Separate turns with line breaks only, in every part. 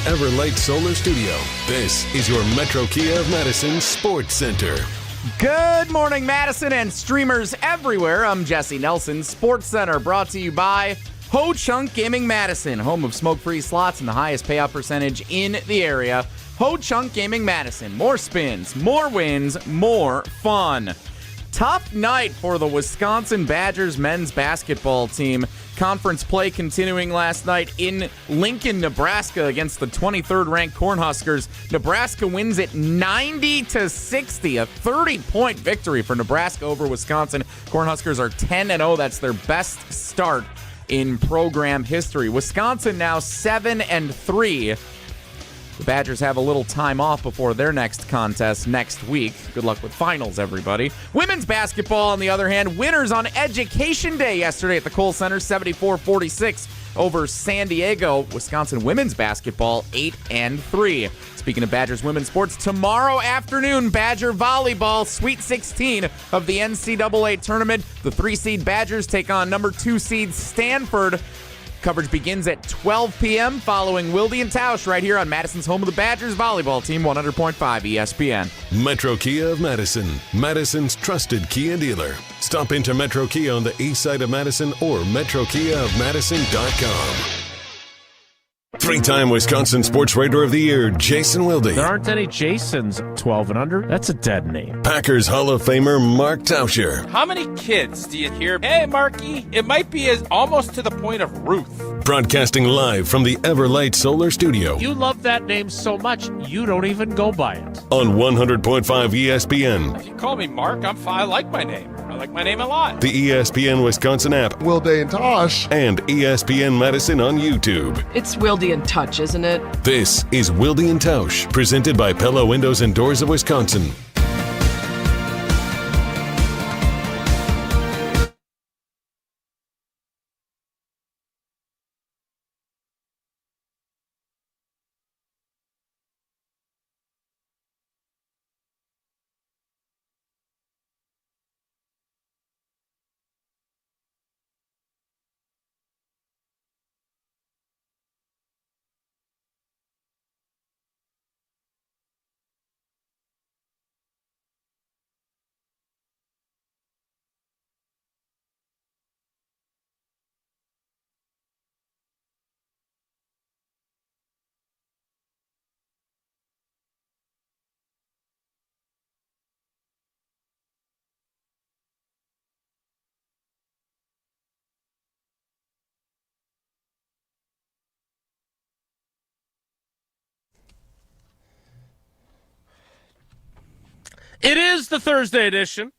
Everlight Solar Studio, this is your Metro Kia of Madison Sports Center.
Good morning, Madison and streamers everywhere. I'm Jesse Nelson. Sports Center brought to you by Ho Chunk Gaming Madison, home of smoke-free slots and the highest payout percentage in the area. Ho Chunk Gaming Madison. More spins, more wins, more fun. Tough night for the Wisconsin Badgers men's basketball team. Conference play continuing last night in Lincoln, Nebraska against the 23rd ranked Cornhuskers. Nebraska wins it 90-60, a 30-point victory for Nebraska over Wisconsin. Cornhuskers are 10-0. That's their best start in program history. Wisconsin now 7-3. The Badgers have a little time off before their next contest next week. Good luck with finals, everybody. Women's basketball, on the other hand, winners on Education Day yesterday at the Kohl Center, 74-46 over San Diego. Wisconsin women's basketball, 8-3. Speaking of Badgers women's sports, tomorrow afternoon, Badger volleyball, Sweet 16 of the NCAA tournament. The 3-seed Badgers take on number 2 seed Stanford. Coverage begins at 12 p.m. following Wilde and Tausch right here on Madison's home of the Badgers volleyball team, 100.5 ESPN.
Metro Kia of Madison, Madison's trusted Kia dealer. Stop into Metro Kia on the east side of Madison or metrokiaofmadison.com. Three-time Wisconsin Sports Writer of the Year, Jason Wilde.
There aren't any Jasons 12 and under. That's a dead name.
Packers Hall of Famer, Mark Tauscher.
How many kids do you hear, hey, Marky? It might be almost to the point of Ruth.
Broadcasting live from the Everlight Solar Studio.
You love that name so much, you don't even go by it.
On 100.5 ESPN.
If you call me Mark, I'm fine. I like my name. I like my name a lot.
The ESPN Wisconsin app.
Wilde and Tausch.
And ESPN Madison on YouTube.
It's Wilde and Touch, isn't it?
This is Wilde and Tausch, presented by Pella Windows and Doors of Wisconsin.
It is the Thursday edition.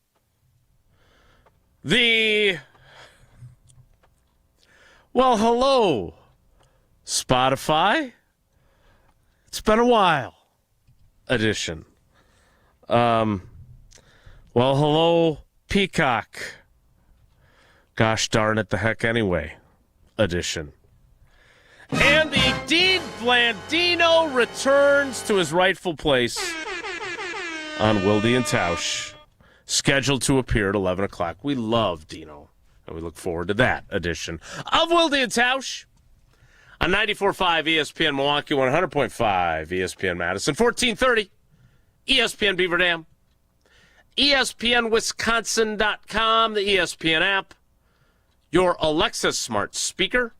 Hello, Spotify. It's been a while edition. Hello, Peacock. Gosh darn it, the heck anyway edition. And the Dean Blandino returns to his rightful place on Wilde and Tausch, scheduled to appear at 11 o'clock. We love Dino, and we look forward to that edition of Wilde and Tausch on 94.5 ESPN Milwaukee, 100.5 ESPN Madison, 1430 ESPN Beaver Dam, ESPNWisconsin.com, the ESPN app, your Alexa smart speaker,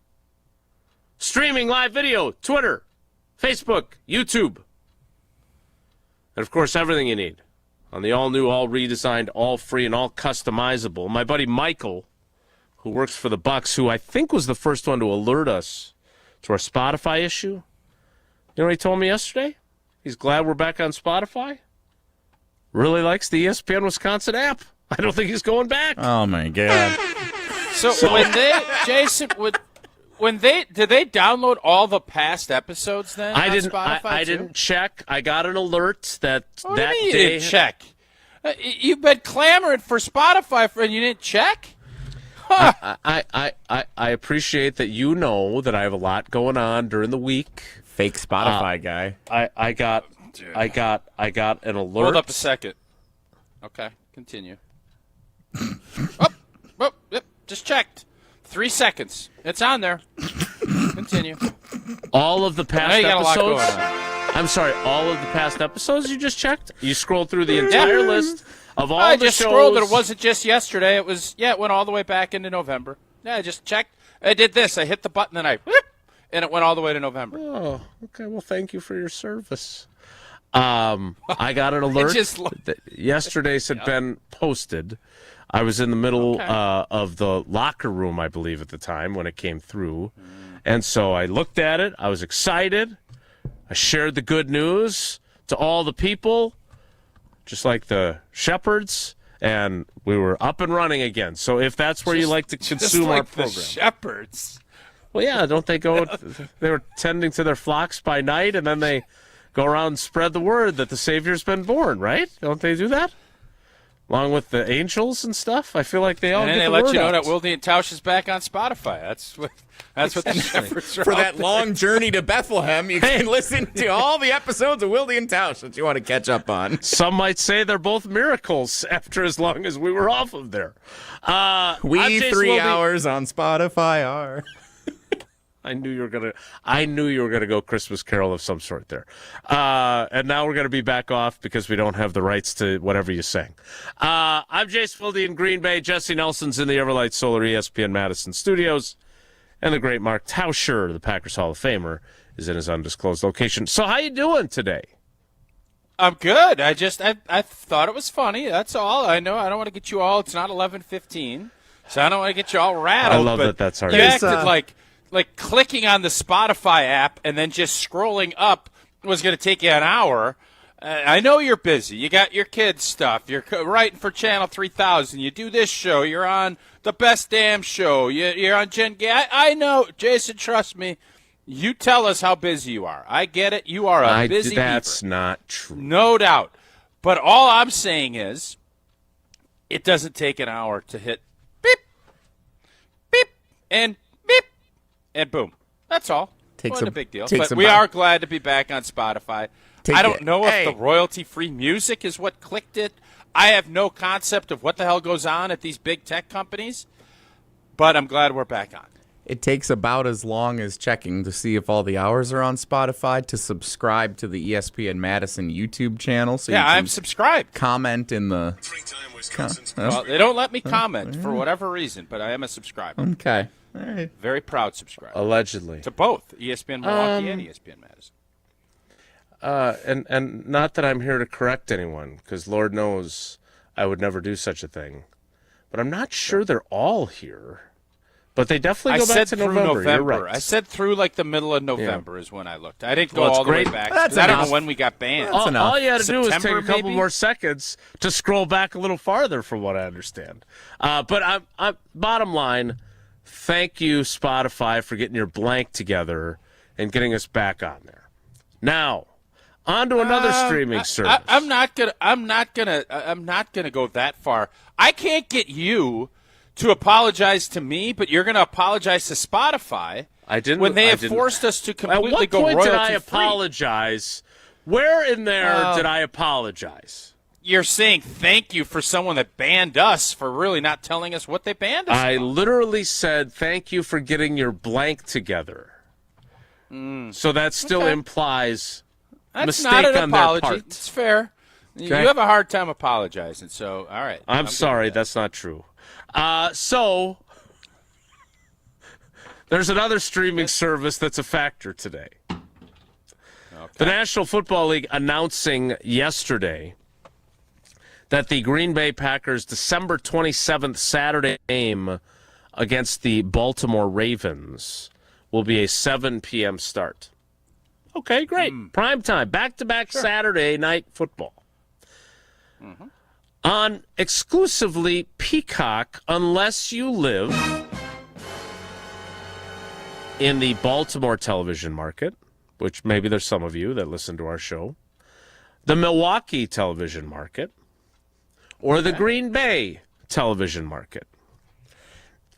streaming live video, Twitter, Facebook, YouTube, and, of course, everything you need on the all-new, all-redesigned, all-free, and all-customizable. My buddy Michael, who works for the Bucks, who I think was the first one to alert us to our Spotify issue. You know what he told me yesterday? He's glad we're back on Spotify. Really likes the ESPN Wisconsin app. I don't think he's going back.
Oh, my God.
So when they, Jason, did they download all the past episodes then?
I
on
didn't.
Spotify
I
too?
didn't check. I got an alert that
What
that
do you mean
day.
you didn't check. You've been clamoring for Spotify and you didn't check. Huh.
I appreciate that you know that I have a lot going on during the week.
Fake Spotify guy.
I got an alert.
Hold up a second. Okay, continue. Yep, just checked. 3 seconds. It's on there. Continue.
All of the past
you got a lot
episodes.
going on.
I'm sorry, all of the past episodes you just checked? You scrolled through the entire list of all
I
the
just
shows.
scrolled. It wasn't just yesterday. It went all the way back into November. Yeah, I just checked. I did this. I hit the button and and it went all the way to November.
Oh, okay. Well, thank you for your service. I got an alert that yesterday's had been posted. I was in the middle of the locker room, I believe, at the time when it came through. And so I looked at it. I was excited. I shared the good news to all the people, just like the shepherds, and we were up and running again. So if that's where you like to consume our program.
The shepherds.
Well, yeah, don't they go? They were tending to their flocks by night, and then they go around and spread the word that the Savior's been born, right? Don't they do that? Along with the angels and stuff? I feel like they all
Oh,
get
And
the
they let
word
you know
out.
that Wilde and Tausch is back on Spotify. That's what the shepherds are
For
out
that
there.
long journey to Bethlehem, you can listen to all the episodes of Wilde and Tausch that you want to catch up on.
Some might say they're both miracles after as long as we were off of there. I'm
We
Jason
3
Wilde.
hours on Spotify are.
I knew you were gonna go Christmas Carol of some sort there. And now we're gonna be back off because we don't have the rights to whatever you sang. I'm Jason Wilde in Green Bay. Jesse Nelson's in the Everlight Solar ESPN Madison studios, and the great Mark Tauscher, the Packers Hall of Famer, is in his undisclosed location. So how you doing today?
I'm good. I thought it was funny. That's all. I know I don't want to get you all. It's not 11:15, so I don't want to get you all rattled.
I love
but
that's our
You
name.
acted like clicking on the Spotify app and then just scrolling up was going to take you an hour. I know you're busy. You got your kids' stuff. You're writing for Channel 3000. You do this show. You're on the Best Damn Show. You're on Jen Gay. I know, Jason. Trust me. You tell us how busy you are. I get it. You are a busy
That's
beaver.
not true.
No doubt. But all I'm saying is it doesn't take an hour to hit beep, beep, and beep, and boom. That's all. Wasn't a big deal. But we are glad to be back on Spotify. I don't know if the royalty-free music is what clicked it. I have no concept of what the hell goes on at these big tech companies, but I'm glad we're back on.
It takes about as long as checking to see if all the hours are on Spotify to subscribe to the ESPN Madison YouTube channel. So
I'm subscribed.
Comment in the.
Well, they don't let me comment for whatever reason, but I am a subscriber.
Okay. All right.
Very proud subscriber.
Allegedly.
To both ESPN Milwaukee and ESPN Madison.
And not that I'm here to correct anyone, because Lord knows I would never do such a thing. But I'm not sure they're all here. But they definitely go back to November. You're right.
I said through like the middle of November is when I looked. I didn't go
Well,
all the way
great.
back.
That's
I don't
enough.
know when we got banned.
All you had to do was take
September,
a couple
maybe?
more seconds to scroll back a little farther, from what I understand. But I'm bottom line, thank you, Spotify, for getting your blank together and getting us back on there. Now, on to another streaming service.
I'm not gonna go that far. I can't get you to apologize to me, but you're gonna apologize to Spotify.
I didn't.
When they
I
have
didn't.
forced us to completely
At what
go
point
royalty
did I
free.
apologize? Where in there did I apologize?
You're saying thank you for someone that banned us for really not telling us what they banned us
I
about.
literally said thank you for getting your blank together. So that still implies
That's
mistake
not an
on their
apology.
part.
It's fair. You
Okay.
have a hard time apologizing, so all right.
I'm
good
sorry,
with that.
that's not true. So there's another streaming service that's a factor today. The National Football League announcing yesterday that the Green Bay Packers' December 27th Saturday game against the Baltimore Ravens will be a 7 p.m. start. Okay, great. Prime time, back-to-back Saturday night football. On exclusively Peacock, unless you live in the Baltimore television market, which maybe there's some of you that listen to our show, the Milwaukee television market, or the Green Bay television market.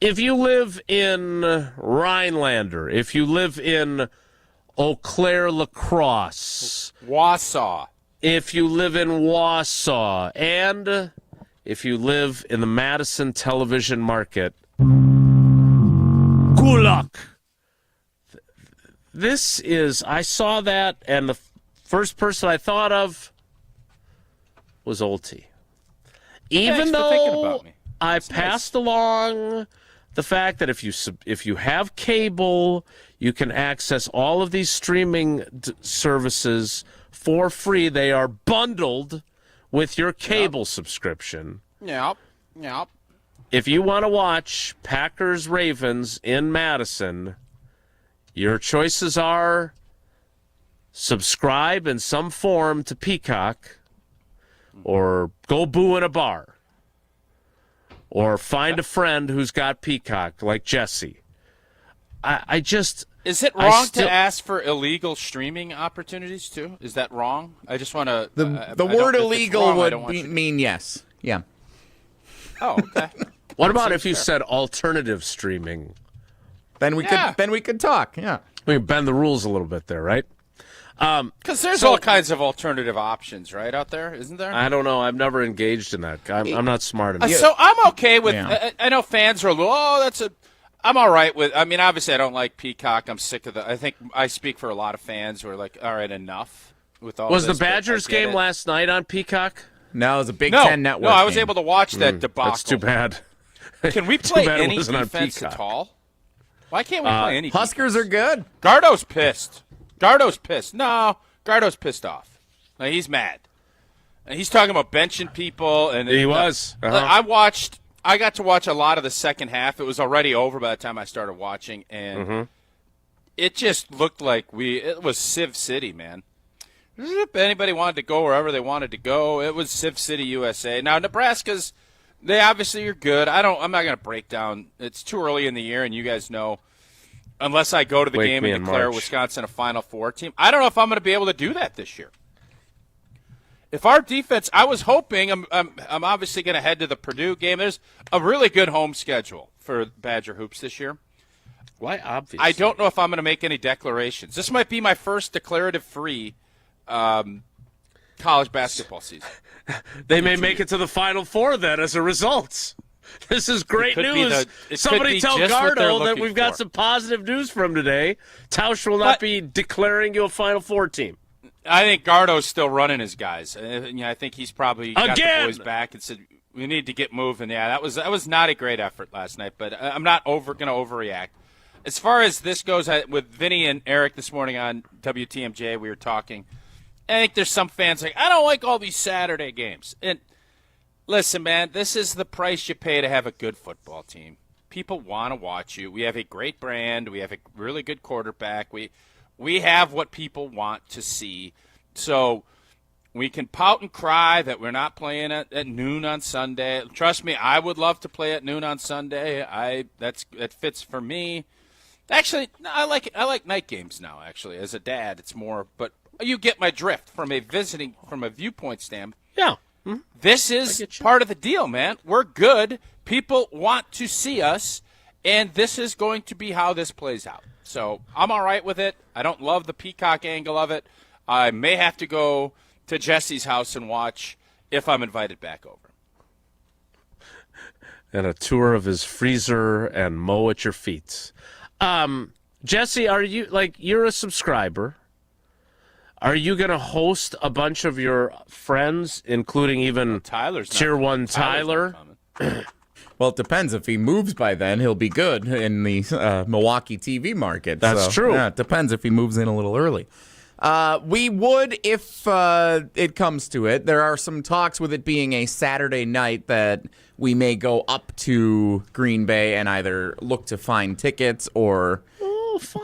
If you live in Rhinelander, if you live in Eau Claire Lacrosse,
Wausau.
if you live in Wausau, and if you live in the Madison television market, good luck. I saw that, and the first person I thought of was Old T. Even though I passed along the fact that if you have cable, you can access all of these streaming services for free. They are bundled with your cable subscription.
Yep.
If you want to watch Packers-Ravens in Madison, your choices are subscribe in some form to Peacock, or go boo in a bar, or find a friend who's got Peacock, like Jesse. I just...
Is it wrong to ask for illegal streaming opportunities, too? Is that wrong? I just want to...
The word illegal would mean yes. Yeah.
Oh, okay.
What about if you said alternative streaming?
Then we could talk. Yeah.
We can bend the rules a little bit there, right?
Because there's all kinds of alternative options, right, out there, isn't there?
I don't know. I've never engaged in that. I'm not smart enough.
So I'm okay with. Yeah. I know fans are a little. I'm all right with. I mean, obviously, I don't like Peacock. I'm sick of I think I speak for a lot of fans who are like, all right, enough with all.
Was the Badgers game last night on Peacock?
No, it was a Big Ten network.
No, I was able to watch that debacle.
That's too bad.
Can we play any defense at all? Why can't we play any?
Huskers are good.
Gardo's pissed. No, Gardo's pissed off. No, he's mad. And he's talking about benching people. And
he was.
I got to watch a lot of the second half. It was already over by the time I started watching, and it just looked like it was Civ City, man. If anybody wanted to go wherever they wanted to go, it was Civ City, USA. Now, Nebraska's, they obviously are good. I'm not going to break down. It's too early in the year, and you guys know, unless I go to the game and declare Wisconsin a Final Four team, I don't know if I'm going to be able to do that this year. If our defense, I was hoping, I'm obviously going to head to the Purdue game. There's a really good home schedule for Badger Hoops this year.
Why obviously?
I don't know if I'm going to make any declarations. This might be my first declarative-free college basketball season.
They may make it to the Final Four then as a result. This is great news. Somebody tell Gardo that we've got some positive news from today. Tausch will not be declaring you a Final Four team.
I think Gardo's still running his guys. I think he's probably got the boys back and said, we need to get moving. Yeah, that was not a great effort last night, but I'm not going to overreact. As far as this goes, with Vinny and Eric this morning on WTMJ, we were talking. I think there's some fans like, I don't like all these Saturday games. And listen, man, this is the price you pay to have a good football team. People want to watch you. We have a great brand. We have a really good quarterback. We have what people want to see. So we can pout and cry that we're not playing at noon on Sunday. Trust me, I would love to play at noon on Sunday. That fits for me. Actually, I like night games now, actually. As a dad, it's more, but you get my drift from a viewpoint stand.
Yeah.
Mm-hmm. This is part of the deal, man. We're good. People want to see us, and this is going to be how this plays out. So I'm all right with it. I don't love the Peacock angle of it. I may have to go to Jesse's house and watch if I'm invited back over.
And a tour of his freezer and mow at your feet. Jesse, are you, you're a subscriber. Are you going to host a bunch of your friends, including even Tier 1 Tyler?
Well, it depends. If he moves by then, he'll be good in the Milwaukee TV market.
That's true.
Yeah, it depends if he moves in a little early. We would if it comes to it. There are some talks with it being a Saturday night that we may go up to Green Bay and either look to find tickets or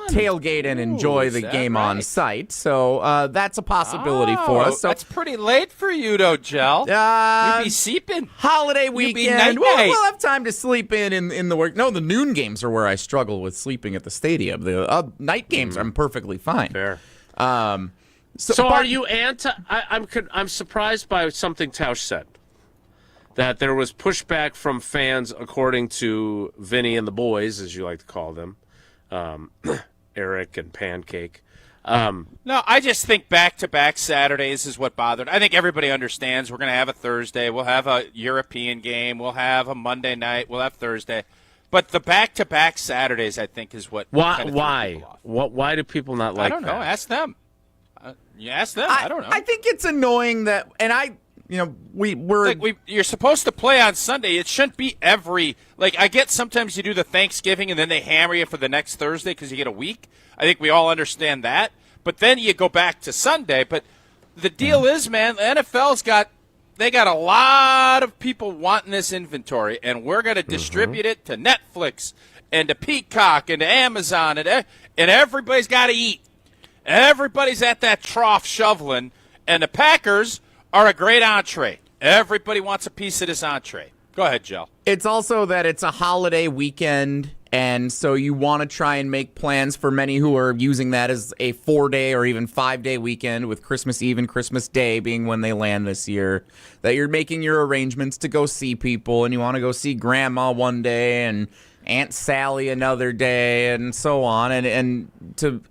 tailgate and enjoy the game on site. So that's a possibility for us. So
that's pretty late for you, though, Jel. You'd be sleeping.
Holiday weekend. We'll have time to sleep in the work. No, the noon games are where I struggle with sleeping at the stadium. The night games, I'm perfectly fine.
Fair. So are you anti? I'm surprised by something Tausch said. That there was pushback from fans, according to Vinny and the boys, as you like to call them. Eric and Pancake.
No, I just think back-to-back Saturdays is what bothered. I think everybody understands we're going to have a Thursday. We'll have a European game. We'll have a Monday night. We'll have Thursday. But the back-to-back Saturdays, I think, is what.
Why?
kind of
Why?
threw people off.
Why do people not like that?
I don't know. Ask them. You ask them. I don't know.
I think it's annoying that, and we're
you're supposed to play on Sunday. It shouldn't be every. Like, I get sometimes you do the Thanksgiving and then they hammer you for the next Thursday because you get a week. I think we all understand that. But then you go back to Sunday. But the deal is, man, the NFL's got a lot of people wanting this inventory, and we're going to distribute it to Netflix and to Peacock and to Amazon, and everybody's got to eat. Everybody's at that trough shoveling, and the Packers are a great entree. Everybody wants a piece of this entree. Go ahead, Joe.
It's also that it's a holiday weekend, and so you want to try and make plans for many who are using that as a 4-day or even 5-day weekend, with Christmas Eve and Christmas Day being when they land this year, that you're making your arrangements to go see people, and you want to go see Grandma one day and Aunt Sally another day, and so on, and to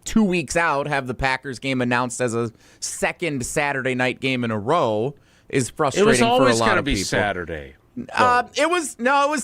2 weeks out have the Packers game announced as a second Saturday night game in a row is frustrating for a lot of people.
It was always going to be Saturday.
It was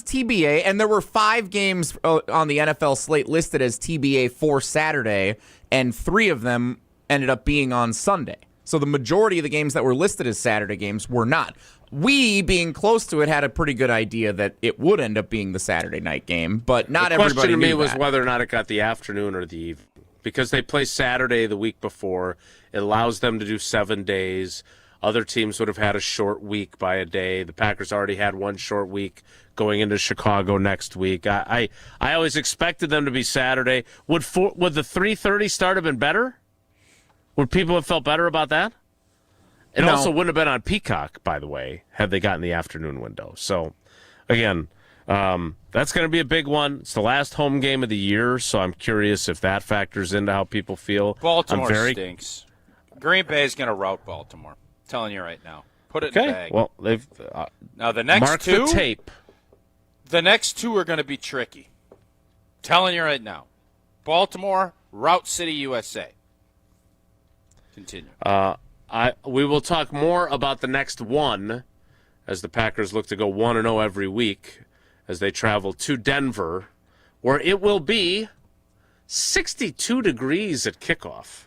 TBA, and there were 5 games on the NFL slate listed as TBA for Saturday, and 3 of them ended up being on Sunday. So the majority of the games that were listed as Saturday games were not. We, being close to it, had a pretty good idea that it would end up being the Saturday night game, but not everybody knew that.
The question to me was whether or not it got the afternoon or the evening. Because they play Saturday the week before, it allows them to do 7 days. Other teams would have had a short week by a day. The Packers already had one short week going into Chicago next week. I always expected them to be Saturday. Would the 3:30 start have been better? Would people have felt better about that? It also wouldn't have been on Peacock, by the way, had they gotten the afternoon window. So, again, that's going to be a big one. It's the last home game of the year, so I'm curious if that factors into how people feel.
Baltimore stinks. Green Bay is going to rout Baltimore. I'm telling you right now. Put it in the bag.
Well, they've
now the next
mark
two.
The tape.
The next 2 are going to be tricky. I'm telling you right now. Baltimore, Route City, USA. Continue.
We will talk more about the next one as the Packers look to go 1-0 every week as they travel to Denver, where it will be 62 degrees at kickoff.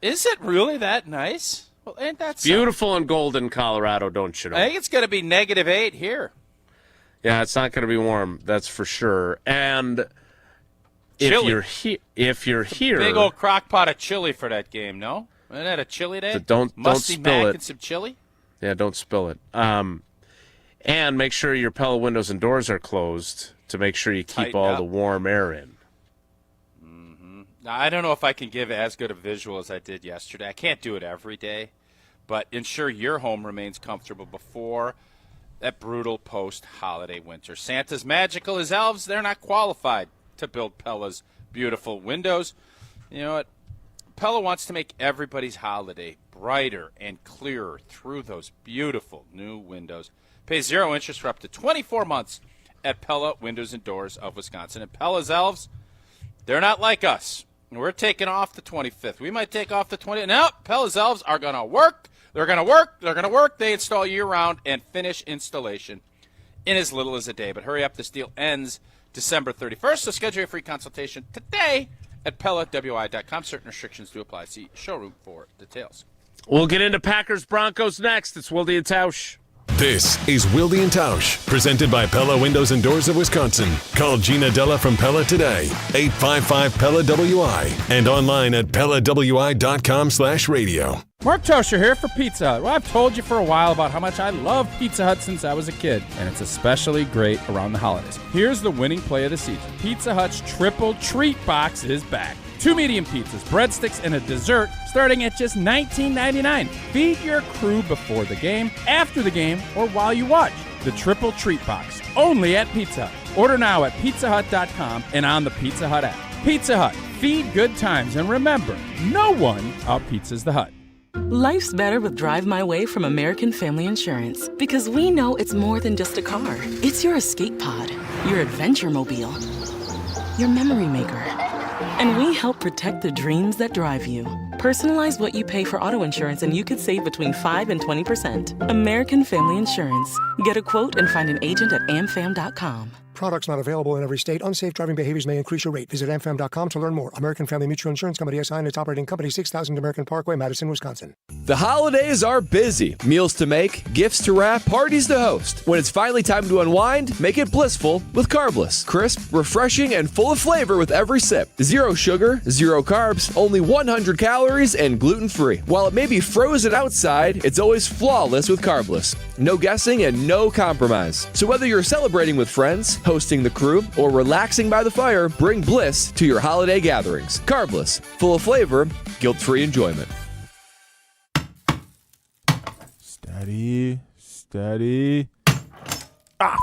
Is it really that nice? Well, ain't that
beautiful in Golden, Colorado, don't you know?
I think it's going to be -8 here.
Yeah, it's not going to be warm, that's for sure. And
chili.
if you're here,
big old crock pot of chili for that game, no? Isn't that a chili day?
So don't
Musty
spill
mac
it.
And some chili?
Yeah, don't spill it. And make sure your Pella windows and doors are closed to make sure you keep
Tighten
all
up.
the warm air in.
Now, I don't know if I can give as good a visual as I did yesterday. I can't do it every day, but ensure your home remains comfortable before that brutal post-holiday winter. Santa's magical as elves. They're not qualified to build Pella's beautiful windows. You know what? Pella wants to make everybody's holiday brighter and clearer through those beautiful new windows. Pay 0 interest for up to 24 months at Pella Windows and Doors of Wisconsin. And Pella's elves, they're not like us. We're taking off the 25th. We might take off the 20th. No, Pella's elves are going to work. They're going to work. They're going to work. They install year-round and finish installation in as little as a day. But hurry up. This deal ends December 31st. So schedule your free consultation today at PellaWI.com. Certain restrictions do apply. See showroom for details.
We'll get into Packers-Broncos next. It's Wilde and Tausch.
This is Wilde and Tausch, presented by Pella Windows and Doors of Wisconsin. Call Gina Della from Pella today, 855-PELLA-WI, and online at PellaWI.com/radio.
Mark Tosher here for Pizza Hut. Well, I've told you for a while about how much I love Pizza Hut since I was a kid, and it's especially great around the holidays. Here's the winning play of the season. Pizza Hut's Triple Treat Box is back. 2 medium pizzas, breadsticks, and a dessert starting at just $19.99. Feed your crew before the game, after the game, or while you watch. The Triple Treat Box, only at Pizza Hut. Order now at pizzahut.com and on the Pizza Hut app. Pizza Hut, feed good times, and remember, no one out-pizzas the Hut.
Life's better with Drive My Way from American Family Insurance, because we know it's more than just a car. It's your escape pod, your adventure mobile, your memory maker. And we help protect the dreams that drive you. Personalize what you pay for auto insurance and you could save between 5 and 20%. American Family Insurance. Get a quote and find an agent at amfam.com.
Products not available in every state. Unsafe driving behaviors may increase your rate. Visit amfam.com to learn more. American Family Mutual Insurance Company SI and its operating company, 6000 American Parkway, Madison, Wisconsin.
The holidays are busy. Meals to make, gifts to wrap, parties to host. When it's finally time to unwind, make it blissful with Carbless. Crisp, refreshing, and full of flavor with every sip. Zero sugar, zero carbs, only 100 calories, and gluten-free. While it may be frozen outside, it's always flawless with Carbless. No guessing and no compromise. So whether you're celebrating with friends, hosting the crew, or relaxing by the fire, bring bliss to your holiday gatherings. Carbless, full of flavor, guilt-free enjoyment.
Steady. Ah,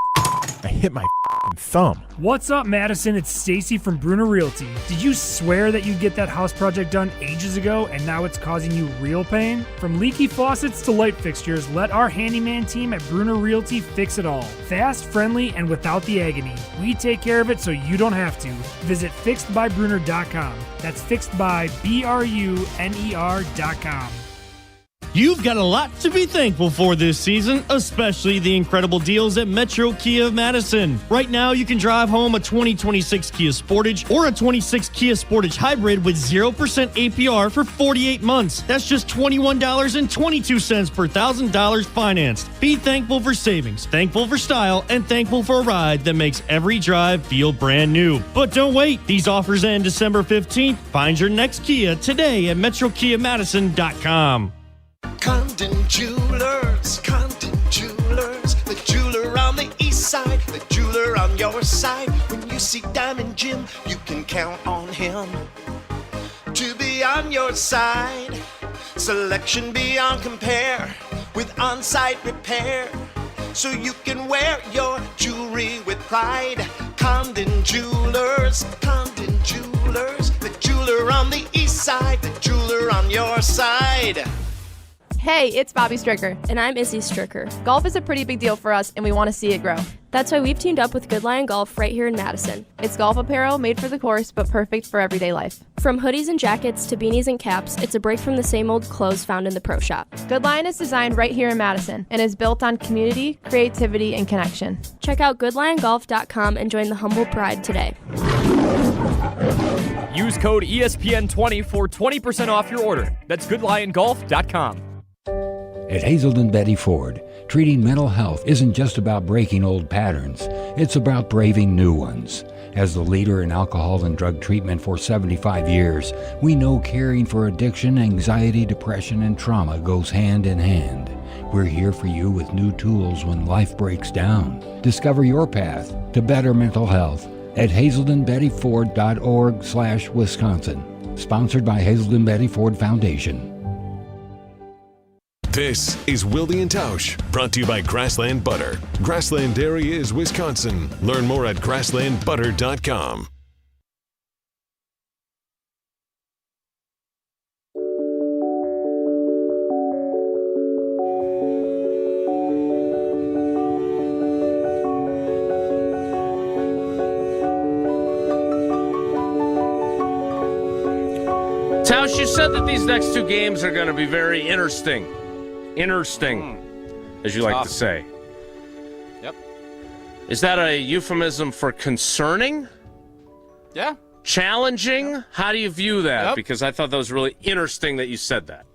I hit my thumb.
What's up, Madison? It's Stacy from Bruner Realty. Did you swear that you'd get that house project done ages ago and now it's causing you real pain? From leaky faucets to light fixtures, let our handyman team at Bruner Realty fix it all. Fast, friendly, and without the agony. We take care of it so you don't have to. Visit fixedbybruner.com. That's fixedbybruner.com.
You've got a lot to be thankful for this season, especially the incredible deals at Metro Kia of Madison. Right now, you can drive home a 2026 Kia Sportage or a 26 Kia Sportage Hybrid with 0% APR for 48 months. That's just $21.22 per $1,000 financed. Be thankful for savings, thankful for style, and thankful for a ride that makes every drive feel brand new. But don't wait. These offers end December 15th. Find your next Kia today at metrokiamadison.com.
Condon Jewelers, the jeweler on the east side, the jeweler on your side. When you see Diamond Jim, you can count on him to be on your side. Selection beyond compare with on-site repair, so you can wear your jewelry with pride. Condon Jewelers, the jeweler on the east side, the jeweler on your side.
Hey, it's Bobby Stricker.
And I'm Izzy Stricker.
Golf is a pretty big deal for us, and we want to see it grow.
That's why we've teamed up with Good Lion Golf right here in Madison.
It's golf apparel made for the course, but perfect for everyday life.
From hoodies and jackets to beanies and caps, it's a break from the same old clothes found in the pro shop.
Good Lion is designed right here in Madison and is built on community, creativity, and connection.
Check out goodliongolf.com and join the humble pride today.
Use code ESPN20 for 20% off your order. That's goodliongolf.com.
At Hazelden Betty Ford, treating mental health isn't just about breaking old patterns, it's about braving new ones. As the leader in alcohol and drug treatment for 75 years, we know caring for addiction, anxiety, depression, and trauma goes hand in hand. We're here for you with new tools when life breaks down. Discover your path to better mental health at hazeldenbettyford.org/Wisconsin. Sponsored by Hazelden Betty Ford Foundation.
This is Wilde and Tausch, brought to you by Grassland Butter. Grassland Dairy is Wisconsin. Learn more at grasslandbutter.com.
Tausch, you said that these next two games are going to be very interesting, as you like to say.
Yep.
Is that a euphemism for concerning?
Yeah.
Challenging?
Yep.
How do you view that?
Yep.
Because I thought that was really interesting that you said that.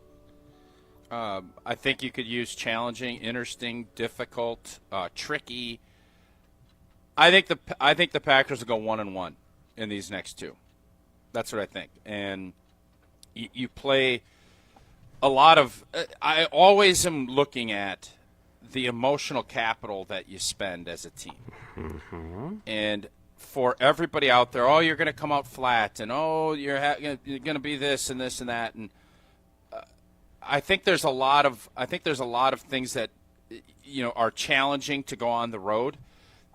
I think you could use challenging, interesting, difficult, tricky. I think the Packers will go 1-1 in these next two. That's what I think. And you play a lot of I always am looking at the emotional capital that you spend as a team. Mm-hmm. And for everybody out there, oh, you're going to come out flat, and oh, you're going to be this and this and that, and I think there's a lot of things that are challenging to go on the road.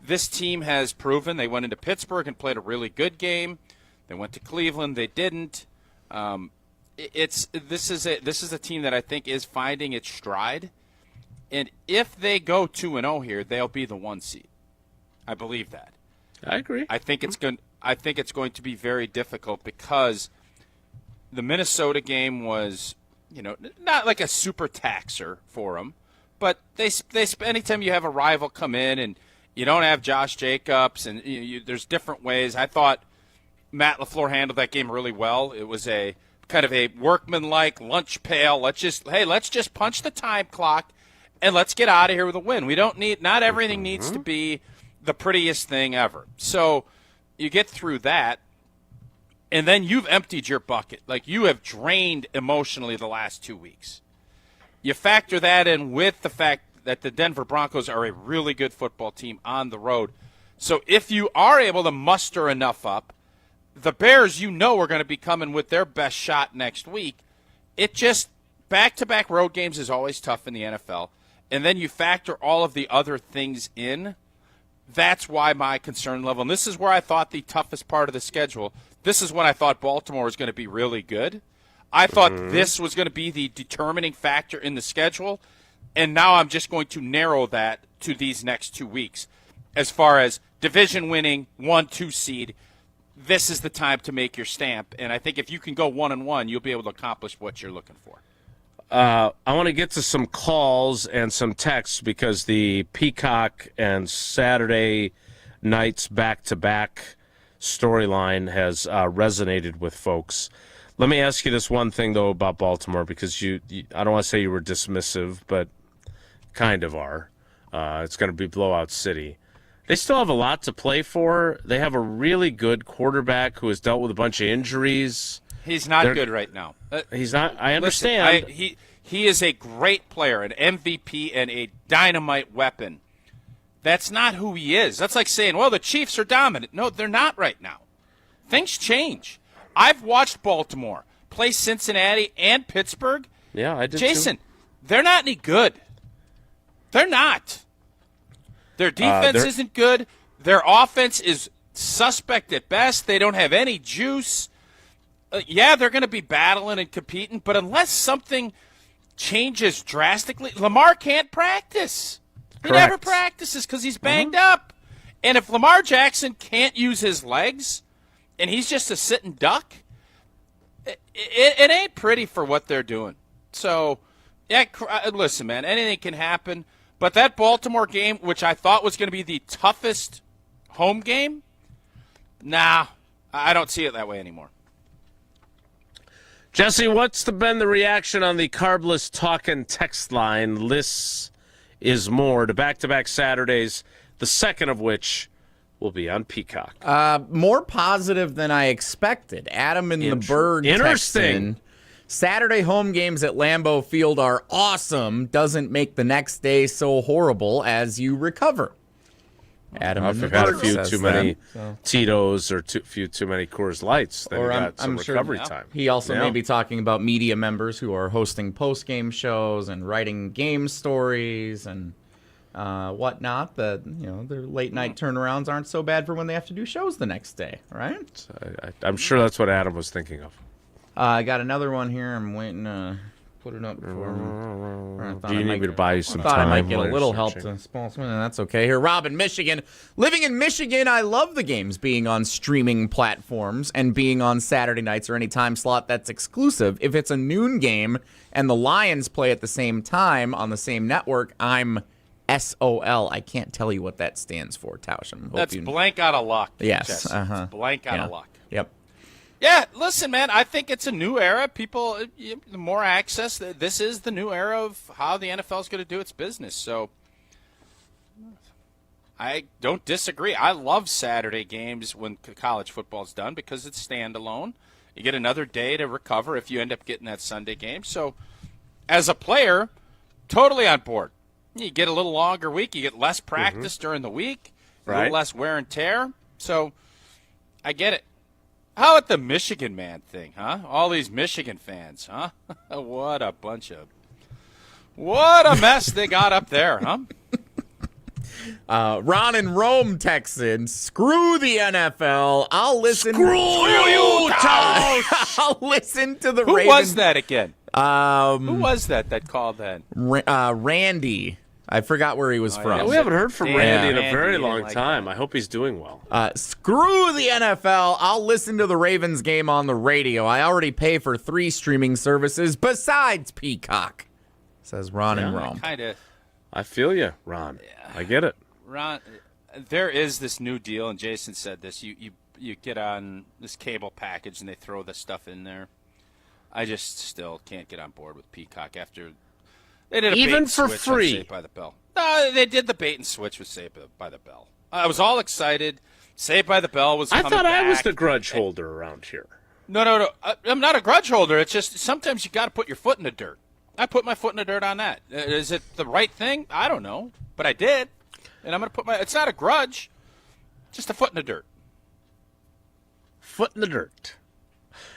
This team has proven. They went into Pittsburgh and played a really good game. They went to Cleveland, they didn't. This is a team that I think is finding its stride, and if they go 2-0 here, they'll be the 1 seed. I believe that.
I agree.
I think it's going to be very difficult because the Minnesota game was, not like a super taxer for them, But they anytime you have a rival come in and you don't have Josh Jacobs and there's different ways. I thought Matt LaFleur handled that game really well. It was a kind of a workmanlike lunch pail. Let's just punch the time clock and let's get out of here with a win. We don't need, not everything needs to be the prettiest thing ever. So you get through that, and then you've emptied your bucket. Like, you have drained emotionally the last 2 weeks. You factor that in with the fact that the Denver Broncos are a really good football team on the road. So if you are able to muster enough up, the Bears, are going to be coming with their best shot next week. It just, back-to-back road games is always tough in the NFL. And then you factor all of the other things in. That's why my concern level, and this is where I thought the toughest part of the schedule, this is when I thought Baltimore was going to be really good. I thought this was going to be the determining factor in the schedule, and now I'm just going to narrow that to these next 2 weeks. As far as division winning, 1-2 seed, this is the time to make your stamp. And I think if you can go 1-1, you'll be able to accomplish what you're looking for.
I want to get to some calls and some texts because the Peacock and Saturday nights back-to-back storyline has resonated with folks. Let me ask you this one thing, though, about Baltimore, because you I don't want to say you were dismissive, but kind of are. It's going to be blowout city. They still have a lot to play for. They have a really good quarterback who has dealt with a bunch of injuries.
He's not good right now.
He's not. I understand.
Listen, he is a great player, an MVP, and a dynamite weapon. That's not who he is. That's like saying, well, the Chiefs are dominant. No, they're not right now. Things change. I've watched Baltimore play Cincinnati and Pittsburgh.
Yeah, I did
Jason, they're not any good. They're not. Their defense isn't good. Their offense is suspect at best. They don't have any juice. Yeah, they're going to be battling and competing, but unless something changes drastically, Lamar can't practice. He never practices because he's banged up. And if Lamar Jackson can't use his legs and he's just a sitting duck, it ain't pretty for what they're doing. So, yeah, listen, man, anything can happen. But that Baltimore game, which I thought was going to be the toughest home game, nah, I don't see it that way anymore.
Jesse, what's been the reaction on the carbless talk and text line? Lists is more to back-to-back Saturdays, the second of which will be on Peacock.
More positive than I expected. Adam and the Bird
Interesting.
texting, Saturday home games at Lambeau Field are awesome. Doesn't make the next day so horrible as you recover. Adam,
if you've had a few too many Tito's or few too many Coors Lights, then you got some recovery time.
He also may be talking about media members who are hosting post-game shows and writing game stories and whatnot. Their late-night turnarounds aren't so bad for when they have to do shows the next day, right?
So I'm sure that's what Adam was thinking of.
I got another one here. I'm waiting to put it up before.
Do you need me to buy you some time?
I thought I might get a little help to sponsor, and that's okay. Here, Rob in Michigan. Living in Michigan, I love the games being on streaming platforms and being on Saturday nights or any time slot that's exclusive. If it's a noon game and the Lions play at the same time on the same network, I'm SOL. I can't tell you what that stands for, Tausch.
That's blank out of luck.
Yes.
It's blank out of luck.
Yep.
Yeah, listen, man, I think it's a new era. People, the more access, this is the new era of how the NFL is going to do its business. So I don't disagree. I love Saturday games when college football's done because it's standalone. You get another day to recover if you end up getting that Sunday game. So as a player, totally on board. You get a little longer week. You get less practice during the week, a little less wear and tear. So I get it. How about the Michigan man thing, huh? All these Michigan fans, huh? What a mess they got up there, huh?
Ron in Rome, Texans. Screw the NFL. I'll listen.
Screw you, Tausch!
I'll listen to the
Who
Ravens.
was that again? Who was that called that?
Randy. I forgot where he was from.
Yeah, we haven't heard from Randy in a very long time. I hope he's doing well.
Screw the NFL. I'll listen to the Ravens game on the radio. I already pay for 3 streaming services besides Peacock, says Ron in Rome.
I feel you, Ron. Yeah. I get it.
Ron, there is this new deal, and Jason said this. You get on this cable package, and they throw this stuff in there. I just still can't get on board with Peacock after they did a
even
bait and
for
switch
free.
Saved by the Bell. No, they did the bait and switch with Saved by the Bell. I was all excited. Saved by the Bell was coming
I thought
back.
I was the grudge holder around here.
No. I'm not a grudge holder. It's just sometimes you got to put your foot in the dirt. I put my foot in the dirt on that. Is it the right thing? I don't know, but I did, and I'm going to put my. It's not a grudge, just a foot in the dirt.
Foot in the dirt.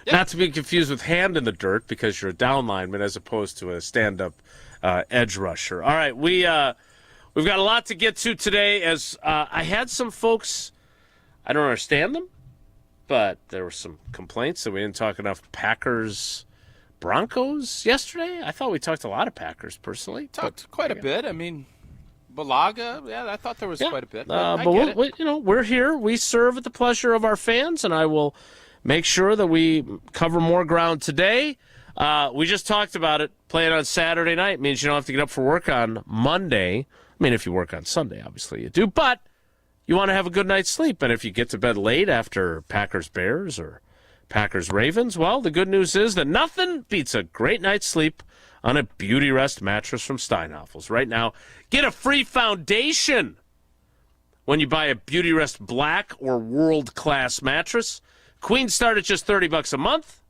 Yep.
Not to be confused with hand in the dirt because you're a down lineman as opposed to a stand-up edge rusher. All right, we've got a lot to get to today. As I had some folks, I don't understand them, but there were some complaints that we didn't talk enough Packers Broncos yesterday. I thought we talked a lot of Packers personally.
Talked quite a bit. I mean, Balaga, yeah, I thought there was quite a bit.
But we're here. We serve at the pleasure of our fans, and I will make sure that we cover more ground today. We just talked about it. Playing on Saturday night means you don't have to get up for work on Monday. I mean, if you work on Sunday, obviously you do, but you want to have a good night's sleep. And if you get to bed late after Packers-Bears or Packers-Ravens, well, the good news is that nothing beats a great night's sleep on a Beauty Rest mattress from Steinhafels. Right now, get a free foundation when you buy a Beauty Rest Black or World-Class mattress. Queens start at just $30 a month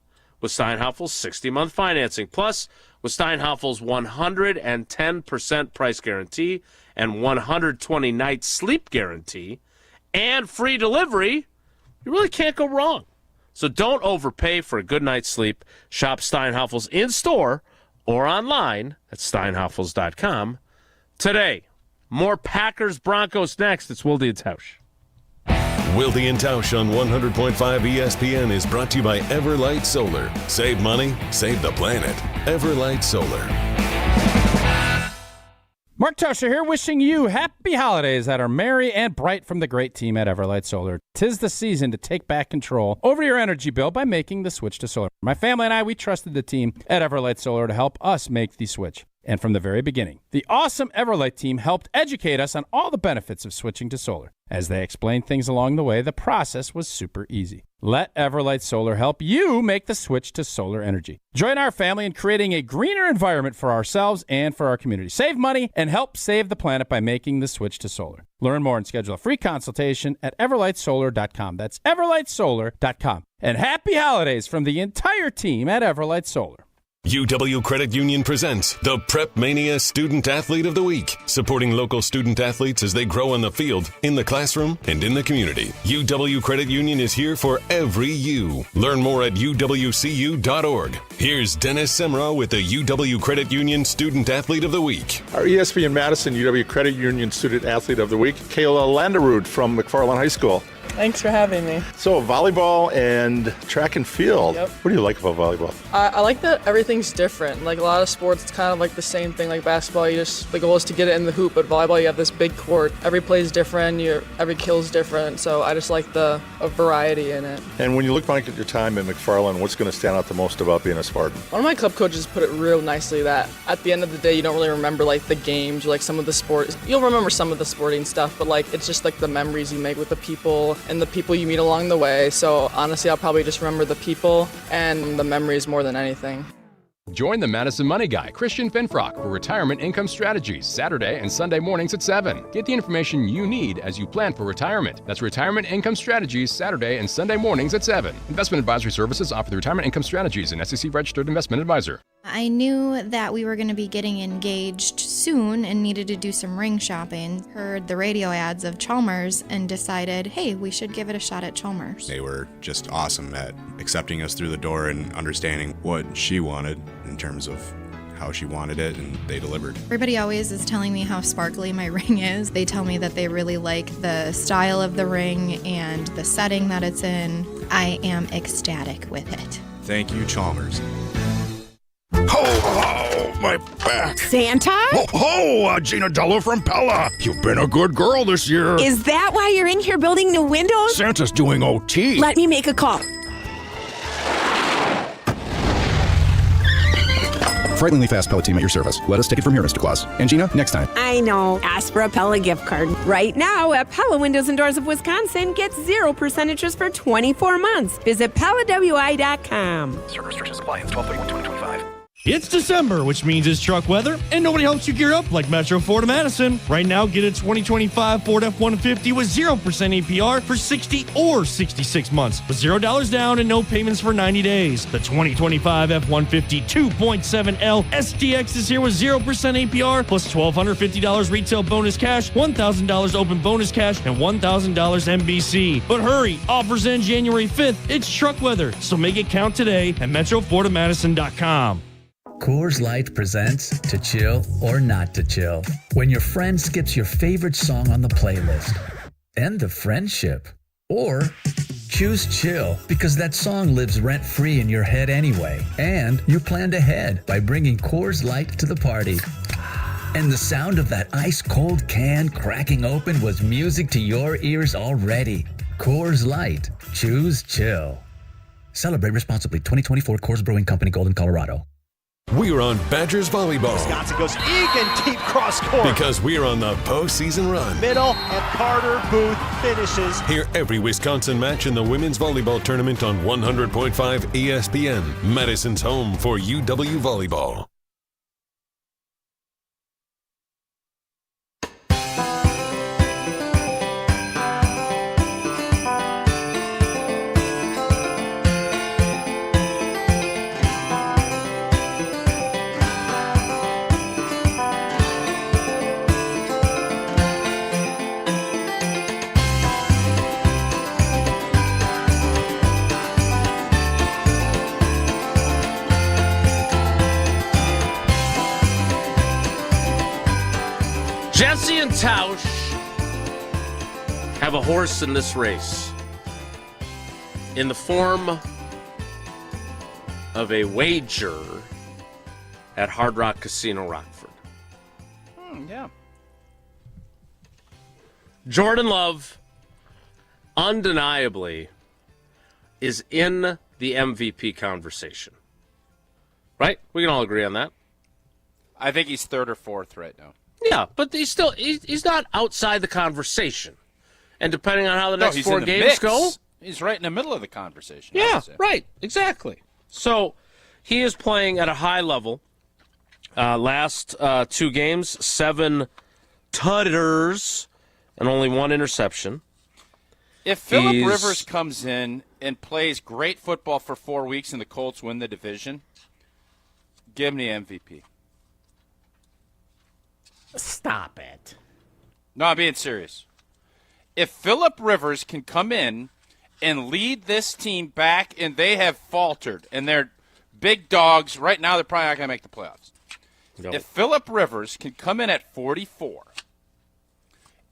with Steinhafels' 60-month financing. Plus, with Steinhafels' 110% price guarantee and 120-night sleep guarantee and free delivery, you really can't go wrong. So don't overpay for a good night's sleep. Shop Steinhafels in-store or online at steinhafels.com today. More Packers-Broncos next. It's Wilde and Tausch.
Wilde and Tausch on 100.5 ESPN is brought to you by Everlight Solar. Save money, save the planet. Everlight Solar.
Mark Tauscher here, wishing you happy holidays that are merry and bright from the great team at Everlight Solar. 'Tis the season to take back control over your energy bill by making the switch to solar. My family and I, we trusted the team at Everlight Solar to help us make the switch. And from the very beginning, the awesome Everlight team helped educate us on all the benefits of switching to solar. As they explained things along the way, the process was super easy. Let Everlight Solar help you make the switch to solar energy. Join our family in creating a greener environment for ourselves and for our community. Save money and help save the planet by making the switch to solar. Learn more and schedule a free consultation at everlightsolar.com. That's everlightsolar.com. And happy holidays from the entire team at Everlight Solar.
UW Credit Union presents the Prep Mania Student Athlete of the Week, supporting local student athletes as they grow on the field, in the classroom, and in the community. UW Credit Union is here for every you. Learn more at uwcu.org. Here's Dennis Semrau with the UW Credit Union Student Athlete of the Week.
Our ESPN Madison UW Credit Union Student Athlete of the Week, Kayla Landerud from McFarland High School.
Thanks for having me.
So volleyball and track and field.
Yep.
What do you like about volleyball?
I like that everything's different. Like a lot of sports, it's kind of like the same thing. Like basketball, the goal is to get it in the hoop, but volleyball, you have this big court. Every play is different. Every kill is different. So I just like the variety in it.
And when you look back at your time in McFarland, what's going to stand out the most about being a Spartan?
One of my club coaches put it real nicely that at the end of the day, you don't really remember like the games or like some of the sports. You'll remember some of the sporting stuff, but like it's just like the memories you make with the people and the people you meet along the way. So honestly, I'll probably just remember the people and the memories more than anything.
Join the Madison Money Guy, Christian Finfrock, for Retirement Income Strategies, Saturday and Sunday mornings at 7. Get the information you need as you plan for retirement. That's Retirement Income Strategies, Saturday and Sunday mornings at 7. Investment advisory services offer the Retirement Income Strategies, an SEC-registered investment advisor.
I knew that we were going to be getting engaged soon and needed to do some ring shopping. Heard the radio ads of Chalmers and decided, hey, we should give it a shot at Chalmers.
They were just awesome at accepting us through the door and understanding what she wanted in terms of how she wanted it, and they delivered.
Everybody always is telling me how sparkly my ring is. They tell me that they really like the style of the ring and the setting that it's in. I am ecstatic with it.
Thank you, Chalmers.
Ho, ho, my back.
Santa?
Ho, ho, Gina Della from Pella. You've been a good girl this year.
Is that why you're in here building new windows?
Santa's doing OT.
Let me make a call.
Frighteningly fast Pella team at your service. Let us take it from here, Mr. Claus. And Gina, next time.
I know. Ask for a Pella gift card. Right now at Pella Windows and Doors of Wisconsin, get 0% interest for 24 months. Visit PellaWI.com.
Certain restrictions apply. It's 12/31/2025.
It's December, which means it's truck weather, and nobody helps you gear up like Metro Ford of Madison. Right now, get a 2025 Ford F-150 with 0% APR for 60 or 66 months, with $0 down and no payments for 90 days. The 2025 F-150 2.7L STX is here with 0% APR plus $1,250 retail bonus cash, $1,000 open bonus cash, and $1,000 MBC. But hurry, offers end January 5th. It's truck weather, so make it count today at MetroFordofMadison.com.
Coors Light presents To Chill or Not to Chill. When your friend skips your favorite song on the playlist. End the friendship. Or choose chill because that song lives rent-free in your head anyway. And you planned ahead by bringing Coors Light to the party. And the sound of that ice-cold can cracking open was music to your ears already. Coors Light. Choose chill. Celebrate responsibly. 2024 Coors Brewing Company, Golden, Colorado.
We're on Badgers volleyball.
Wisconsin goes Egan deep cross court.
Because we're on the postseason run.
Middle, and Carter Booth finishes.
Hear every Wisconsin match in the women's volleyball tournament on 100.5 ESPN, Madison's home for UW volleyball.
Jesse and Tausch have a horse in this race in the form of a wager at Hard Rock Casino Rockford.
Yeah.
Jordan Love undeniably is in the MVP conversation. Right? We can all agree on that.
I think he's third or fourth right now.
Yeah, but he's not outside the conversation. And depending on how the next four games
mix.
go,
he's right in the middle of the conversation.
Yeah, right, exactly. So he is playing at a high level. Last 2 games, 7 tutters and only 1 interception.
If Phillip Rivers comes in and plays great football for 4 weeks and the Colts win the division, give him the MVP.
Stop it.
No, I'm being serious. If Phillip Rivers can come in and lead this team back, and they have faltered, and they're big dogs, right now they're probably not going to make the playoffs. No. If Phillip Rivers can come in at 44,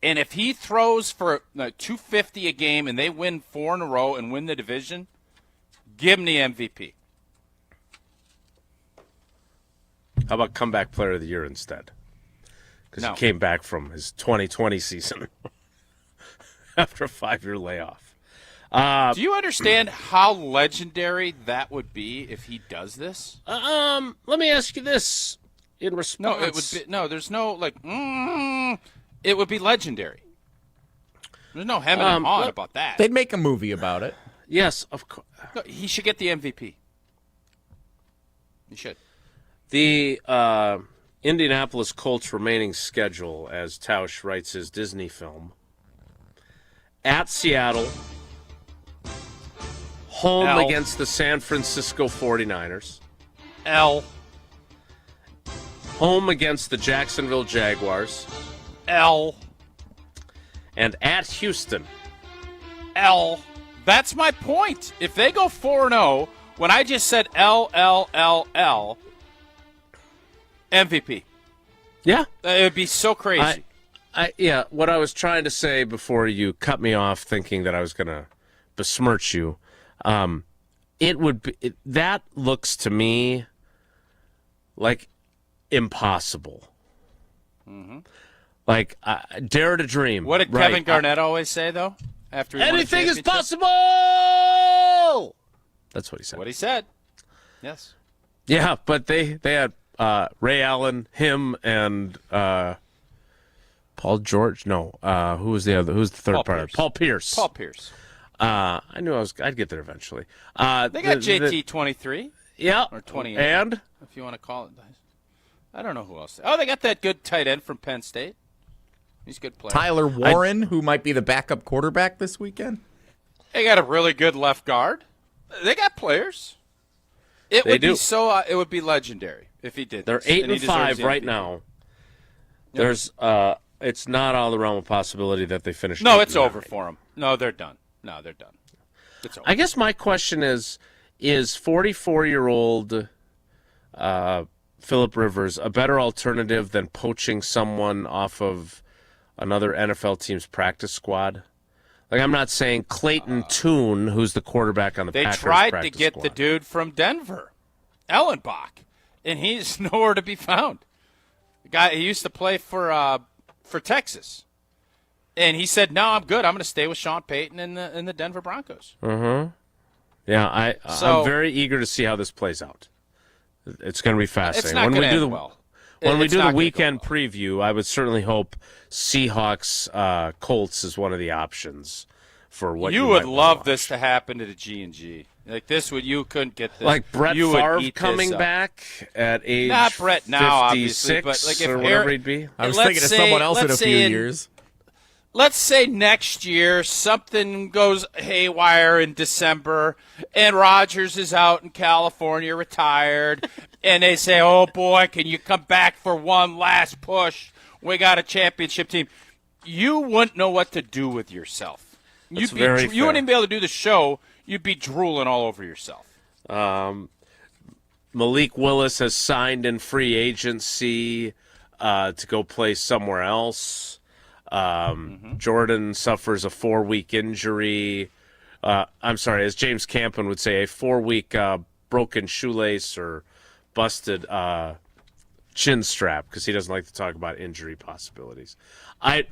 and if he throws for 250 a game and they win 4 in a row and win the division, give him the MVP.
How about comeback player of the year instead? Because he came back from his 2020 season after a 5-year layoff.
Do you understand how legendary that would be if he does this?
Let me ask you this in response.
No, it would be, there's no it would be legendary. There's no hemming and hawing about that.
They'd make a movie about it.
Yes, of course.
No, he should get the MVP. He should.
The Indianapolis Colts remaining schedule, as Tausch writes his Disney film: at Seattle, home against the San Francisco 49ers, home against the Jacksonville Jaguars, and at Houston,
That's my point. If they go 4-0, when I just said LLLL, MVP.
Yeah.
It would be so crazy.
Yeah, what I was trying to say before you cut me off thinking that I was going to besmirch you, it would be, that looks to me like impossible.
Mm-hmm.
Like, dare to dream.
What did Kevin Garnett always say, though? After he
anything is possible! That's what he said.
What he said. Yes.
Yeah, but they had Ray Allen, him, and Paul George. No, who was the other? Who's the third part? Paul Pierce.
Paul Pierce.
I knew I'd get there eventually.
They got JT 23.
Yeah,
or 28.
And
if you want to call it, I don't know who else. Oh, they got that good tight end from Penn State. He's a good player.
Tyler Warren, who might be the backup quarterback this weekend.
They got a really good left guard. They got players. It would be legendary if he did.
They're
this,
8-5 right now.
Yep.
There's it's not all the realm of possibility that they finish.
No, it's over for them. No, they're done. It's over.
I guess my question is 44-year-old Phillip Rivers a better alternative than poaching someone off of another NFL team's practice squad? Like, I'm not saying Clayton Tune, who's the quarterback on the Packers
practice squad. They tried to get
squad.
the dude from Denver, Ellenbach, and he's nowhere to be found. The guy, he used to play for Texas. And he said, "No, I'm good. I'm going to stay with Sean Payton in the Denver Broncos."
Mm-hmm. Yeah, I'm very eager to see how this plays out. It's going to be fascinating.
It's not going to end well.
When we do the weekend preview, I would certainly hope Seahawks Colts is one of the options for what you
would
might
love
watch.
this to happen to the G&G. Like this you couldn't get this.
Like Brett
you
Favre coming back at age
not Brett now,
56
obviously, but like if
or whatever he'd be.
I was thinking of someone else in a few years.
Let's say next year something goes haywire in December and Rodgers is out in California retired and they say, "Oh boy, can you come back for one last push? We got a championship team." You wouldn't know what to do with yourself. You wouldn't even be able to do the show. You'd be drooling all over yourself.
Malik Willis has signed in free agency to go play somewhere else. Jordan suffers a 4-week injury. I'm sorry, as James Campen would say, a 4-week broken shoelace or busted chin strap, because he doesn't like to talk about injury possibilities. I'm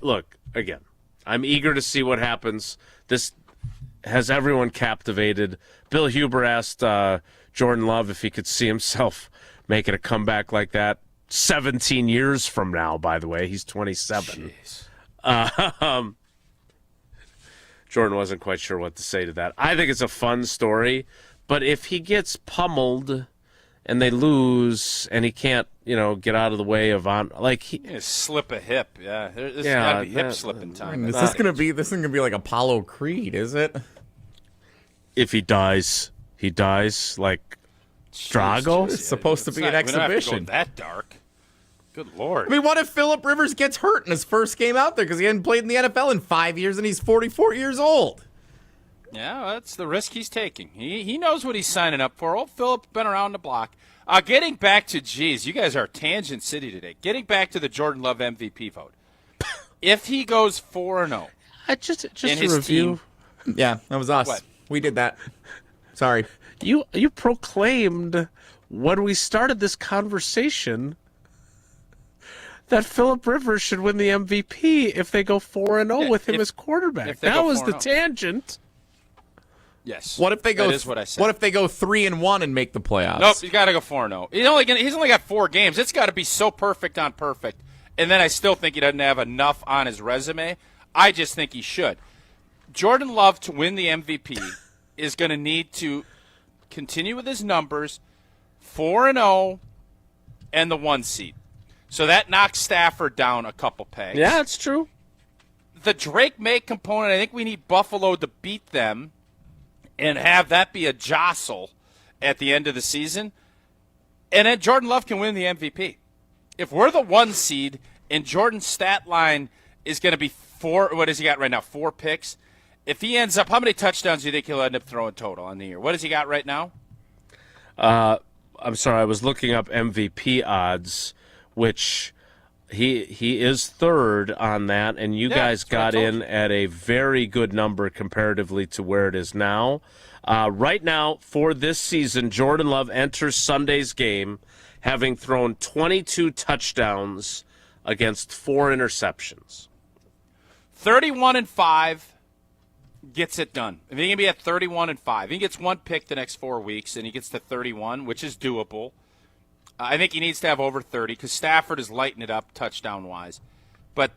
eager to see what happens. This has everyone captivated. Bill Huber asked Jordan Love if he could see himself making a comeback like that 17 years from now, by the way. He's 27.
Jeez.
Jordan wasn't quite sure what to say to that. I think it's a fun story, but if he gets pummeled and they lose and he can't, get out of the way of
slip a hip. Yeah, there's got to be hip slipping time.
This isn't gonna be like Apollo Creed, is it?
If he dies like Drago.
It's supposed to be an exhibition.
We don't have to go that dark. Good Lord.
I mean, what if Phillip Rivers gets hurt in his first game out there because he hadn't played in the NFL in 5 years and he's 44 years old?
Yeah, that's the risk he's taking. He knows what he's signing up for. Old Phillip's been around the block. Getting back to, you guys are Tangent City today. Getting back to the Jordan Love MVP vote. If he goes 4-0
just
in
a
his
review.
team.
Yeah, that was us.
What?
We did that. Sorry.
You proclaimed when we started this conversation that Phillip Rivers should win the MVP if they go 4-0 with him as quarterback. That was the tangent.
Yes.
What if they go?
That is what I said.
What if they go 3-1 and make the playoffs?
Nope, you got to go 4-0. He's only got 4 games. It's got to be so perfect on perfect. And then I still think he doesn't have enough on his resume. I just think he should. Jordan Love to win the MVP is going to need to continue with his numbers, 4-0, and the 1 seed. So that knocks Stafford down a couple pegs.
Yeah, that's true.
The Drake May component, I think we need Buffalo to beat them and have that be a jostle at the end of the season. And then Jordan Love can win the MVP. If we're the 1 seed and Jordan's stat line is going to be 4, what does he got right now, 4 picks? If he ends up, how many touchdowns do you think he'll end up throwing total on the year? What does he got right now?
I'm sorry, I was looking up MVP odds, which he is third on that, and you guys got in at a very good number comparatively to where it is now. Right now, for this season, Jordan Love enters Sunday's game having thrown 22 touchdowns against 4 interceptions.
31-5 gets it done. If he can be at 31-5, he gets 1 pick the next 4 weeks, and he gets to 31, which is doable. I think he needs to have over 30 because Stafford is lighting it up touchdown-wise. But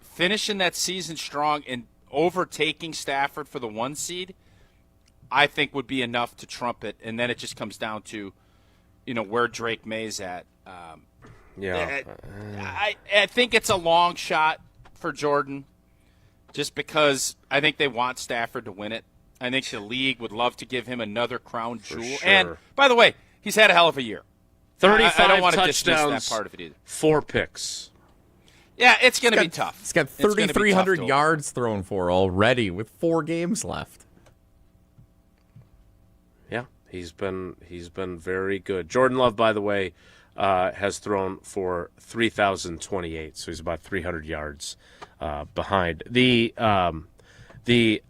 finishing that season strong and overtaking Stafford for the 1 seed, I think would be enough to trump it. And then it just comes down to, where Drake May's at. I think it's a long shot for Jordan just because I think they want Stafford to win it. I think the league would love to give him another crown jewel.
Sure.
And, by the way, he's had a hell of a year.
35
I don't want to
touchdowns,
dismiss that part of it either.
4 picks.
Yeah, it's going to be tough.
He's got 3,300 yards thrown for already with 4 games left.
Yeah, he's been very good. Jordan Love, by the way, has thrown for 3,028, so he's about 300 yards behind. The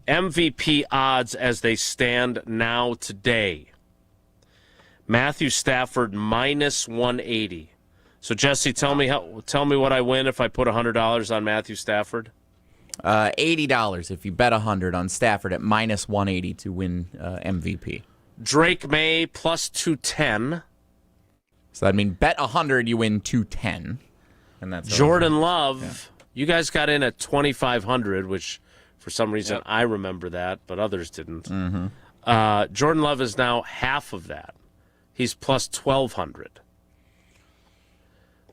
MVP odds as they stand now today, Matthew Stafford minus 180. So, Jesse, tell me what I win if I put $100 on Matthew Stafford.
$80 if you bet 100 on Stafford at minus 180 to win MVP.
Drake May plus 210.
So that means bet 100, you win 210, and that's
Jordan Love. Yeah. You guys got in at 2,500, which for some reason I remember that, but others didn't.
Mm-hmm.
Jordan Love is now half of that. He's plus 1,200.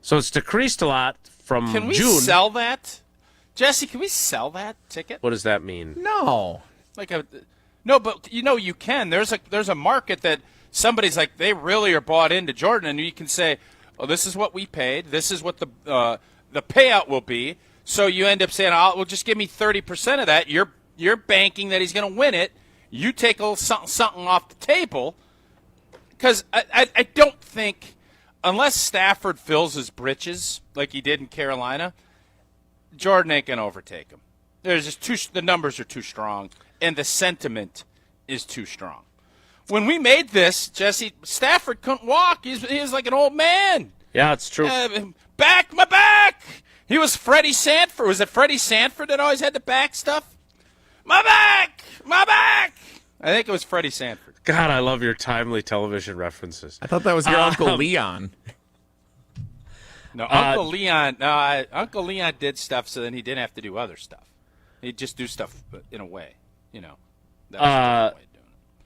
So it's decreased a lot from June.
Can we sell that? Jesse, can we sell that ticket?
What does that mean?
No.
No, but you can. There's a market that somebody's like, they really are bought into Jordan, and you can say, oh, this is what we paid. This is what the payout will be. So you end up saying, well, just give me 30% of that. You're banking that he's going to win it. You take a little something off the table. Because I don't think, unless Stafford fills his britches like he did in Carolina, Jordan ain't going to overtake him. There's just the numbers are too strong, and the sentiment is too strong. When we made this, Jesse, Stafford couldn't walk. He was like an old man.
Yeah, it's true.
My back. He was Freddie Sanford. Was it Freddie Sanford that always had the back stuff? My back. I think it was Freddie Sanford.
God, I love your timely television references.
I thought that was your Uncle Leon.
No, Uncle Leon did stuff so then he didn't have to do other stuff. He'd just do stuff in a way, That was a different way of doing it.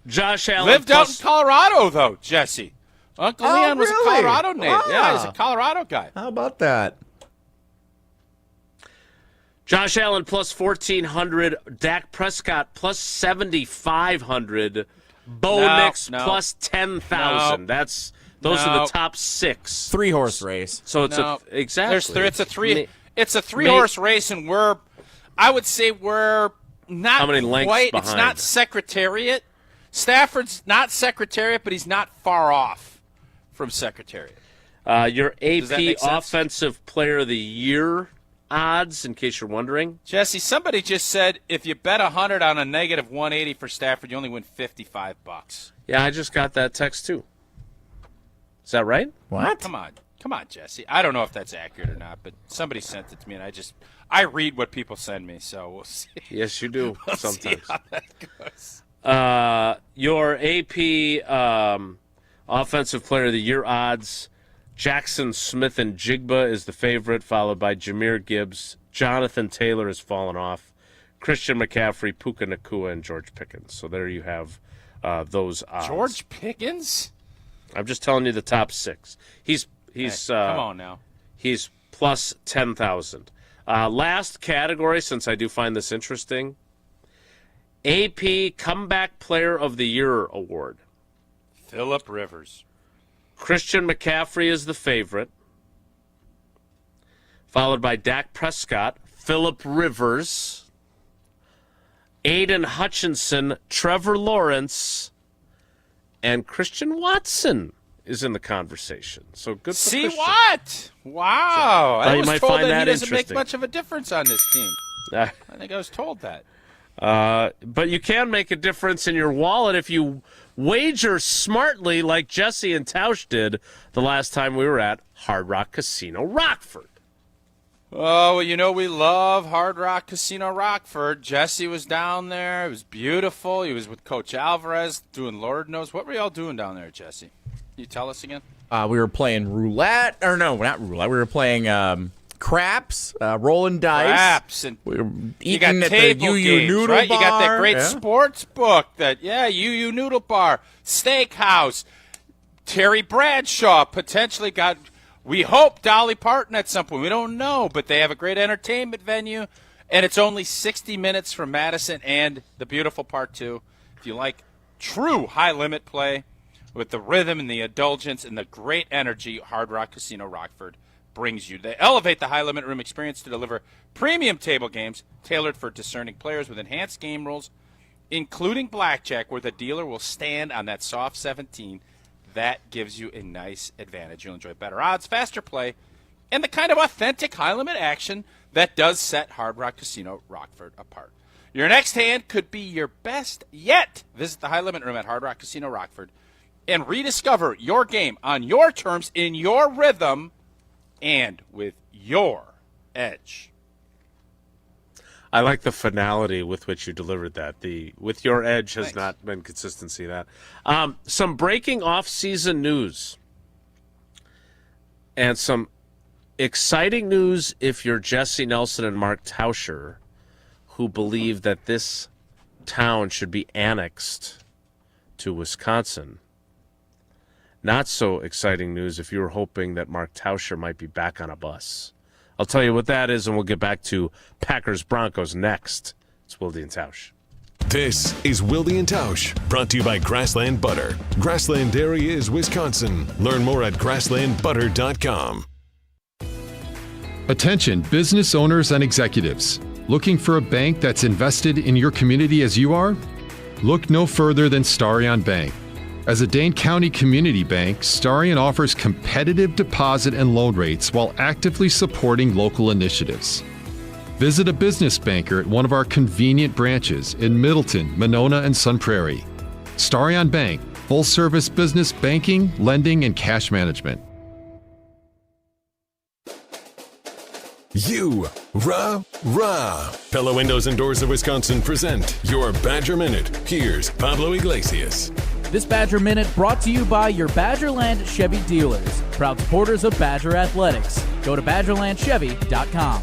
Josh Allen
lived out in Colorado, though, Jesse. Uncle Leon was a Colorado native.
Wow.
Yeah, he's a Colorado guy.
How about that?
Josh Allen plus 1,400. Dak Prescott plus 7,500. Bo Nix plus 10,000. Those are the top 6.
3-horse race.
So it's exactly.
It's a 3-horse race, and I would say we're not
how many lengths
quite.
behind?
It's not Secretariat. Stafford's not Secretariat, but he's not far off from Secretariat.
Your AP Offensive Player of the Year odds, in case you're wondering.
Jesse, somebody just said if you bet 100 on a negative 180 for Stafford, you only win $55.
Yeah, I just got that text too. Is that right?
What?
Come on, Jesse. I don't know if that's accurate or not, but somebody sent it to me, and I read what people send me, so we'll see.
Yes, you do sometimes.
See how that goes.
Your AP Offensive Player of the Year odds. Jackson Smith and Jigba is the favorite, followed by Jahmyr Gibbs. Jonathan Taylor has fallen off. Christian McCaffrey, Puka Nacua, and George Pickens. So there you have those odds.
George Pickens?
I'm just telling you the top 6. He's
come on now.
He's plus 10,000. Last category, since I do find this interesting, AP Comeback Player of the Year award.
Phillip Rivers.
Christian McCaffrey is the favorite, followed by Dak Prescott, Phillip Rivers, Aiden Hutchinson, Trevor Lawrence, and Christian Watson is in the conversation. So good for
See
Christian.
What? Wow.
So,
I was
might
told
find
that he
that
doesn't make
interesting.
much of a difference on this team. I think I was told that.
But you can make a difference in your wallet if you wager smartly like Jesse and Tausch did the last time we were at Hard Rock Casino Rockford.
Oh, well, we love Hard Rock Casino Rockford. Jesse was down there. It was beautiful. He was with Coach Alvarez doing Lord knows. What were y'all doing down there, Jesse? Can you tell us again?
We were playing roulette. Or no, not roulette. We were playing craps, rolling dice.
Craps. And
we were
you got
eating at
table
the UU
games,
Noodle
right?
Bar.
You got that great sports book. UU Noodle Bar, Steakhouse. Terry Bradshaw potentially got, we hope, Dolly Parton at some point. We don't know, but they have a great entertainment venue, and it's only 60 minutes from Madison and the beautiful part, too. If you like true high-limit play with the rhythm and the indulgence and the great energy Hard Rock Casino Rockford brings you. They elevate the high-limit room experience to deliver premium table games tailored for discerning players with enhanced game rules, including blackjack, where the dealer will stand on that soft 17. That gives you a nice advantage. You'll enjoy better odds, faster play, and the kind of authentic high-limit action that does set Hard Rock Casino Rockford apart. Your next hand could be your best yet. Visit the high-limit room at Hard Rock Casino Rockford and rediscover your game on your terms, in your rhythm, and with your edge.
I like the finality with which you delivered that. The with your edge has not been consistency. That some breaking off-season news and some exciting news if you're Jesse Nelson and Mark Tauscher, who believe that this town should be annexed to Wisconsin. Not so exciting news if you were hoping that Mark Tauscher might be back on a bus. I'll tell you what that is, and we'll get back to Packers-Broncos next. It's Wilde and Tausch.
This is Wilde and Tausch, brought to you by Grassland Butter. Grassland Dairy is Wisconsin. Learn more at grasslandbutter.com.
Attention, business owners and executives. Looking for a bank that's invested in your community as you are? Look no further than Starion Bank. As a Dane County community bank, Starion offers competitive deposit and loan rates while actively supporting local initiatives. Visit a business banker at one of our convenient branches in Middleton, Monona, and Sun Prairie. Starion Bank, full-service business banking, lending, and cash management.
Rah. Pella Windows and Doors of Wisconsin present your Badger Minute. Here's Pablo Iglesias.
This Badger Minute brought to you by your Badgerland Chevy dealers, proud supporters of Badger Athletics. Go to BadgerlandChevy.com.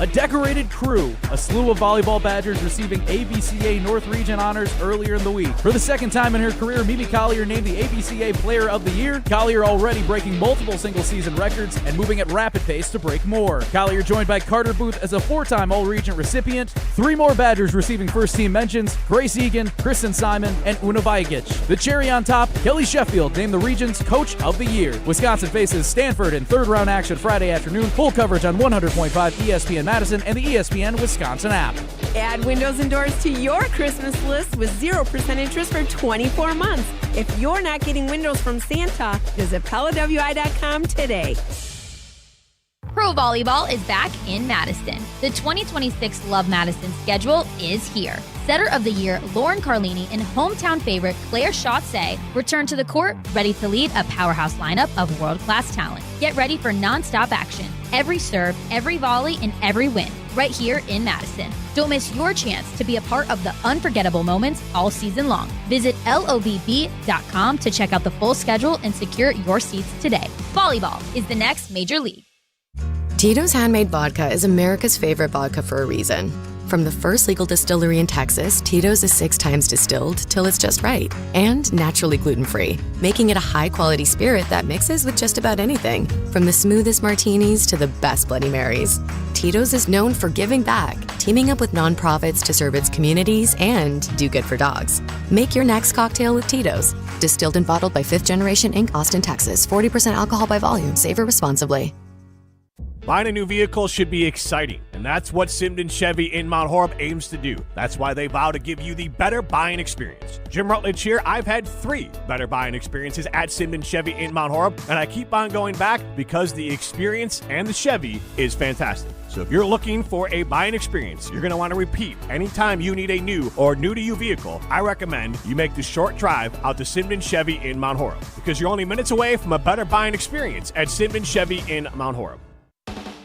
A decorated crew, a slew of volleyball Badgers receiving ABCA North Region honors earlier in the week. For the second time in her career, Mimi Collier named the ABCA Player of the Year. Collier already breaking multiple single-season records and moving at rapid pace to break more. Collier joined by Carter Booth as a four-time All-Region recipient. Three more Badgers receiving first-team mentions: Grace Egan, Kristen Simon, and Una Vajic. The cherry on top, Kelly Sheffield named the region's Coach of the Year. Wisconsin faces Stanford in third-round action Friday afternoon. Full coverage on 100.5 ESPN Madison and the ESPN Wisconsin app.
Add windows and doors to your Christmas list with 0% interest for 24 months. If you're not getting windows from Santa, visit PellaWI.com today.
Pro Volleyball is back in Madison. The 2026 Love Madison schedule is here. Setter of the Year Lauren Carlini and hometown favorite Claire Chausset return to the court, ready to lead a powerhouse lineup of world-class talent. Get ready for non-stop action. Every serve, every volley, and every win, right here in Madison. Don't miss your chance to be a part of the unforgettable moments all season long. Visit LOVB.com to check out the full schedule and secure your seats today. Volleyball is the next major league.
Tito's Handmade Vodka is America's favorite vodka for a reason. From the first legal distillery in Texas, Tito's is 6 times distilled till it's just right, and naturally gluten-free, making it a high-quality spirit that mixes with just about anything, from the smoothest martinis to the best Bloody Marys. Tito's is known for giving back, teaming up with nonprofits to serve its communities and do good for dogs. Make your next cocktail with Tito's. Distilled and bottled by 5th Generation Inc., Austin, Texas. 40% alcohol by volume. Savor responsibly.
Buying a new vehicle should be exciting, and that's what Simden Chevy in Mount Horeb aims to do. That's why they vow to give you the better buying experience. Jim Rutledge here. I've had 3 better buying experiences at Simden Chevy in Mount Horeb, and I keep on going back because the experience and the Chevy is fantastic. So if you're looking for a buying experience you're going to want to repeat anytime you need a new or new-to-you vehicle, I recommend you make the short drive out to Simden Chevy in Mount Horeb, because you're only minutes away from a better buying experience at Simden Chevy in Mount Horeb.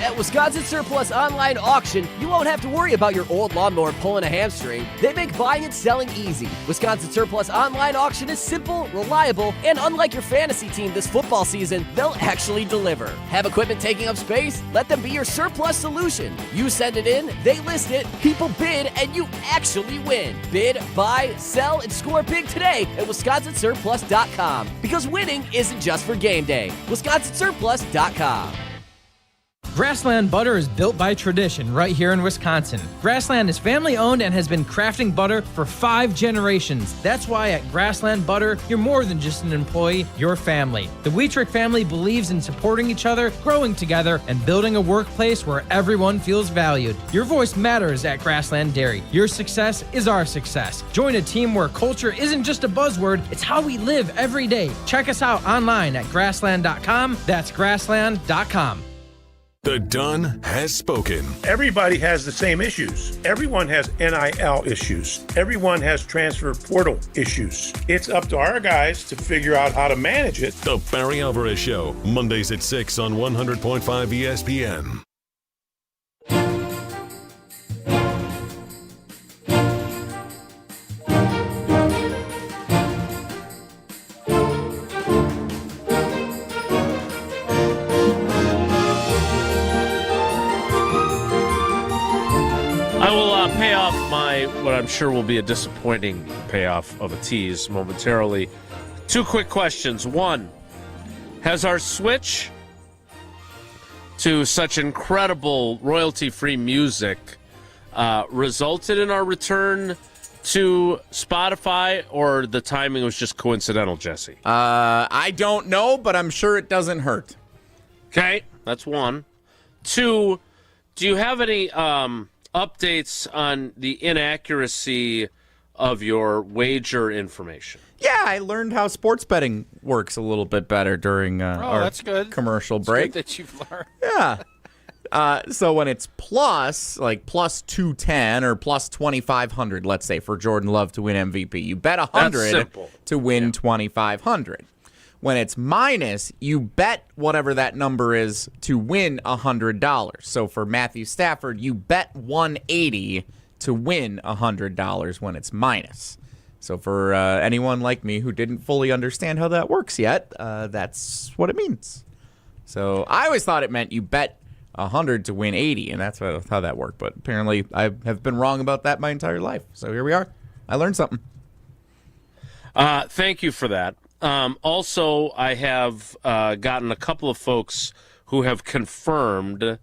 At Wisconsin Surplus Online Auction, you won't have to worry about your old lawnmower pulling a hamstring. They make buying and selling easy. Wisconsin Surplus Online Auction is simple, reliable, and unlike your fantasy team this football season, they'll actually deliver. Have equipment taking up space? Let them be your surplus solution. You send it in, they list it, people bid, and you actually win. Bid, buy, sell, and score big today at WisconsinSurplus.com. Because winning isn't just for game day. WisconsinSurplus.com.
Grassland Butter is built by tradition right here in Wisconsin. Grassland is family owned and has been crafting butter for 5 generations. That's why at Grassland Butter, you're more than just an employee, you're family. The Wietrich family believes in supporting each other, growing together, and building a workplace where everyone feels valued. Your voice matters at Grassland Dairy. Your success is our success. Join a team where culture isn't just a buzzword, it's how we live every day. Check us out online at grassland.com. That's grassland.com.
The Don has spoken.
Everybody has the same issues. Everyone has NIL issues. Everyone has transfer portal issues. It's up to our guys to figure out how to manage it.
The Barry Alvarez Show, Mondays at 6 on 100.5 ESPN.
Pay off what I'm sure will be a disappointing payoff of a tease momentarily. 2 quick questions. 1, has our switch to such incredible royalty-free music resulted in our return to Spotify, or the timing was just coincidental, Jesse?
I don't know, but I'm sure it doesn't hurt.
Okay, that's 1. 2, do you have any updates on the inaccuracy of your wager information?
Yeah, I learned how sports betting works a little bit better during our
that's good.
commercial
It's
break.
good that you've learned.
Yeah. So when it's plus, like plus 210 or plus 2,500, let's say, for Jordan Love to win MVP, you bet 100 to win 2,500. When it's minus, you bet whatever that number is to win $100. So for Matthew Stafford, you bet 180 to win $100 when it's minus. So for anyone like me who didn't fully understand how that works yet, that's what it means. So I always thought it meant you bet 100 to win 80, and that's how that worked. But apparently I have been wrong about that my entire life. So here we are. I learned something.
Thank you for that. Also, I have gotten a couple of folks who have confirmed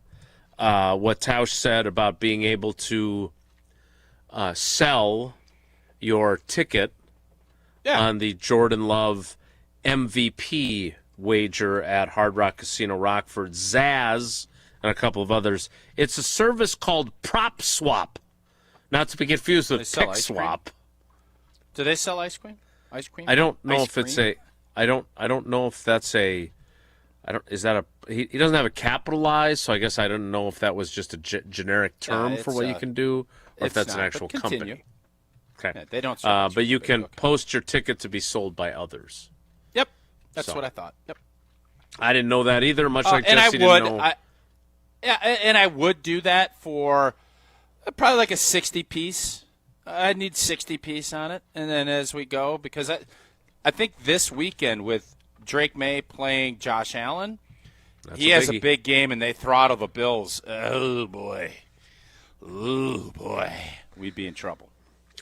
what Tausch said about being able to sell your ticket on the Jordan Love MVP wager at Hard Rock Casino Rockford, Zaz, and a couple of others. It's a service called Prop Swap, not to be confused with Pick Swap.
Do they sell ice cream? Ice cream?
I don't know if it's a. I don't know if that's a. Is that a? He doesn't have a capitalized, so I guess I don't know if that was just a generic term for what you can do, or if that's an actual company. Okay,
yeah, they don't.
But you can post your ticket to be sold by others.
Yep, that's what I thought. Yep.
I didn't know that either. Much like
and
Jesse didn't know.
And I would do that for probably like a 60 piece. I need 60 piece on it, and then as we go, because I think this weekend with Drake May playing Josh Allen, he has a big game, and they throttle the Bills. Oh boy, we'd be in trouble.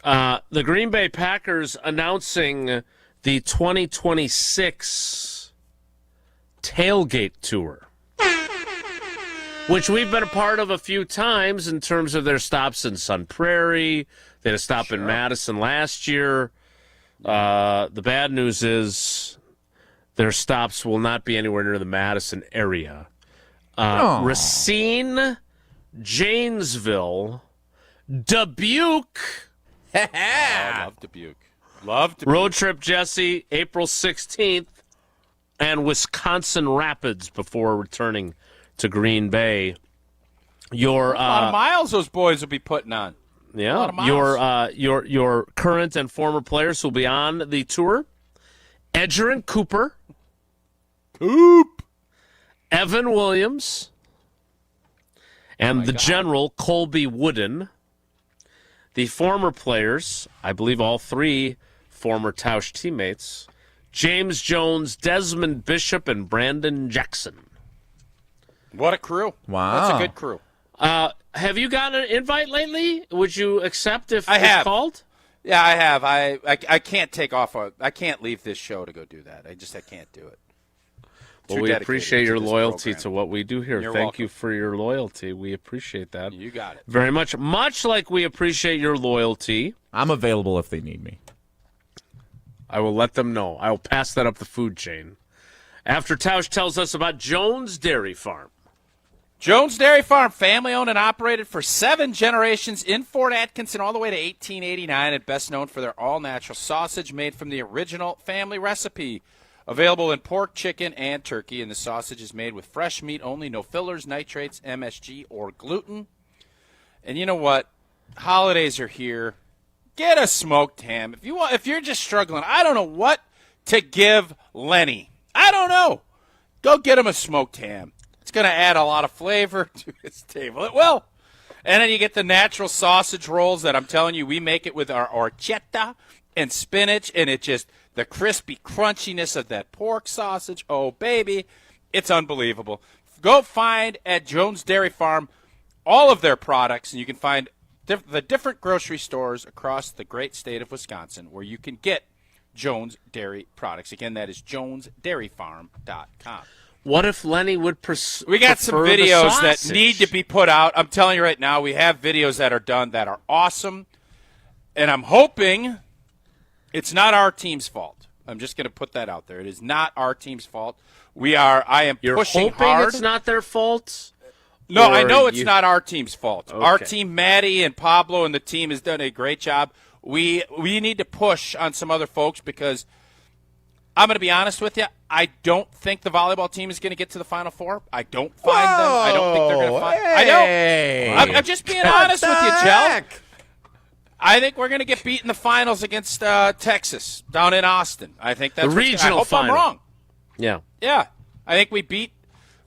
The Green Bay Packers announcing the 2026 tailgate tour, which we've been a part of a few times in terms of their stops in Sun Prairie. They had a stop in Madison last year. The bad news is their stops will not be anywhere near the Madison area. Racine, Janesville, Dubuque.
I love Dubuque. Love Dubuque.
Road trip, Jesse, April 16th, and Wisconsin Rapids before returning to Green Bay.
A lot of miles those boys will be putting on.
Yeah, your current and former players will be on the tour. Edger and Cooper. Evan Williams. and the General, Colby Wooden. The former players, I believe all three former Tausch teammates, James Jones, Desmond Bishop, and Brandon Jackson.
What a crew.
Wow.
That's a good crew.
Have you gotten an invite lately? Would you accept if
I
it's
have.
called?
Yeah, I have. I can't take off. I can't leave this show to go do that. I can't do it.
Well, we appreciate your loyalty to what we do here.
You're
Thank
welcome.
you for your loyalty. We appreciate that.
You got it.
Very much. Much like we appreciate your loyalty.
I'm available if they need me.
I will let them know. I will pass that up the food chain. After Tausch tells us about Jones Dairy Farm.
Jones Dairy Farm, family-owned and operated for 7 generations in Fort Atkinson all the way to 1889, and best known for their all-natural sausage made from the original family recipe. Available in pork, chicken, and turkey, and the sausage is made with fresh meat only, no fillers, nitrates, MSG, or gluten. And you know what? Holidays are here. Get a smoked ham. If you're just struggling, I don't know what to give Lenny. I don't know. Go get him a smoked ham. It's going to add a lot of flavor to his table. It will. And then you get the natural sausage rolls that I'm telling you, we make it with our orchetta and spinach, and it just, the crispy crunchiness of that pork sausage. Oh, baby, it's unbelievable. Go find at Jones Dairy Farm all of their products, and you can find the different grocery stores across the great state of Wisconsin where you can get Jones Dairy products. Again, that is jonesdairyfarm.com.
What if Lenny would
We got some
prefer the
videos that
sausage?
need to be put out. I'm telling you right now, we have videos that are done that are awesome, and I'm hoping it's not our team's fault. I'm just going to put that out there. It is not our team's fault. I am
You're
pushing
hoping
hard.
it's not their fault?
No, I
Or
know it's not our team's fault.
Okay.
Our team, Maddie and Pablo and the team, has done a great job. We need to push on some other folks because I'm going to be honest with you. I don't think the volleyball team is going to get to the Final Four. I don't find them. I don't think they're going to find.
Hey.
I don't. I'm just being honest with you, Jell. I think we're going to get beat in the finals against Texas down in Austin. I think that's
the regional
I hope
final.
I'm wrong.
Yeah.
Yeah. I think we beat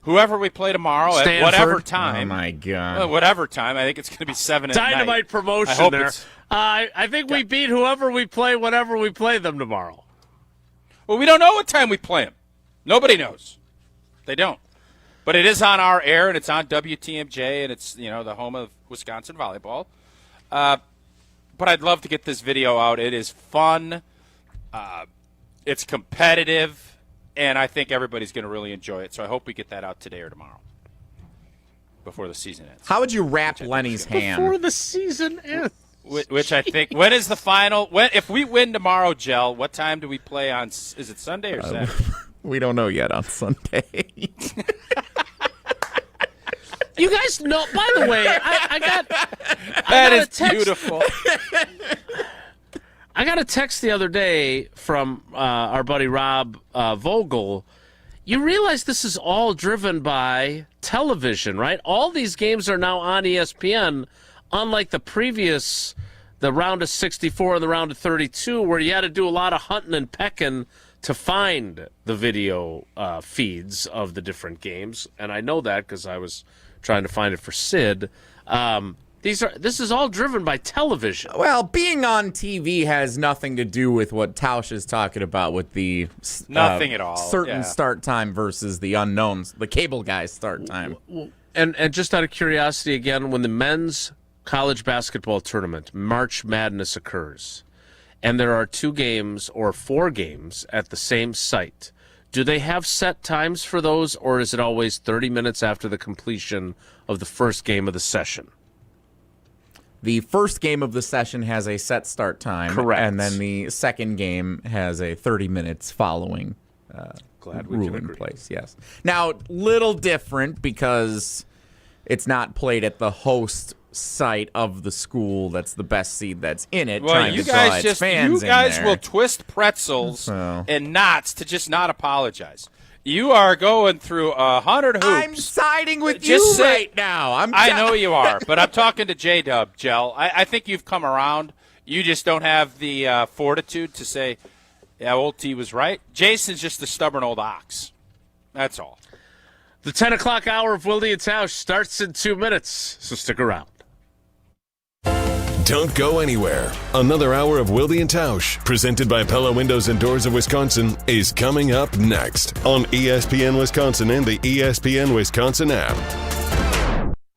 whoever we play tomorrow
Stanford.
at whatever time.
Oh, my God.
Well, whatever time. I think it's going to be 7 at night.
Dynamite
I
promotion
hope
there.
it's-
I think we beat whoever we play whenever we play them tomorrow.
Well, we don't know what time we play them. Nobody knows. They don't. But it is on our air, and it's on WTMJ, and it's the home of Wisconsin volleyball. But I'd love to get this video out. It is fun. It's competitive, and I think everybody's going to really enjoy it. So I hope we get that out today or tomorrow before the season ends.
How would you wrap Lenny's hand?
Before the season ends.
Which I think, when is the final? If we win tomorrow, Jell, what time do we play on? Is it Sunday or Saturday?
We don't know yet on Sunday.
You guys know, by the way, I got
That
a
is
text,
beautiful.
I got a text the other day from our buddy Rob Vogel. You realize this is all driven by television, right? All these games are now on ESPN, unlike the previous, the round of 64 and the round of 32, where you had to do a lot of hunting and pecking to find the video feeds of the different games. And I know that because I was trying to find it for Sid. This is all driven by television.
Well, being on TV has nothing to do with what Tausch is talking about with the
Nothing at all.
certain
Yeah.
start time versus the unknowns, the cable guy's start time.
And just out of curiosity, again, when the men's college basketball tournament, March Madness, occurs, and there are 2 games or 4 games at the same site, do they have set times for those, or is it always 30 minutes after the completion of the first game of the session?
The first game of the session has a set start time.
Correct.
And then the second game has a 30 minutes following
Glad we
rule
can
in
agree.
place. Yes. Now, little different because it's not played at the host site of the school that's the best seed that's in it.
Well,
trying
you
to draw
guys
its fans in there.
will twist pretzels
So.
and knots to just not apologize. You are going through 100 hoops.
I'm siding with
Just
you
say-
right now.
I know you are, but I'm talking to J-Dub, Jell. I think you've come around. You just don't have the fortitude to say, yeah, old T was right. Jason's just a stubborn old ox. That's all.
The 10 o'clock hour of Wilde and Tausch starts in 2 minutes, so stick around.
Don't go anywhere. Another hour of Wilde and Tausch, presented by Pella Windows and Doors of Wisconsin, is coming up next on ESPN Wisconsin and the ESPN Wisconsin app.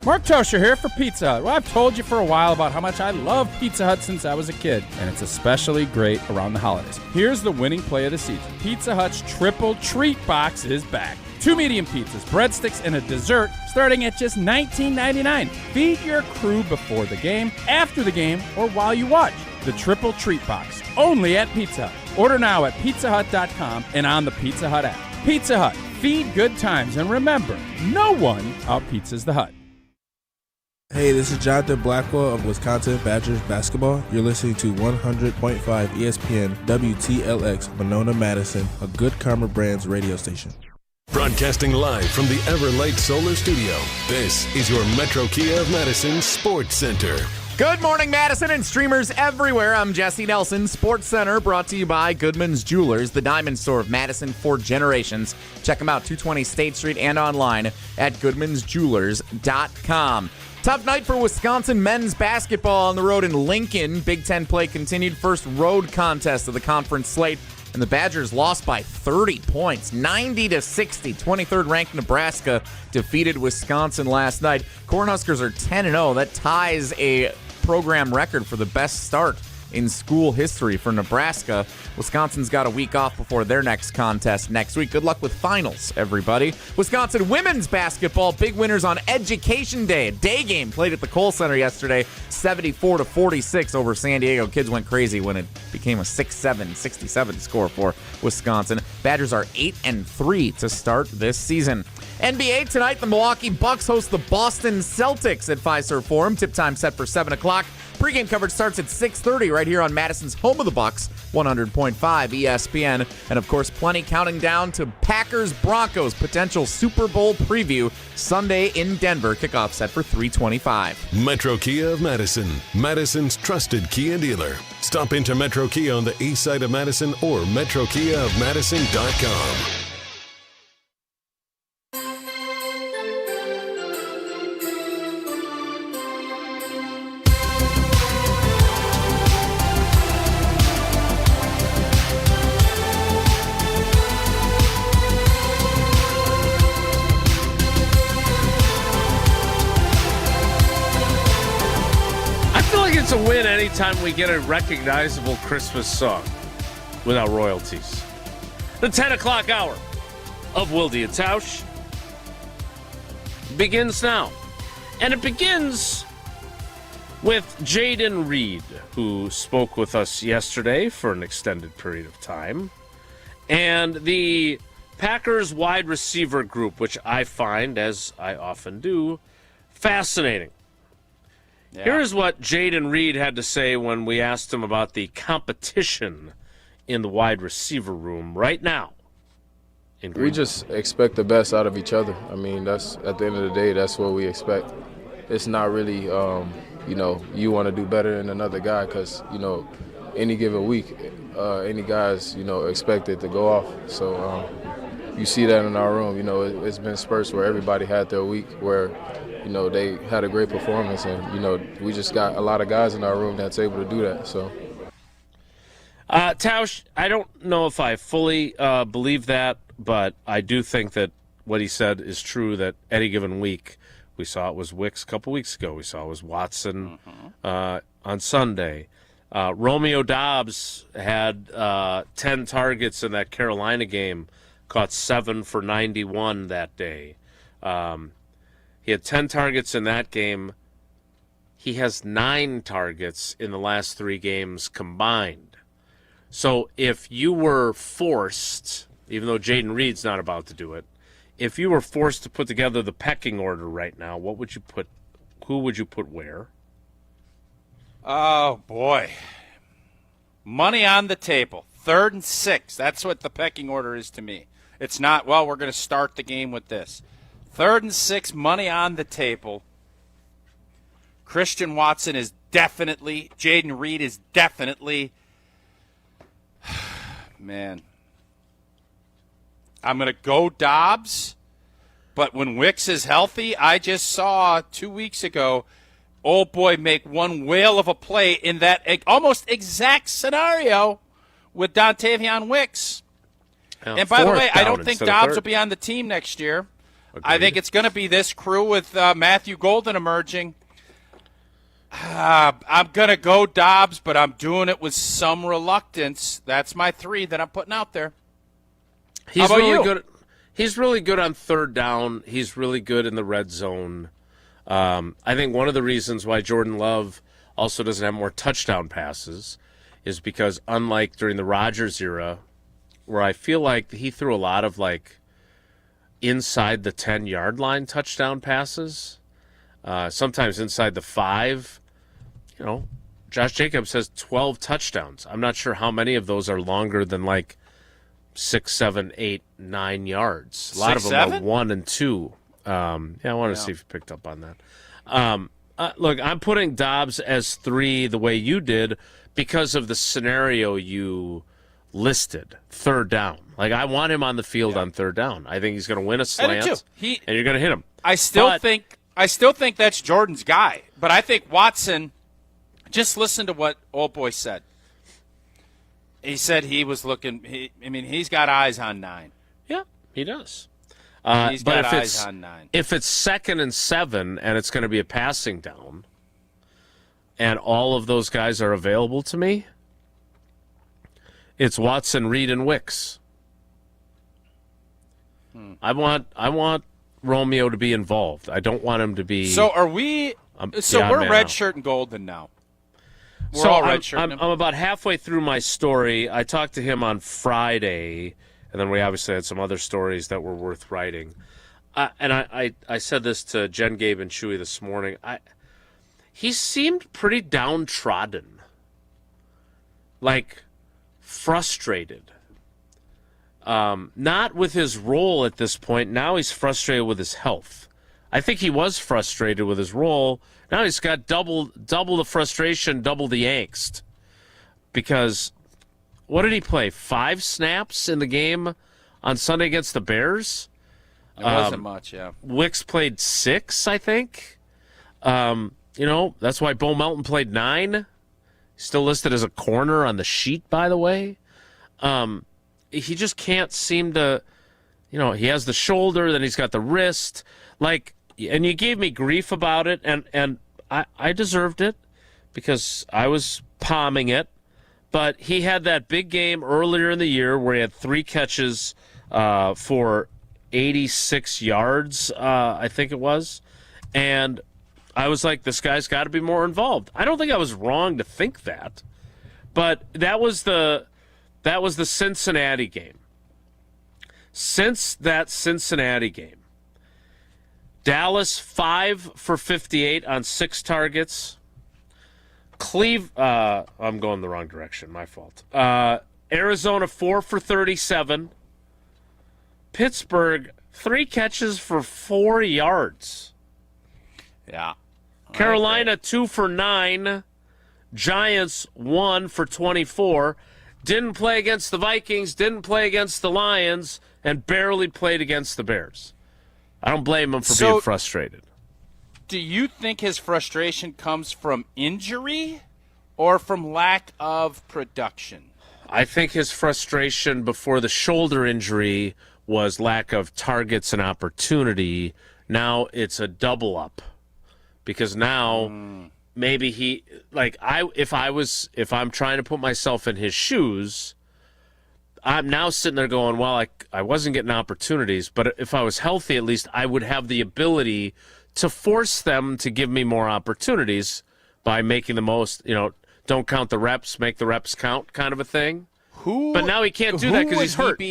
Mark Tosher here for Pizza Hut. Well, I've told you for a while about how much I love Pizza Hut since I was a kid, and it's especially great around the holidays. Here's the winning play of the season. Pizza Hut's Triple Treat Box is back. 2 medium pizzas, breadsticks, and a dessert starting at just $19.99. Feed your crew before the game, after the game, or while you watch. The Triple Treat Box, only at Pizza Hut. Order now at pizzahut.com and on the Pizza Hut app. Pizza Hut, feed good times, and remember, no one out-pizzas the Hut.
Hey, this is Jonathan Blackwell of Wisconsin Badgers basketball. You're listening to 100.5 ESPN WTLX Monona, Madison, a Good Karma Brands radio station.
Broadcasting live from the Everlight Solar Studio, this is your Metro Kia of Madison Sports Center.
Good morning, Madison and streamers everywhere. I'm Jesse Nelson. Sports Center brought to you by Goodman's Jewelers, the diamond store of Madison for generations. Check them out, 220 State Street and online at goodmansjewelers.com. Tough night for Wisconsin men's basketball on the road in Lincoln. Big Ten play continued. First road contest of the conference slate. And the Badgers lost by 30 points, 90-60. 23rd ranked Nebraska defeated Wisconsin last night. Cornhuskers are 10-0. That ties a program record for the best start in school history for Nebraska. Wisconsin's got a week off before their next contest next week. Good luck with finals, everybody. Wisconsin women's basketball, big winners on Education Day. A day game played at the Kohl Center yesterday, 74-46 over San Diego. Kids went crazy when it became a 6-7, 67 score for Wisconsin. Badgers are 8-3 to start this season. NBA tonight, the Milwaukee Bucks host the Boston Celtics at Fiserv Forum. Tip time set for 7 o'clock. Pre-game coverage starts at 6:30 right here on Madison's home of the Bucks, 100.5 ESPN. And, of course, plenty counting down to Packers-Broncos potential Super Bowl preview Sunday in Denver. Kickoff set for 3:25.
Metro Kia of Madison, Madison's trusted Kia dealer. Stop into Metro Kia on the east side of Madison or metrokiaofmadison.com.
It's a win anytime we get a recognizable Christmas song without royalties. The 10 o'clock hour of Wilde and Tausch begins now. And it begins with Jaden Reed, who spoke with us yesterday for an extended period of time. And the Packers wide receiver group, which I find, as I often do, fascinating. Yeah. Here's what Jaden Reed had to say when we asked him about the competition in the wide receiver room right now.
We just expect the best out of each other. I mean, that's at the end of the day, that's what we expect. It's not really, you want to do better than another guy because, any given week, any guy's, expected to go off. So you see that in our room. It's been spurts where everybody had their week where, they had a great performance, and, we just got a lot of guys in our room that's able to do that. So,
Tausch, I don't know if I fully believe that, but I do think that what he said is true, that any given week, we saw it was Wicks a couple weeks ago. We saw it was Watson on Sunday. Romeo Dobbs had 10 targets in that Carolina game, caught 7 for 91 that day. He had 10 targets in that game. He has 9 targets in the last 3 games combined. So if you were forced, even though Jaden Reed's not about to do it, if you were forced to put together the pecking order right now, what would you put? Who would you put where?
Oh, boy. Money on the table. 3rd and 6. That's what the pecking order is to me. It's not, we're going to start the game with this. 3rd and 6, money on the table. Christian Watson is definitely, Jaden Reed is definitely, man. I'm going to go Dobbs, But when Wicks is healthy, I just saw 2 weeks ago, old boy make one whale of a play in that almost exact scenario with Dontavion Wicks. And by the way, I don't think Dobbs will be on the team next year. Agreed. I think it's going to be this crew with Matthew Golden emerging. I'm going to go Dobbs, but I'm doing it with some reluctance. That's my 3 that I'm putting out there.
He's
How about
really
you?
good. He's really good on third down. He's really good in the red zone. I think one of the reasons why Jordan Love also doesn't have more touchdown passes is because, unlike during the Rodgers era, where I feel like he threw a lot of inside the 10-yard line touchdown passes, sometimes inside the 5. Josh Jacobs has 12 touchdowns. I'm not sure how many of those are longer than 6, 7, 8, 9 yards. A lot of them are 1 and 2. I want to see if you picked up on that. Look, I'm putting Dobbs as 3 the way you did because of the scenario you listed, third down. I want him on the field on third down. I think he's going to win a slant, and you're going to hit him.
I still think that's Jordan's guy, but I think Watson. Just listen to what old boy said. He said he was looking. He's got eyes on 9.
Yeah, he does.
He's got eyes on 9.
If it's 2nd and 7 and it's going to be a passing down, and all of those guys are available to me, it's Watson, Reed, and Wicks. I want Romeo to be involved. I don't want him to be.
So are we? We're red shirt and golden now. We're all red shirt.
I'm about halfway through my story. I talked to him on Friday, and then we obviously had some other stories that were worth writing. And I said this to Jen, Gabe, and Chewy this morning. He seemed pretty downtrodden, frustrated. Not with his role at this point. Now he's frustrated with his health. I think he was frustrated with his role. Now he's got double the frustration, double the angst. Because what did he play? 5 snaps in the game on Sunday against the Bears?
It wasn't much, yeah.
Wicks played 6, I think. That's why Bo Melton played 9. Still listed as a corner on the sheet, by the way. He just can't seem to, he has the shoulder, then he's got the wrist. And you gave me grief about it, and I deserved it because I was palming it. But he had that big game earlier in the year where he had 3 catches for 86 yards, I think it was. And I was like, this guy's got to be more involved. I don't think I was wrong to think that. But that was the Cincinnati game. Since that Cincinnati game, Dallas 5 for 58 on 6 targets. I'm going the wrong direction. My fault. Arizona 4 for 37. Pittsburgh 3 catches for 4 yards.
Yeah.
Carolina 2 for 9. Giants 1 for 24. Didn't play against the Vikings, didn't play against the Lions, and barely played against the Bears. I don't blame him for being frustrated.
Do you think his frustration comes from injury or from lack of production?
I think his frustration before the shoulder injury was lack of targets and opportunity. Now it's a double up. Because now maybe he if I'm trying to put myself in his shoes, I'm now sitting there going, well, I wasn't getting opportunities, but if I was healthy, at least I would have the ability to force them to give me more opportunities by making the most, don't count the reps, make the reps count kind of a thing. But now he can't do that because he's hurt.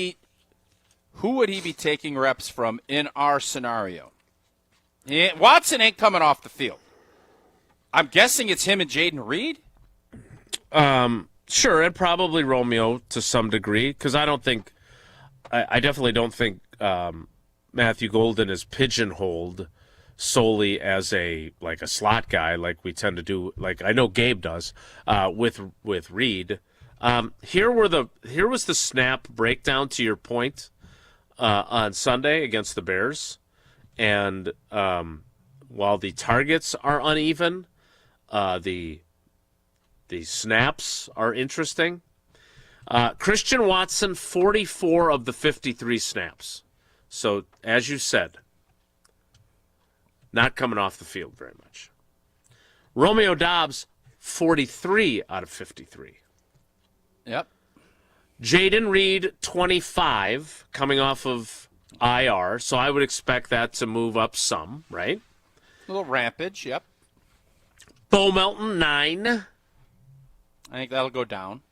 Who would he be taking reps from in our scenario? Watson ain't coming off the field. I'm guessing it's him and Jaden Reed?
Sure, and probably Romeo to some degree, because I definitely don't think Matthew Golden is pigeonholed solely as a slot guy like we tend to do, like I know Gabe does with Reed. Here was the snap breakdown to your point on Sunday against the Bears, And while the targets are uneven, the snaps are interesting. Christian Watson, 44 of the 53 snaps. So, as you said, not coming off the field very much. Romeo Dobbs, 43 out of 53.
Yep.
Jaden Reed, 25, coming off of IR, so I would expect that to move up some, right?
A little rampage, yep.
Bo Melton, 9.
I think that'll go down.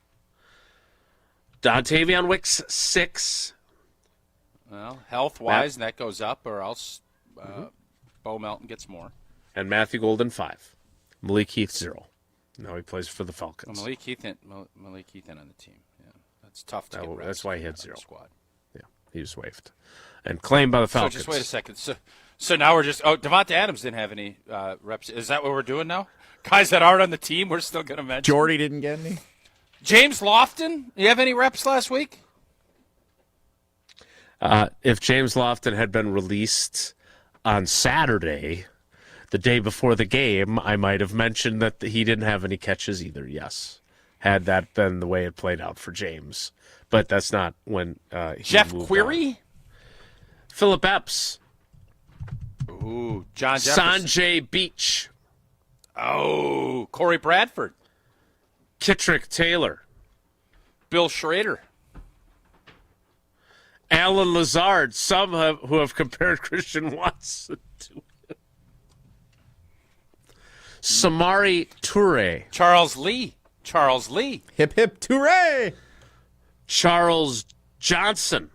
Dontavion Wicks, 6.
Well, health-wise, that goes up, or else Bo Melton gets more.
And Matthew Golden, 5. Malik Heath, 0. Now he plays for the Falcons.
Well, Malik Heath on the team. Yeah, that's tough to get.
That's why he had 0.
Squad.
Yeah, he was waived and claimed by the Falcons.
So just wait a second. So now we're just Devonta Adams didn't have any reps. Is that what we're doing now? Guys that aren't on the team, we're still going to mention.
Jordy didn't get any.
James Lofton, you have any reps last week?
If James Lofton had been released on Saturday, the day before the game, I might have mentioned that he didn't have any catches either, yes. Had that been the way it played out for James. But that's not when he
Jeff
moved
Query?
on. Philip Epps.
Ooh, John Jefferson.
Sanjay Beach.
Oh, Corey Bradford.
Kittrick Taylor.
Bill Schrader.
Alan Lazard. Some who have compared Christian Watson to him. Samari Toure.
Charles Lee.
Hip, hip, Toure.
Charles Johnson.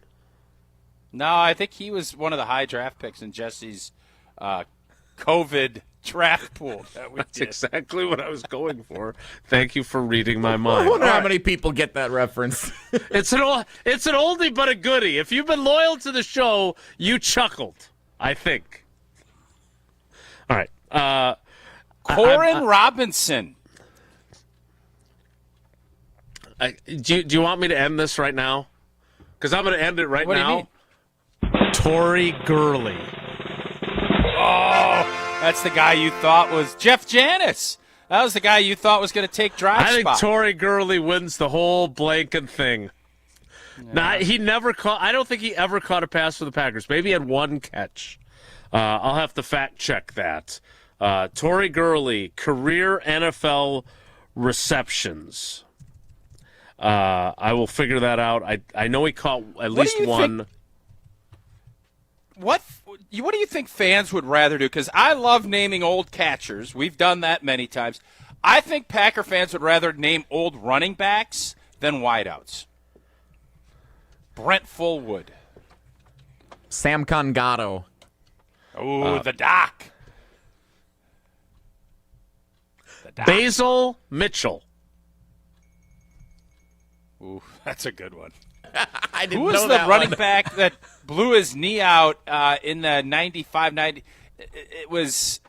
No, I think he was one of the high draft picks in Jesse's COVID draft pool.
That's exactly what I was going for. Thank you for reading my mind.
I wonder how many people get that reference.
It's an oldie but a goodie. If you've been loyal to the show, you chuckled, I think. All right.
Corin Robinson.
Do you want me to end this right now? Because I'm going to end it right
now.
What do you mean? Torrey Gurley.
Oh, that's the guy you thought was Jeff Janis. That was the guy you thought was going to take drive
I think
spot.
Torrey Gurley wins the whole blanket thing. Yeah. He never caught. I don't think he ever caught a pass for the Packers. Maybe he had one catch. I'll have to fact check that. Torrey Gurley, career NFL receptions. I will figure that out. I know he caught at least one.
What do you think fans would rather do? Because I love naming old catchers. We've done that many times. I think Packer fans would rather name old running backs than wideouts. Brent Fullwood.
Sam Congato.
Oh, the Doc.
Basil Mitchell.
Ooh, that's a good one.
I didn't
Who was
know
the
that
running
one.
back that blew his knee out in the 95-90? It was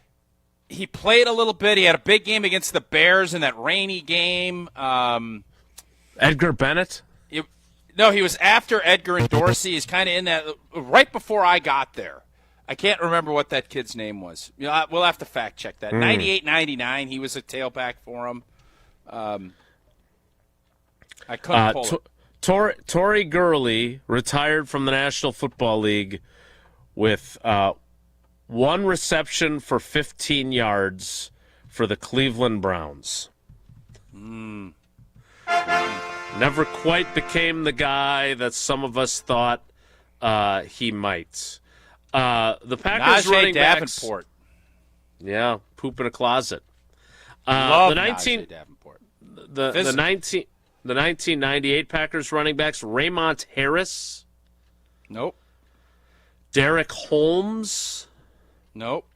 – he played a little bit. He had a big game against the Bears in that rainy game.
Edgar Bennett?
No, he was after Edgar and Dorsey. He's kind of in that – right before I got there. I can't remember what that kid's name was. We'll have to fact check that. 98-99, he was a tailback for him. I couldn't pull it.
Torrey Gurley retired from the National Football League with one reception for 15 yards for the Cleveland Browns. Never quite became the guy that some of us thought he might. The Packers
Najee
running backs.
Davenport.
Yeah, poop in a closet.
Love
the
Najee Davenport.
The 1998 Packers running backs, Raymond Harris.
Nope.
Derek Holmes.
Nope.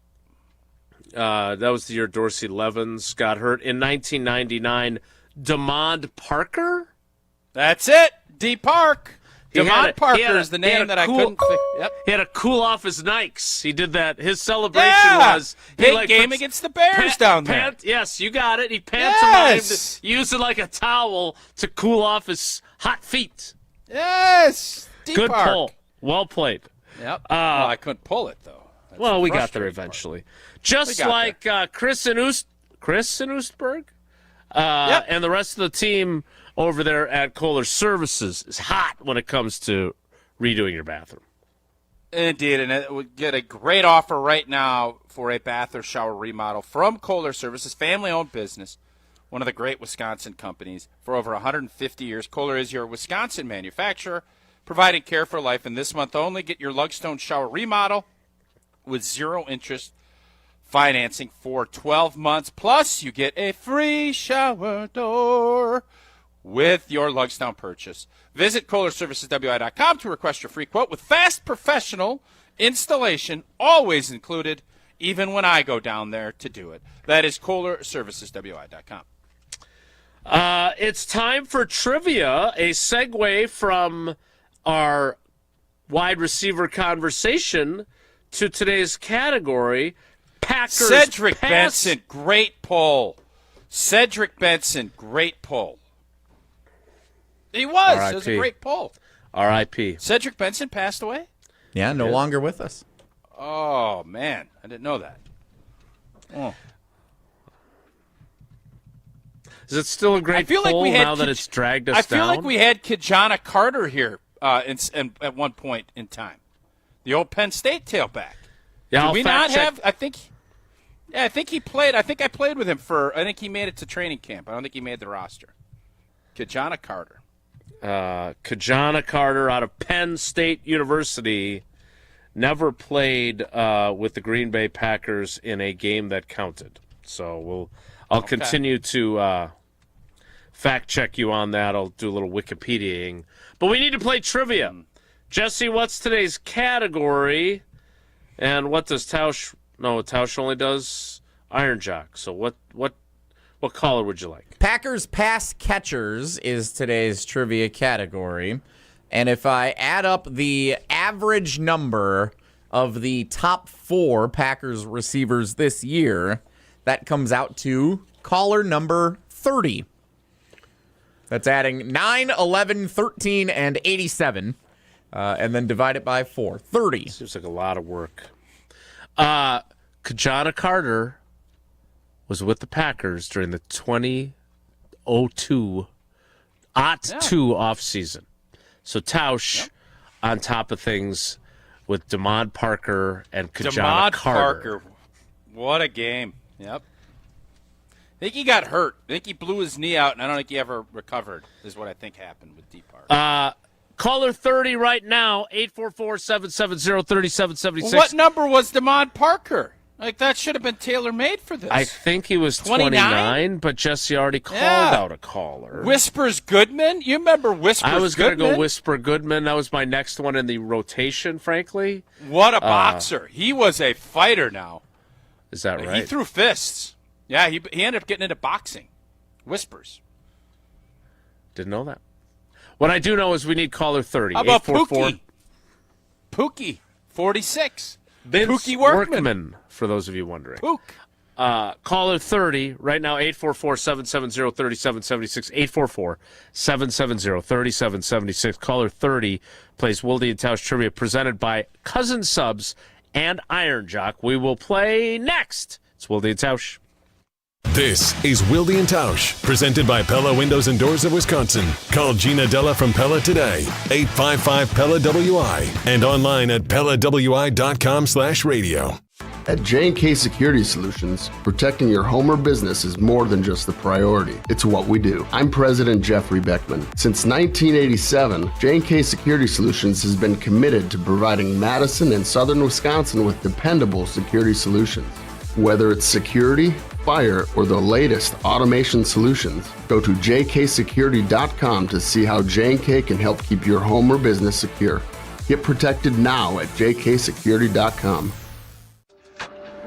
That was the year Dorsey Levens got hurt. In 1999, DeMond Parker.
That's it. D. Park. DeMond Parker is the name that I couldn't think. Yep.
He had to cool off his Nikes. He did that. His celebration was
big game against the Bears down there.
Yes, you got it. He pantomimed, used it like a towel to cool off his hot feet.
Yes.
Good pull. Well played.
Yep. Well, I couldn't pull it, though.
We got there eventually. Just like Chris in Oostburg and the rest of the team over there at Kohler Services is hot when it comes to redoing your bathroom.
Indeed, and it would get a great offer right now for a bath or shower remodel from Kohler Services, family-owned business, one of the great Wisconsin companies. For over 150 years, Kohler is your Wisconsin manufacturer, providing care for life. And this month only, get your Lugstone shower remodel with zero interest financing for 12 months. Plus, you get a free shower door with your Lugstone purchase. Visit KohlerServicesWI.com to request your free quote with fast professional installation always included, even when I go down there to do it. That is KohlerServicesWI.com.
It's time for trivia, a segue from our wide receiver conversation to today's category, Packers
Cedric
pass.
Benson, great pull. Cedric Benson, great pull. He was. It was a great pull.
R.I.P.
Cedric Benson passed away?
Yeah, no longer with us.
Oh, man. I didn't know that. Oh.
Is it still a great pull now that it's dragged us down?
I feel like we had Kijana Carter here at one point in time. The old Penn State tailback.
Yeah,
Did we not have? I think he played. I think I played with him I think he made it to training camp. I don't think he made the roster. Kijana Carter.
Kijana Carter out of Penn State University never played with the Green Bay Packers in a game that counted. So I'll continue to fact check you on that. I'll do a little Wikipediaing. But we need to play trivia. Jesse, what's today's category? And what does Tausch? No, Tausch only does Iron Jock. So what caller would you like?
Packers pass catchers is today's trivia category. And if I add up the average number of the top 4 Packers receivers this year, that comes out to caller number 30. That's adding 9, 11, 13, and 87. And then divide it by 4. 30.
Seems like a lot of work. Kijana Carter was with the Packers during the 2002 offseason. So Tausch on top of things with Damon Parker and Kijana Carter.
What a game. Yep. I think he got hurt. I think he blew his knee out, and I don't think he ever recovered, is what I think happened with Deep Parker.
Caller 30 right now, 844-770-3776.
What number was Damon Parker? Like, that should have been tailor-made for this.
I think he was 29, but Jesse already called out a caller.
Whispers Goodman? You remember Whispers Goodman?
I was going to go Whisper Goodman. That was my next one in the rotation, frankly.
What a boxer. He was a fighter now.
Is that right?
He threw fists. Yeah, he ended up getting into boxing. Whispers.
Didn't know that. What I do know is we need caller 30.
How about Pookie? Pookie, 46.
Vince
Pookie Workman.
For those of you wondering.
Pook.
Caller 30 right now, 844-770-3776. 844-770-3776. Caller 30 plays Wilde and Tausch Trivia presented by Cousin Subs and Iron Jock. We will play next. It's Wilde and Tausch.
This is Wilde and Tausch, presented by Pella Windows and Doors of Wisconsin. Call Gina Della from Pella today, 855-PELLA-WI, and online at PellaWI.com/radio.
At J&K Security Solutions, protecting your home or business is more than just the priority. It's what we do. I'm President Jeffrey Beckman. Since 1987, J&K Security Solutions has been committed to providing Madison and Southern Wisconsin with dependable security solutions. Whether it's security, fire, or the latest automation solutions, go to jksecurity.com to see how J&K can help keep your home or business secure. Get protected now at jksecurity.com.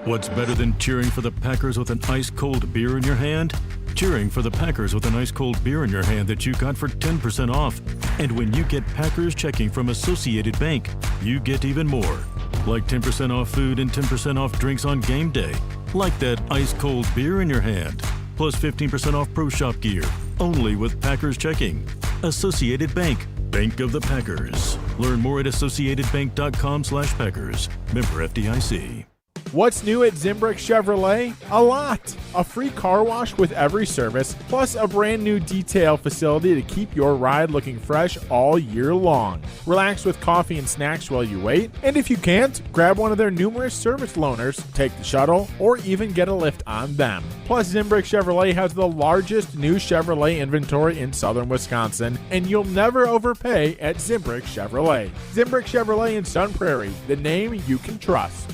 What's better than cheering for the Packers with an ice-cold beer in your hand? Cheering for the Packers with an ice-cold beer in your hand that you got for 10% off. And when you get Packers checking from Associated Bank, you get even more. Like 10% off food and 10% off drinks on game day. Like that ice-cold beer in your hand. Plus 15% off Pro Shop gear. Only with Packers checking. Associated Bank. Bank of the Packers. Learn more at associatedbank.com/Packers. Member FDIC.
What's new at Zimbrick Chevrolet? A lot. A free car wash with every service, plus a brand new detail facility to keep your ride looking fresh all year long. Relax with coffee and snacks while you wait, and if you can't, grab one of their numerous service loaners, take the shuttle, or even get a lift on them. Plus, Zimbrick Chevrolet has the largest new Chevrolet inventory in southern Wisconsin, and you'll never overpay at Zimbrick Chevrolet. Zimbrick Chevrolet in Sun Prairie, the name you can trust.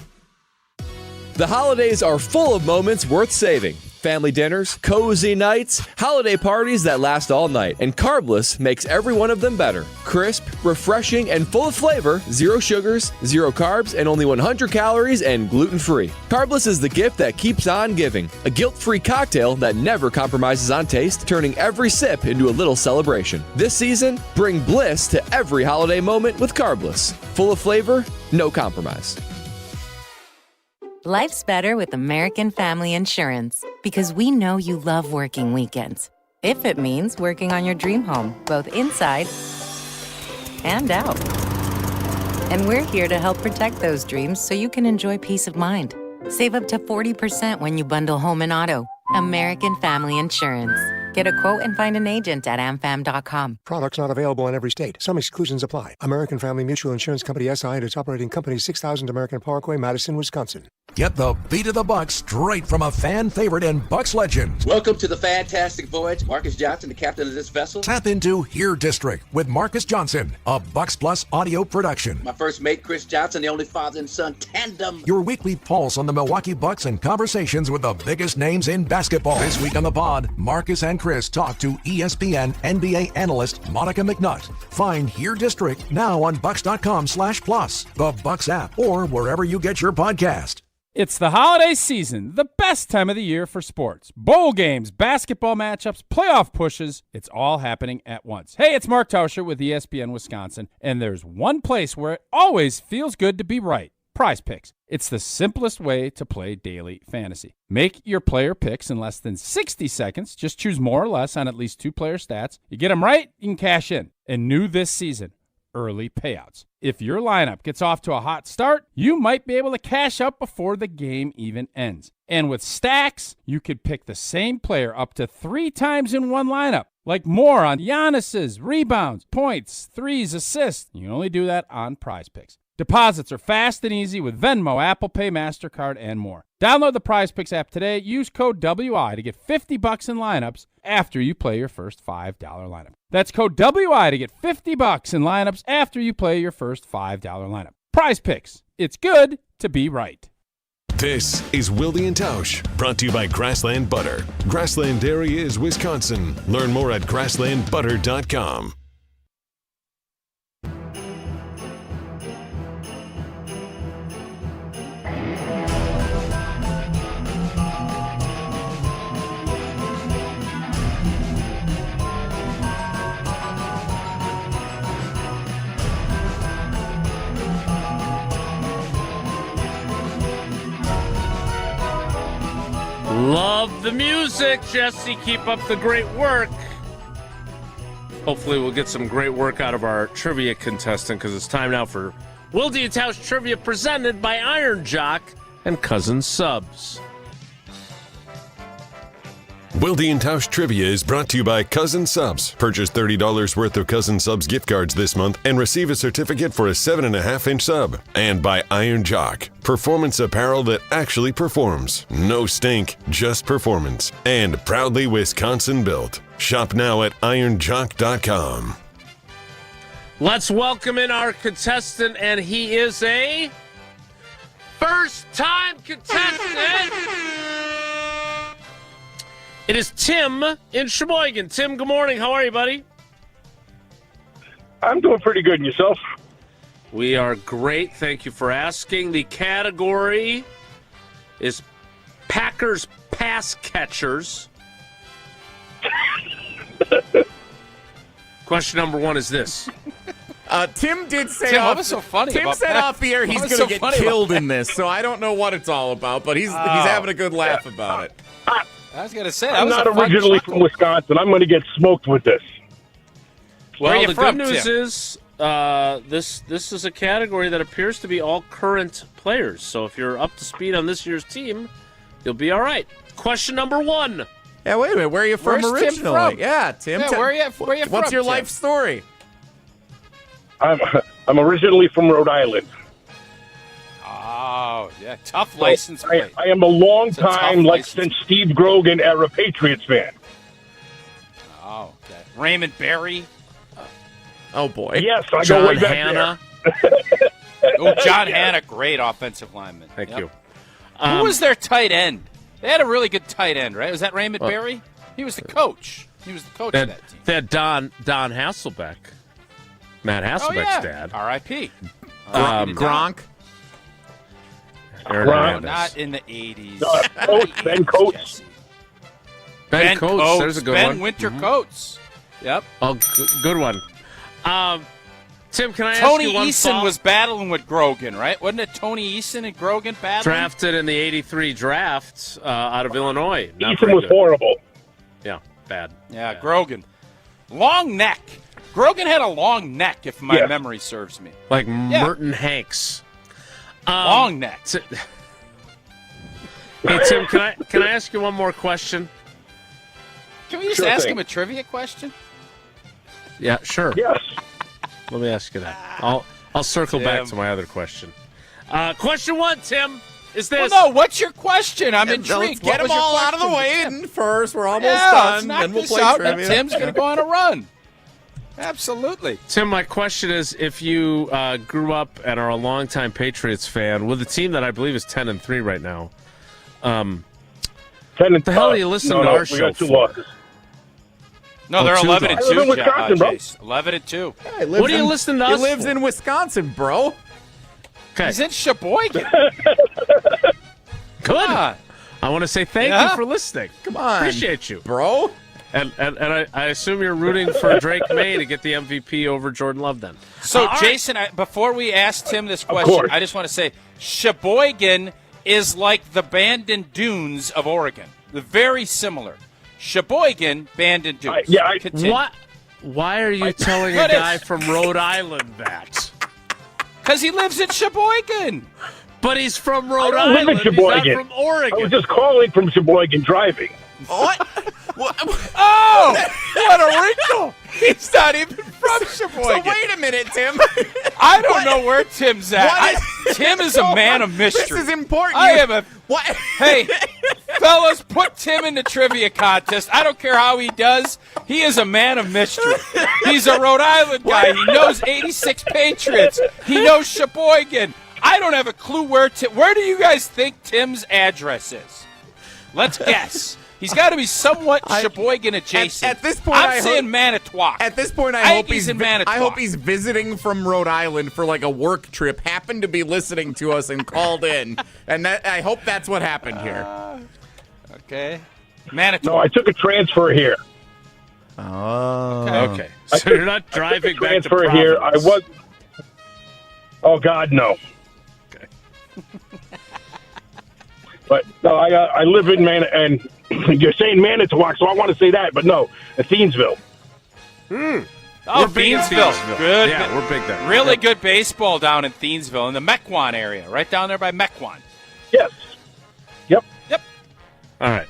The holidays are full of moments worth saving. Family dinners, cozy nights, holiday parties that last all night. And Carbless makes every one of them better. Crisp, refreshing, and full of flavor, 0 sugars, 0 carbs, and only 100 calories and gluten-free. Carbless is the gift that keeps on giving. A guilt-free cocktail that never compromises on taste, turning every sip into a little celebration. This season, bring bliss to every holiday moment with Carbless. Full of flavor, no compromise.
Life's better with American Family Insurance because we know you love working weekends. If it means working on your dream home, both inside and out. And we're here to help protect those dreams so you can enjoy peace of mind. Save up to 40% when you bundle home and auto. American Family Insurance. Get a quote and find an agent at amfam.com.
Products not available in every state. Some exclusions apply. American Family Mutual Insurance Company SI and its operating company 6000 American Parkway, Madison, Wisconsin.
Get the beat of the Bucks straight from a fan favorite and Bucks legend.
Welcome to the fantastic voyage. Marcus Johnson, the captain of this vessel.
Tap into Here District with Marcus Johnson, a Bucks Plus audio production.
My first mate, Chris Johnson, the only father and son tandem.
Your weekly pulse on the Milwaukee Bucks and conversations with the biggest names in basketball. This week on the pod, Marcus and Chris talk to ESPN NBA analyst Monica McNutt. Find Here District now on Bucks.com/plus, the Bucks app, or wherever you get your podcast.
It's the holiday season, the best time of the year for sports. Bowl games, basketball matchups, playoff pushes, it's all happening at once. Hey, it's Mark Tauscher with ESPN Wisconsin, and there's one place where it always feels good to be right. Prize Picks. It's the simplest way to play daily fantasy. Make your player picks in less than 60 seconds. Just choose more or less on at least 2 player stats. You get them right, you can cash in. And new this season, early payouts. If your lineup gets off to a hot start, you might be able to cash out before the game even ends. And with stacks, you could pick the same player up to 3 times in one lineup. Like more on Giannis's rebounds, points, threes, assists. You can only do that on Prize Picks. Deposits are fast and easy with Venmo, Apple Pay, MasterCard, and more. Download the Prize Picks app today. Use code WI to get $50 in lineups after you play your first $5 lineup. That's code WI to get $50 in lineups after you play your first $5 lineup. Prize Picks. It's good to be right.
This is Wilde and Tausch, brought to you by Grassland Butter. Grassland Dairy is Wisconsin. Learn more at grasslandbutter.com.
Love the music, Jesse. Keep up the great work. Hopefully we'll get some great work out of our trivia contestant, because it's time now for Wilde and Tausch Trivia, presented by Iron Jock and Cousin Subs.
Wilde and Tausch Trivia is brought to you by Cousin Subs. Purchase $30 worth of Cousin Subs gift cards this month and receive a certificate for a 7.5-inch sub. And by Iron Jock, performance apparel that actually performs. No stink, just performance. And proudly Wisconsin built. Shop now at ironjock.com.
Let's welcome in our contestant, and he is a first-time contestant. It is Tim in Sheboygan. Tim, good morning. How are you, buddy?
I'm doing pretty good. And yourself?
We are great. Thank you for asking. The category is Packers pass catchers. Question number 1 is this.
Tim did say
Tim,
off,
what was so funny
Tim
about
said
that?
off the air he's
What was
going to
so
get
funny
killed
about
in this, so I don't know what it's all about, but he's having a good laugh about it.
I was going to say,
I'm not originally from Wisconsin. I'm going to get smoked with this.
Well, the good news is this is a category that appears to be all current players. So if you're up to speed on this year's team, you'll be all right. Question number 1.
Yeah, wait a minute. Where are you from
Where's
originally?
Tim from?
Yeah, Tim.
Yeah, where are you from,
What's your
Tim?
life story?
I'm originally from Rhode Island.
Oh, yeah, tough license plate.
I am a long
It's a tough
time, like
license
since Steve Grogan era Patriots fan.
Oh, okay. Raymond Berry.
Oh boy.
Yes, I
John
go way back
Hanna.
Oh, John Hanna, great offensive lineman.
Thank
Yep.
you.
Who was their tight end? They had a really good tight end, right? Was that Raymond Berry? He was the coach. He was the coach of that team.
They had Don Hasselbeck, Matt Hasselbeck's dad.
R.I.P.
Gronk.
Aaron
Gronk.
Hernandez.
Not in the 80s.
Coates, Ben Coates.
Ben Coates. There's a good
Ben
one.
Winter Coates. Yep.
Oh, good one. Tim, can I
Tony
ask you one
Eason was battling with Grogan, right? Wasn't it Tony Eason and Grogan battling?
drafted in the '83 draft out of Illinois? Not
Eason
very
was
good.
horrible.
Yeah, bad.
Yeah, Grogan. Long neck. Grogan had a long neck, if my memory serves me.
Like Merton Hanks.
Long neck.
Hey Tim, can I ask you one more question?
Can we just
Sure
ask
thing.
him a trivia question?
Yeah, sure.
Yes.
Let me ask you that. I'll circle back to my other question. Question 1, Tim, is this?
Well, no, what's your question? I'm
Let's
intrigued.
get
What
them
was your
all out of the
question?
way first. We're almost
Yeah, let's
done.
knock
Then we'll
this
play
out.
trivia.
Tim's going to go on a run. Absolutely.
Tim, my question is, if you grew up and are a longtime Patriots fan with a team that I believe is 10-3 right now,
10
what the hell are you listening to our
we
show
got 2
for?
losses.
No, they're
2
11-2.
I live in Wisconsin, bro.
11-2.
He lives
What are you listening to
He
us
lives
for?
in Wisconsin, bro.
Okay,
He's in Sheboygan.
good.
on.
I want to say thank
Yeah.
you for listening.
Come on,
Appreciate you.
bro.
And I assume you're rooting for Drake May to get the MVP over Jordan Love then.
So,
All right.
Jason, before we ask Tim this question,
course.
I just want to say Sheboygan is like the Bandon Dunes of Oregon. They're very similar. Sheboygan, Bandon Dunes. Continue.
Why are you telling a guy from Rhode Island that?
Because he lives in Sheboygan.
But he's from Rhode
I don't live in
Island. He's
Sheboygan.
not from Oregon.
I was just calling from Sheboygan driving.
What?
Oh, what a wrinkle. He's not even from
So
Sheboygan.
wait a minute, Tim.
I don't know where Tim's at.
What
Tim is a man of mystery.
This is important.
I am a...
What?
Hey, fellas, put Tim in the trivia contest. I don't care how he does. He is a man of mystery. He's a Rhode Island guy. He knows 86 Patriots. He knows Sheboygan. I don't have a clue where do you guys think Tim's address is? Let's guess. He's got to be somewhat Sheboygan adjacent.
At this point,
I'm saying Manitowoc.
At this point, I
think
hope he's
in Manitowoc.
I hope he's visiting from Rhode Island for like a work trip. Happened to be listening to us and called in, and I hope that's what happened here.
Okay, Manitowoc.
No, I took a transfer here.
Oh,
Okay. So you're not driving back to
Transfer here. I
Providence.
was. Oh God, no.
Okay.
But no, I live in and you're saying Manitowoc, so I want to say that, but no, Thiensville.
Oh,
We're big in
Thiensville. Good.
Yeah, we're big there.
Really good baseball down in Thiensville, in the Mequon area, right down there by Mequon.
Yes. Yep.
All right.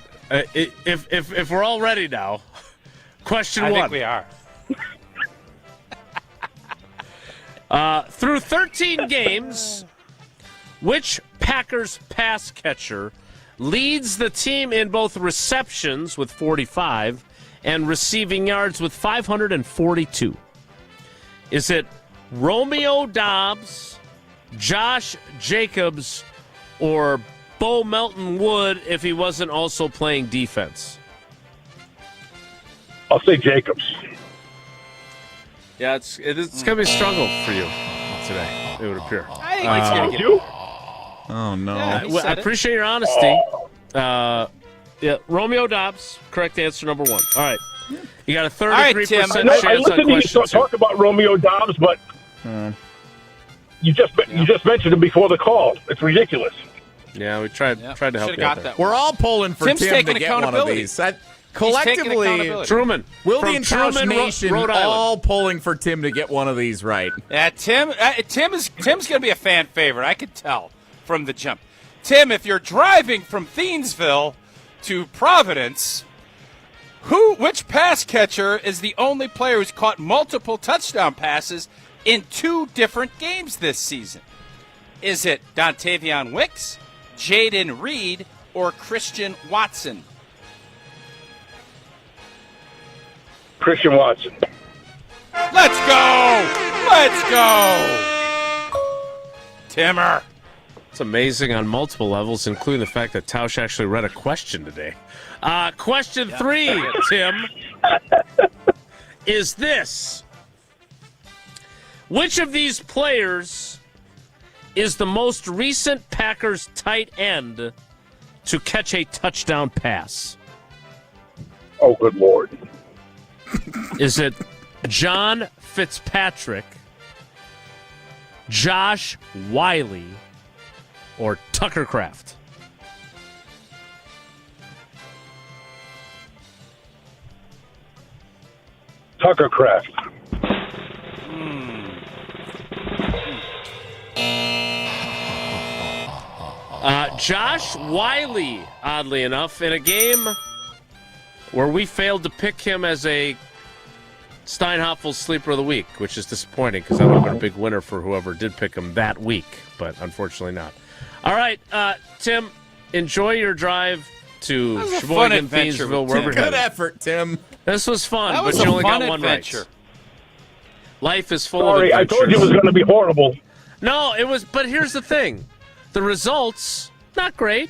If we're all ready now, question
I
one.
think we are.
Through 13 games, which Packers pass catcher leads the team in both receptions with 45 and receiving yards with 542? Is it Romeo Doubs, Josh Jacobs, or Bo Melton Wood if he wasn't also playing defense?
I'll say Jacobs.
Yeah, it's going to be a struggle for you today, it would appear.
I think he's going to get
Oh no!
Yeah, he
I
said it.
appreciate your honesty. Yeah, Romeo Doubs, correct answer number one. All right, you got a 33%
Tim.
I
chance
listened
on
to you
question two.
talk about Romeo Doubs, but you just mentioned him before the call. It's ridiculous.
Yeah, we tried to help
Should've
you
got
out there.
that
We're all pulling for
Tim's
Tim
taking
to get one of
accountability.
these. Collectively,
Truman.
Wilde
From
and Tausch
Truman,
Nation
Rhode Island.
all pulling for Tim to get one of these right.
Yeah, Tim's going to be a fan favorite. I could tell from the jump. Tim, if you're driving from Thiensville to Providence, which pass catcher is the only player who's caught multiple touchdown passes in 2 different games this season? Is it Dontavion Wicks, Jaden Reed, or Christian Watson?
Christian Watson.
Let's go! Let's go! Timmer.
It's amazing on multiple levels, including the fact that Tausch actually read a question today. Question 3, Tim, is this. Which of these players is the most recent Packers tight end to catch a touchdown pass?
Oh, good Lord.
Is it John Fitzpatrick, Josh Wiley, or Tucker Kraft?
Tucker Kraft.
Josh Wiley, oddly enough, in a game where we failed to pick him as a Steinhoffel's Sleeper of the Week, which is disappointing because that would have been a big winner for whoever did pick him that week, but unfortunately not. All right, Tim, enjoy your drive to Sheboygan, Thiensville, wherever you're
Good
headed.
effort, Tim.
This was fun,
That was
but you
a
only
fun
got one
adventure.
right. Life is full
Sorry,
of
I
adventures.
told you it was going to be horrible.
No, it was, but here's the thing. The results, not great.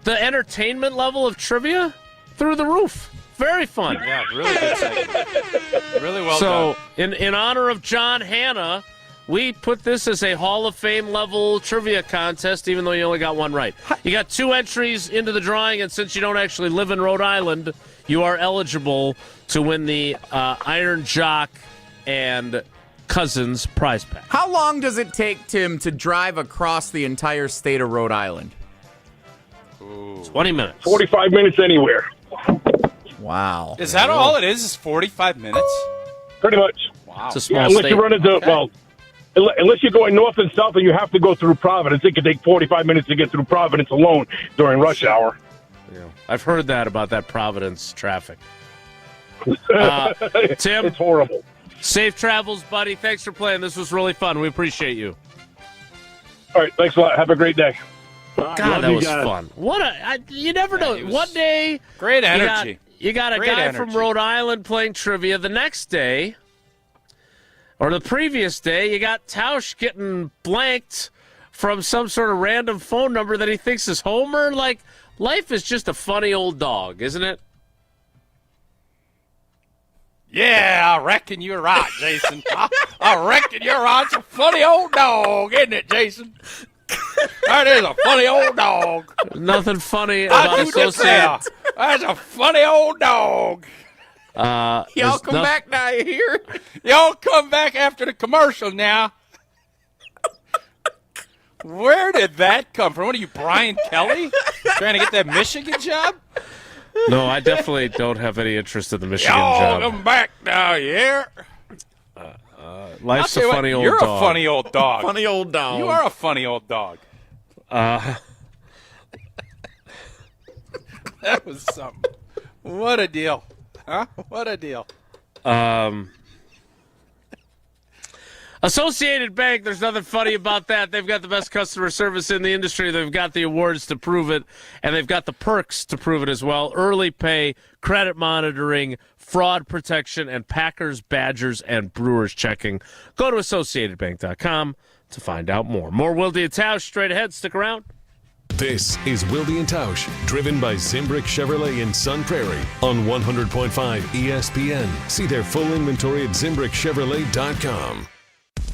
The entertainment level of trivia, through the roof. Very fun.
Yeah, really good segment. Really well
so,
done.
in honor of John Hanna, we put this as a Hall of Fame level trivia contest, even though you only got one right. You got 2 entries into the drawing, and since you don't actually live in Rhode Island, you are eligible to win the Iron Jock and Cousins prize pack.
How long does it take, Tim, to drive across the entire state of Rhode Island?
20 minutes.
45 minutes anywhere.
Wow.
Is that all it is 45 minutes?
Pretty much.
Wow.
It's a small
unless
state.
you run into, well, unless you're going north and south and you have to go through Providence, it could take 45 minutes to get through Providence alone during rush hour.
Yeah. I've heard that about that Providence traffic. Tim,
it's horrible.
Safe travels, buddy. Thanks for playing. This was really fun. We appreciate you.
All right, thanks a lot. Have a great day.
God, that was fun. You never know. One day,
great energy.
You got a guy from Rhode Island playing trivia. The next day, or the previous day, you got Tausch getting blanked from some sort of random phone number that he thinks is Homer. Like, life is just a funny old dog, isn't it?
Yeah, I reckon you're right, Jason. I reckon you're right. It's a funny old dog, isn't it, Jason? That is a funny old dog.
Nothing funny about
Associated. That's a funny old dog.
Y'all come back now, you hear?
Y'all come back after the commercial now. Where did that come from? What are you, Brian Kelly? Trying to get that Michigan job?
No, I definitely don't have any interest in the Michigan
Y'all
job.
come back now, you hear?
Life's a funny old dog.
You're a funny old dog.
Funny old dog.
You are a funny old dog. That was something. What a deal. Huh? What a deal.
Associated Bank, there's nothing funny about that. They've got the best customer service in the industry. They've got the awards to prove it, and they've got the perks to prove it as well. Early pay, credit monitoring, fraud protection, and Packers, Badgers, and Brewers checking. Go to AssociatedBank.com to find out more. More Wilde and Tausch straight ahead. Stick around.
This is Wilde and Tausch, driven by Zimbrick Chevrolet in Sun Prairie on 100.5 ESPN. See their full inventory at ZimbrickChevrolet.com.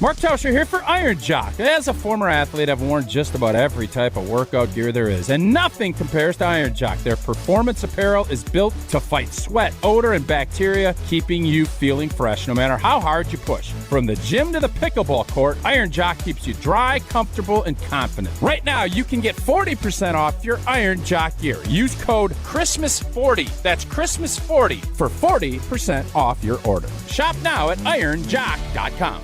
Mark Tauscher here for Iron Jock. As a former athlete, I've worn just about every type of workout gear there is, and nothing compares to Iron Jock. Their performance apparel is built to fight sweat, odor, and bacteria, keeping you feeling fresh no matter how hard you push. From the gym to the pickleball court, Iron Jock keeps you dry, comfortable, and confident. Right now, you can get 40% off your Iron Jock gear. Use code CHRISTMAS40. That's CHRISTMAS40 for 40% off your order. Shop now at ironjock.com.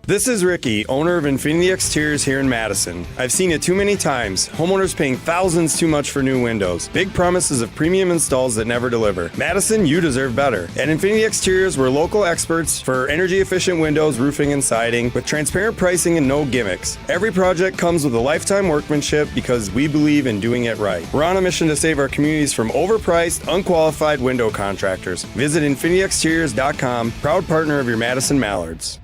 This is Ricky, owner of Infinity Exteriors here in Madison. I've seen it too many times. Homeowners paying thousands too much for new windows. Big promises of premium installs that never deliver. Madison, you deserve better. At Infinity Exteriors, we're local experts for energy-efficient windows, roofing, and siding with transparent pricing and no gimmicks. Every project comes with a lifetime workmanship because we believe in doing it right. We're on a mission to save our communities from overpriced, unqualified window contractors. Visit infinityexteriors.com, proud partner of your Madison Mallards.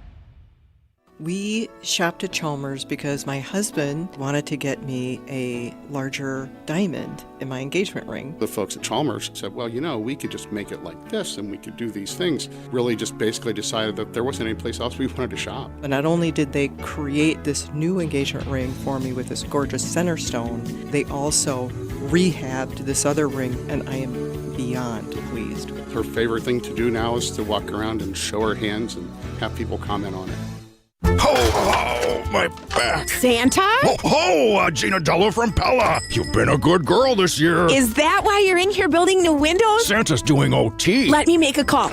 We shopped at Chalmers because my husband wanted to get me a larger diamond in my engagement ring.
The folks at Chalmers said, well, we could just make it like this and we could do these things. Really just basically decided that there wasn't any place else we wanted to shop.
And not only did they create this new engagement ring for me with this gorgeous center stone, they also rehabbed this other ring, and I am beyond pleased.
Her favorite thing to do now is to walk around and show her hands and have people comment on it.
Ho, my back.
Santa?
Ho, Gina Dello from Pella. You've been a good girl this year.
Is that why you're in here building new windows?
Santa's doing OT.
Let me make a call.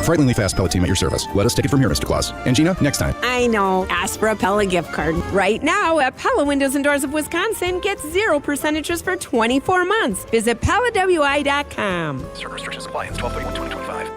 Frighteningly fast Pella team at your service. Let us take it from here, Mr. Claus. And Gina, next time.
I know. Ask for a Pella gift card. Right now at Pella Windows and Doors of Wisconsin, get 0% interest for 24 months. Visit PellaWI.com.
Certain restrictions apply. It's 12/31/2025.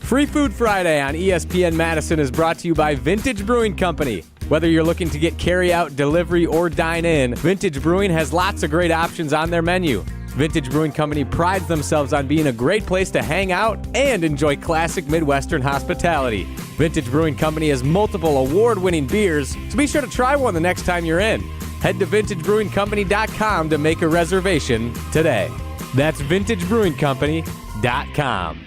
Free Food Friday on ESPN Madison is brought to you by Vintage Brewing Company. Whether you're looking to get carry-out, delivery, or dine in, Vintage Brewing has lots of great options on their menu. Vintage Brewing Company prides themselves on being a great place to hang out and enjoy classic Midwestern hospitality. Vintage Brewing Company has multiple award-winning beers, so be sure to try one the next time you're in. Head to vintagebrewingcompany.com to make a reservation today. That's vintagebrewingcompany.com.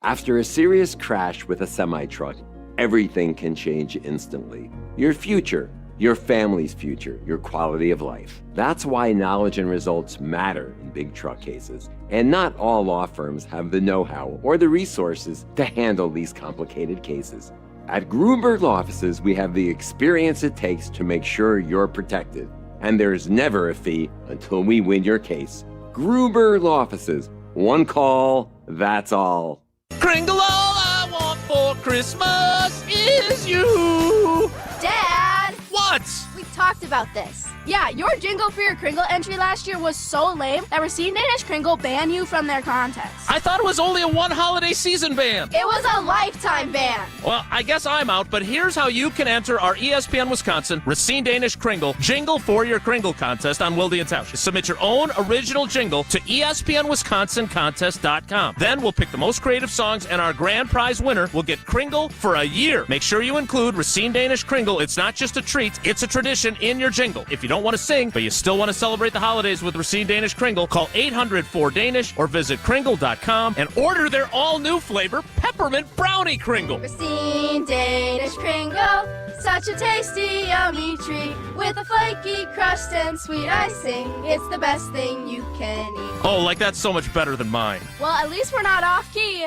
After a serious crash with a semi-truck, everything can change instantly. Your future, your family's future, your quality of life. That's why knowledge and results matter in big truck cases. And not all law firms have the know-how or the resources to handle these complicated cases. At Gruberg Law Offices, we have the experience it takes to make sure you're protected. And there's never a fee until we win your case. Gruberg Law Offices. One call, that's all.
Kringle, all I want for Christmas is you.
Dad!
What?
We talked about this. Yeah, your jingle for your Kringle entry last year was so lame that Racine Danish Kringle banned you from their contest.
I thought it was only a one holiday season ban.
It was a lifetime ban.
Well, I guess I'm out, but here's how you can enter our ESPN Wisconsin Racine Danish Kringle Jingle for Your Kringle contest on Wilde and Tausch. Submit your own original jingle to ESPNWisconsinContest.com. Then we'll pick the most creative songs, and our grand prize winner will get Kringle for a year. Make sure you include Racine Danish Kringle. It's not just a treat, it's a tradition in your jingle. If you don't want to sing, but you still want to celebrate the holidays with Racine Danish Kringle, call 800-4DANISH or visit Kringle.com and order their all-new flavor, Peppermint Brownie Kringle.
Racine Danish Kringle, such a tasty, yummy treat with a flaky crust and sweet icing. It's the best thing you can eat.
Oh, like that's so much better than mine.
Well, at least we're not off-key.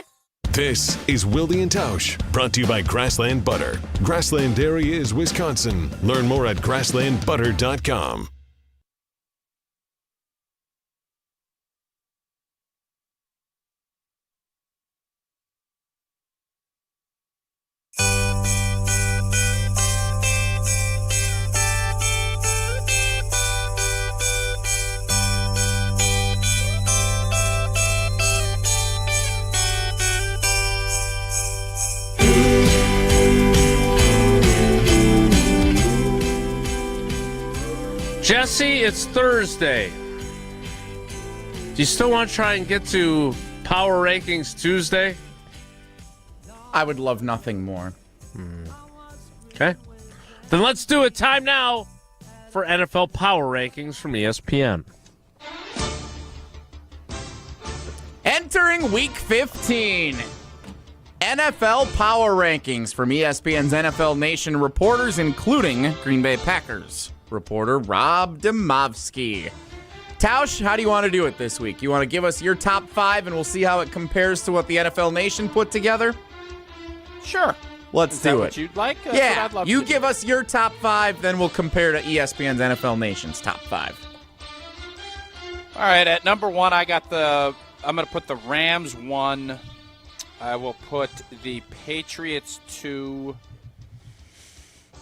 This is Wilde and Tausch, brought to you by Grassland Butter. Grassland Dairy is Wisconsin. Learn more at grasslandbutter.com.
Jesse, it's Thursday. Do you still want to try and get to Power Rankings Tuesday?
I would love nothing more.
Okay. Then let's do it. Time now for NFL Power Rankings from ESPN.
And Entering Week 15, NFL Power Rankings from ESPN's NFL Nation reporters, including Green Bay Packers reporter Rob Demovsky. Tausch, how do you want to do it this week? You want to give us your top 5 and we'll see how it compares to what the NFL Nation put together?
Sure.
Let's do it.
What you'd like? That's
yeah,
what I'd love
you
to
give us your top 5, then we'll compare to ESPN's NFL Nation's top 5.
All right, at number 1, I'm going to put the Rams 1. I will put the Patriots 2.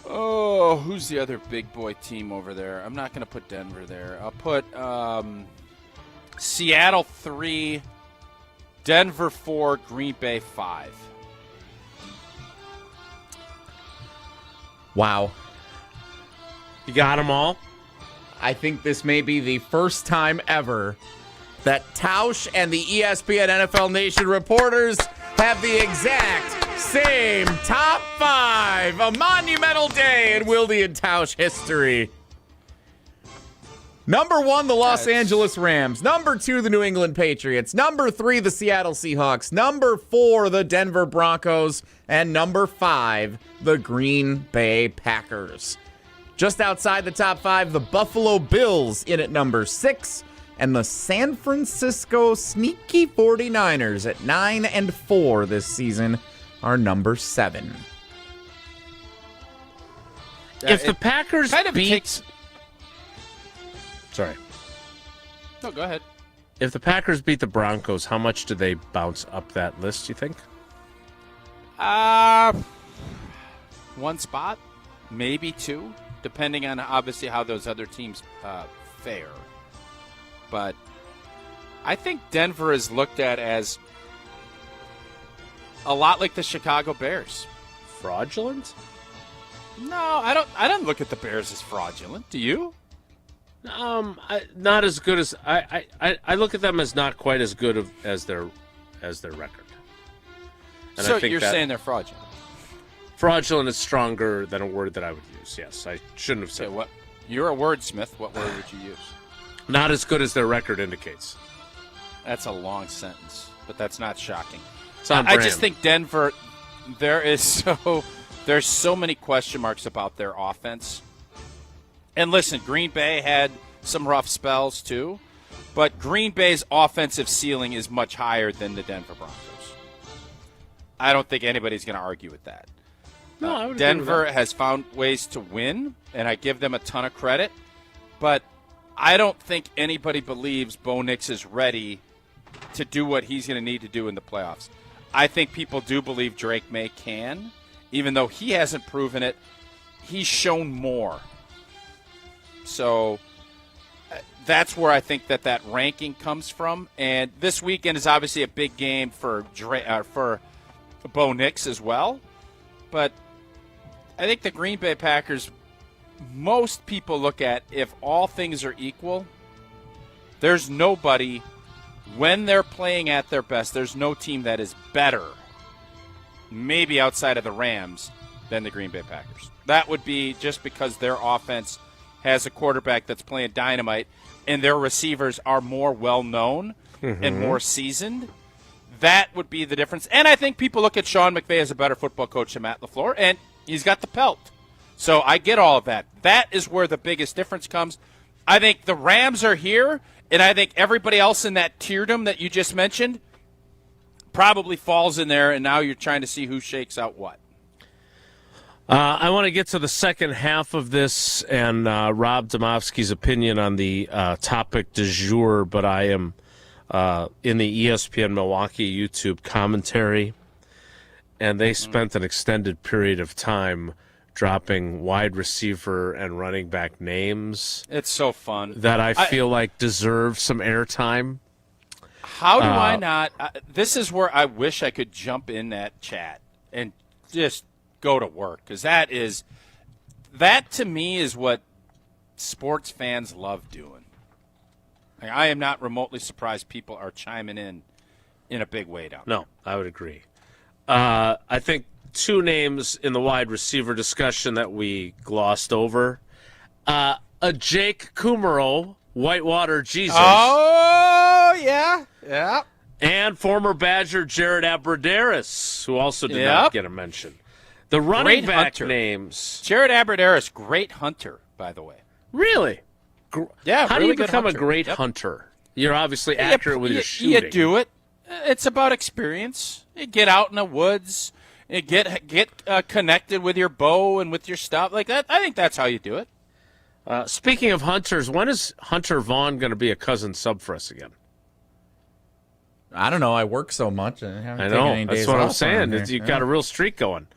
Oh, who's the other big boy team over there? I'm not going to put Denver there. I'll put Seattle 3, Denver 4, Green Bay 5.
Wow.
You got them all?
I think this may be the first time ever that Tausch and the ESPN NFL Nation reporters have the exact same top 5. A monumental day in Wilde and Tausch history. Number 1, the Los Angeles Rams. Number 2, the New England Patriots. Number 3, the Seattle Seahawks. Number 4, the Denver Broncos. And number 5, the Green Bay Packers. Just outside the top 5, the Buffalo Bills in at number 6. And the San Francisco sneaky 49ers at 9 and 4 this season are number 7.
If the Packers beat... Sorry.
No, go ahead.
If the Packers beat the Broncos, how much do they bounce up that list, you think?
1 spot, maybe 2, depending on obviously how those other teams fare. But I think Denver is looked at as a lot like the Chicago Bears.
Fraudulent?
No, I don't look at the Bears as fraudulent. Do you?
Not as good as I look at them as not quite as good as their record. And
so
I think
you're saying they're fraudulent?
Fraudulent is stronger than a word that I would use. Yes, I shouldn't have said.
What? You're a wordsmith. What word would you use?
Not as good as their record indicates.
That's a long sentence, but that's not shocking.
I
just think Denver. There's so many question marks about their offense. And listen, Green Bay had some rough spells too, but Green Bay's offensive ceiling is much higher than the Denver Broncos. I don't think anybody's going to argue with that.
No, I would
Denver
agree with that.
has found ways to win, and I give them a ton of credit, but I don't think anybody believes Bo Nix is ready to do what he's going to need to do in the playoffs. I think people do believe Drake May can, even though he hasn't proven it. He's shown more. So that's where I think that ranking comes from. And this weekend is obviously a big game for Bo Nix as well. But I think the Green Bay Packers, most people look at, if all things are equal, there's nobody, when they're playing at their best, there's no team that is better, maybe outside of the Rams, than the Green Bay Packers. That would be just because their offense has a quarterback that's playing dynamite and their receivers are more well-known and more seasoned. That would be the difference. And I think people look at Sean McVay as a better football coach than Matt LaFleur, and he's got the pelt. So I get all of that. That is where the biggest difference comes. I think the Rams are here, and I think everybody else in that tierdom that you just mentioned probably falls in there, and now you're trying to see who shakes out what.
I want to get to the second half of this and Rob Demovsky's opinion on the topic du jour, but I am in the ESPN Milwaukee YouTube commentary, and they spent an extended period of time dropping wide receiver and running back names.
It's so fun.
That I feel like deserve some airtime.
How do I not? This is where I wish I could jump in that chat and just go to work, because that to me is what sports fans love doing. Like, I am not remotely surprised people are chiming in a big way down there.
No, I would agree. I think two names in the wide receiver discussion that we glossed over. A Jake Kummerow, Whitewater Jesus.
Oh, yeah.
And former Badger Jared Abradaris, who also did not get a mention. The running back names.
Jared Abradaris, great hunter, by the way.
Really?
Yeah,
How
really
do you become a
hunter.
great hunter? You're obviously accurate with your shooting.
You do it. It's about experience. You get out in the woods. You get connected with your bow and with your stuff like that. I think that's how you do it.
Speaking of hunters, when is Hunter Vaughn going to be a cousin sub for us again?
I don't know. I work so much. I haven't taken any
That's
days
what I'm
off
saying.
around here.
You've got a real streak going.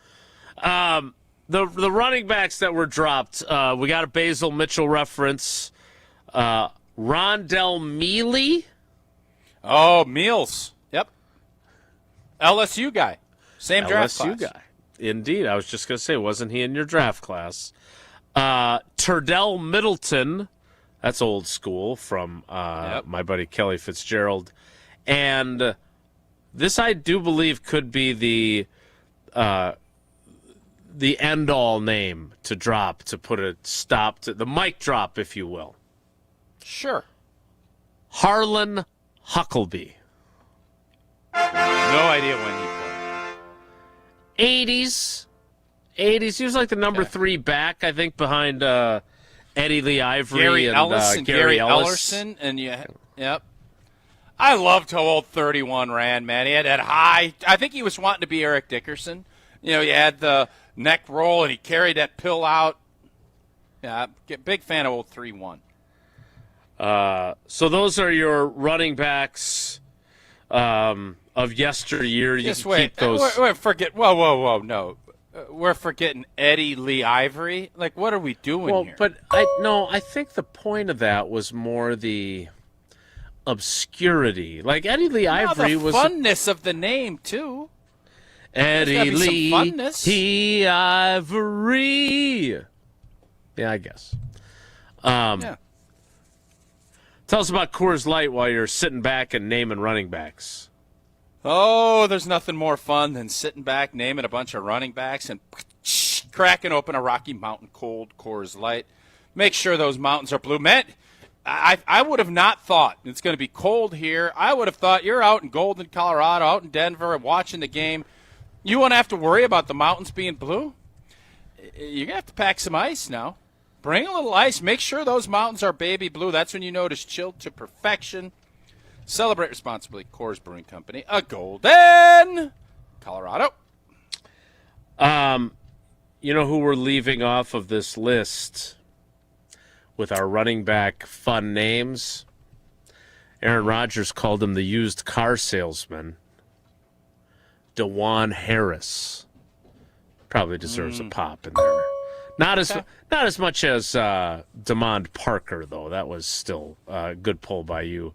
The running backs that were dropped, we got a Basil Mitchell reference. Rondell Mealy.
Oh, Meals. Yep. LSU guy. Same draft
LSU
class.
guy. Indeed. I was just going to say, wasn't he in your draft class? Turdell Middleton. That's old school from my buddy Kelly Fitzgerald. And this, I do believe, could be the end-all name to drop, to put a stop to the mic drop, if you will.
Sure.
Harlan Huckleby.
No idea when he played.
80s. He was like the number 3 back, I think, behind Eddie Lee Ivory
Gary
and
Ellis and
Gary
Ellerson. And yep. I loved how old 31 ran, man. He had that high. I think he was wanting to be Eric Dickerson. You know, he had the neck roll and he carried that pill out. Yeah, big fan of old 3-1.
So those are your running backs of yesteryear. You
Just
can
wait.
keep those.
Whoa, no. We're forgetting Eddie Lee Ivory. Like, what are we doing here?
But I think the point of that was more the obscurity. Like Eddie Lee Ivory
the
was
funness of the name too.
Eddie Lee Ivory. Yeah, I guess.
Yeah.
Tell us about Coors Light while you're sitting back and naming running backs.
Oh, there's nothing more fun than sitting back, naming a bunch of running backs, and cracking open a Rocky Mountain cold Coors Light. Make sure those mountains are blue. Man, I would have not thought it's going to be cold here. I would have thought you're out in Golden, Colorado, out in Denver, watching the game. You won't have to worry about the mountains being blue. You're going to have to pack some ice now. Bring a little ice. Make sure those mountains are baby blue. That's when you know it is chilled to perfection. Celebrate responsibly. Coors Brewing Company, a Golden, Colorado.
You know who we're leaving off of this list with our running back fun names? Aaron Rodgers called him the used car salesman. DeJuan Harris probably deserves a pop in there. Not as much as Demond Parker, though. That was still a good pull by you,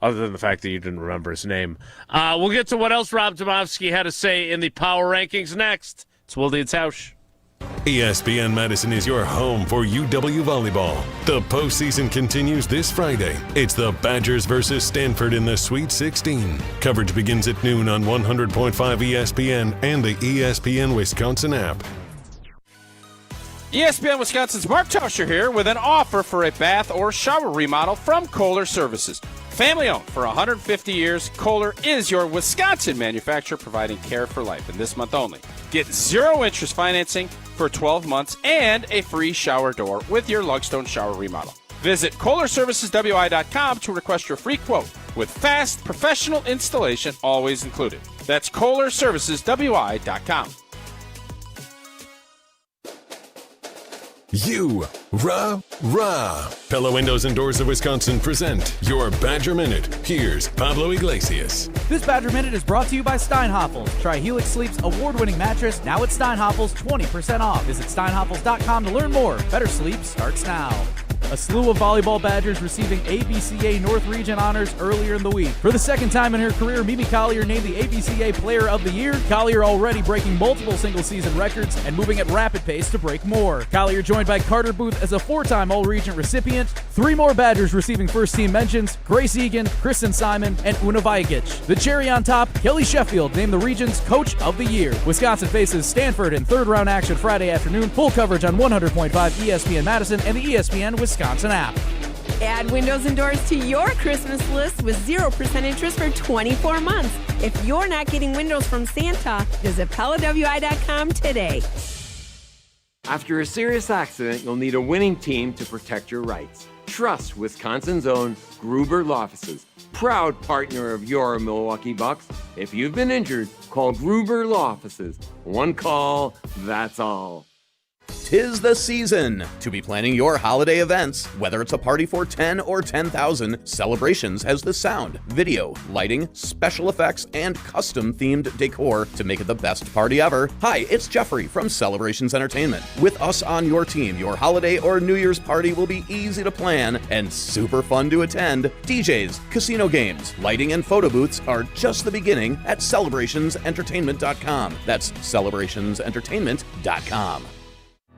other than the fact that you didn't remember his name. We'll get to what else Rob Domofsky had to say in the power rankings next. It's Wilde and Tausch.
ESPN Madison is your home for UW Volleyball. The postseason continues this Friday. It's the Badgers versus Stanford in the Sweet 16. Coverage begins at noon on 100.5 ESPN and the ESPN Wisconsin app.
ESPN Wisconsin's Mark Tauscher here with an offer for a bath or shower remodel from Kohler Services. Family owned for 150 years, Kohler is your Wisconsin manufacturer providing care for life. And this month only, get 0 interest financing for 12 months and a free shower door with your Lugstone shower remodel. Visit KohlerServicesWI.com to request your free quote with fast, professional installation always included. That's KohlerServicesWI.com.
Pella Windows and Doors of Wisconsin present your Badger Minute. Here's Pablo Iglesias.
This Badger Minute is brought to you by Steinhoffels. Try Helix Sleep's award-winning mattress, now at Steinhoffels, 20% off. Visit steinhoffels.com to learn more. Better sleep starts now. A slew of volleyball Badgers receiving ABCA North Region honors earlier in the week. For the second time in her career, Mimi Collier named the ABCA Player of the Year. Collier already breaking multiple single-season records and moving at rapid pace to break more. Collier joined by Carter Booth as a 4-time All-Region recipient. 3 more Badgers receiving first-team mentions: Grace Egan, Kristen Simon, and Una Vajic. The cherry on top, Kelly Sheffield named the region's Coach of the Year. Wisconsin faces Stanford in third-round action Friday afternoon. Full coverage on 100.5 ESPN Madison and the ESPN Wisconsin app.
Add windows and doors to your Christmas list with 0% interest for 24 months. If you're not getting windows from Santa, visit PellaWI.com today.
After a serious accident, you'll need a winning team to protect your rights. Trust Wisconsin's own Gruber Law Offices, proud partner of your Milwaukee Bucks. If you've been injured, call Gruber Law Offices. One call, that's all.
'Tis the season to be planning your holiday events. Whether it's a party for 10 or 10,000, Celebrations has the sound, video, lighting, special effects, and custom-themed decor to make it the best party ever. Hi, it's Jeffrey from Celebrations Entertainment. With us on your team, your holiday or New Year's party will be easy to plan and super fun to attend. DJs, casino games, lighting, and photo booths are just the beginning at celebrationsentertainment.com. That's celebrationsentertainment.com.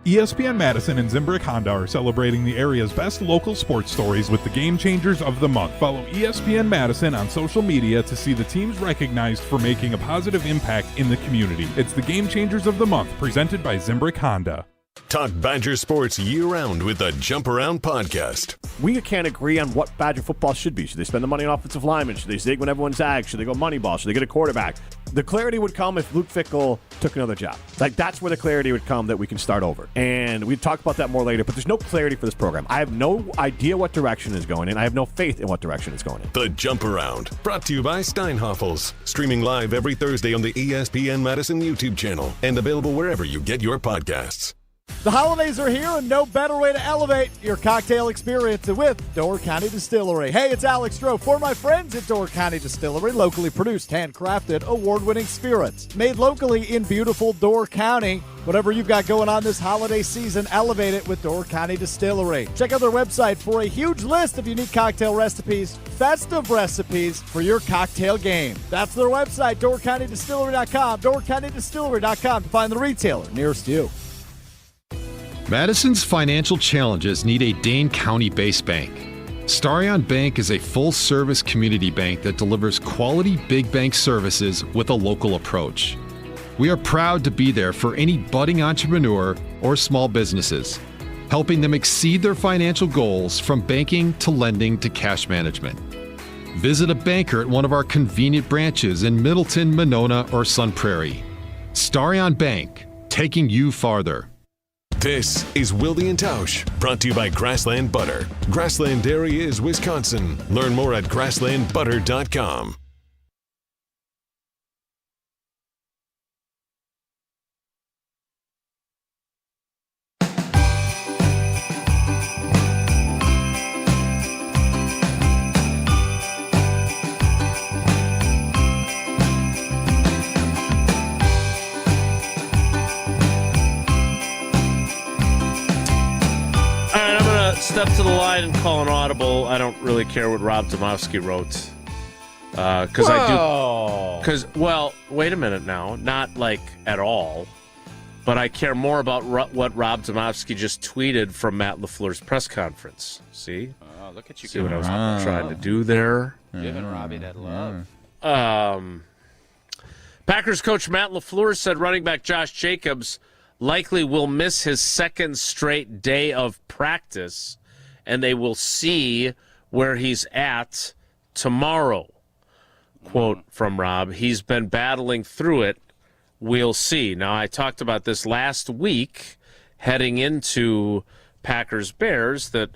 ESPN Madison and Zimbrick Honda are celebrating the area's best local sports stories with the Game Changers of the Month. Follow ESPN Madison on social media to see the teams recognized for making a positive impact in the community. It's the Game Changers of the Month, presented by Zimbrick Honda.
Talk Badger sports year-round with the Jump Around podcast.
We can't agree on what Badger football should be. Should they spend the money on offensive linemen? Should they zig when everyone zags? Should they go money ball? Should they get a quarterback? The clarity would come if Luke Fickell took another job. Like, that's where the clarity would come that we can start over. And we talk about that more later, but there's no clarity for this program. I have no idea what direction is going in. I have no faith in what direction it's going in.
The Jump Around, brought to you by Steinhoffels. Streaming live every Thursday on the ESPN Madison YouTube channel and available wherever you get your podcasts.
The holidays are here, and no better way to elevate your cocktail experience than with Door County Distillery. Hey, it's Alex Stroh for my friends at Door County Distillery, locally produced, handcrafted, award-winning spirits. Made locally in beautiful Door County. Whatever you've got going on this holiday season, elevate it with Door County Distillery. Check out their website for a huge list of unique cocktail recipes, festive recipes for your cocktail game. That's their website, doorcountydistillery.com, doorcountydistillery.com to find the retailer nearest you.
Madison's financial challenges need a Dane County-based bank. Starion Bank is a full-service community bank that delivers quality big bank services with a local approach. We are proud to be there for any budding entrepreneur or small businesses, helping them exceed their financial goals from banking to lending to cash management. Visit a banker at one of our convenient branches in Middleton, Monona, or Sun Prairie. Starion Bank, taking you farther.
This is Wilde and Tausch, brought to you by Grassland Butter. Grassland Dairy is Wisconsin. Learn more at grasslandbutter.com.
Step to the line and call an audible. I don't really care what Rob Domofsky wrote. Because I do. Because, well, wait a minute now. Not like at all. But I care more about what Rob Domofsky just tweeted from Matt LaFleur's press conference. See?
Oh, look at you.
See what I was trying to do there?
Giving Robbie that love.
Packers coach Matt LaFleur said running back Josh Jacobs likely will miss his second straight day of practice, and they will see where he's at tomorrow. Quote from Rob, he's been battling through it. We'll see. Now, I talked about this last week heading into Packers-Bears that,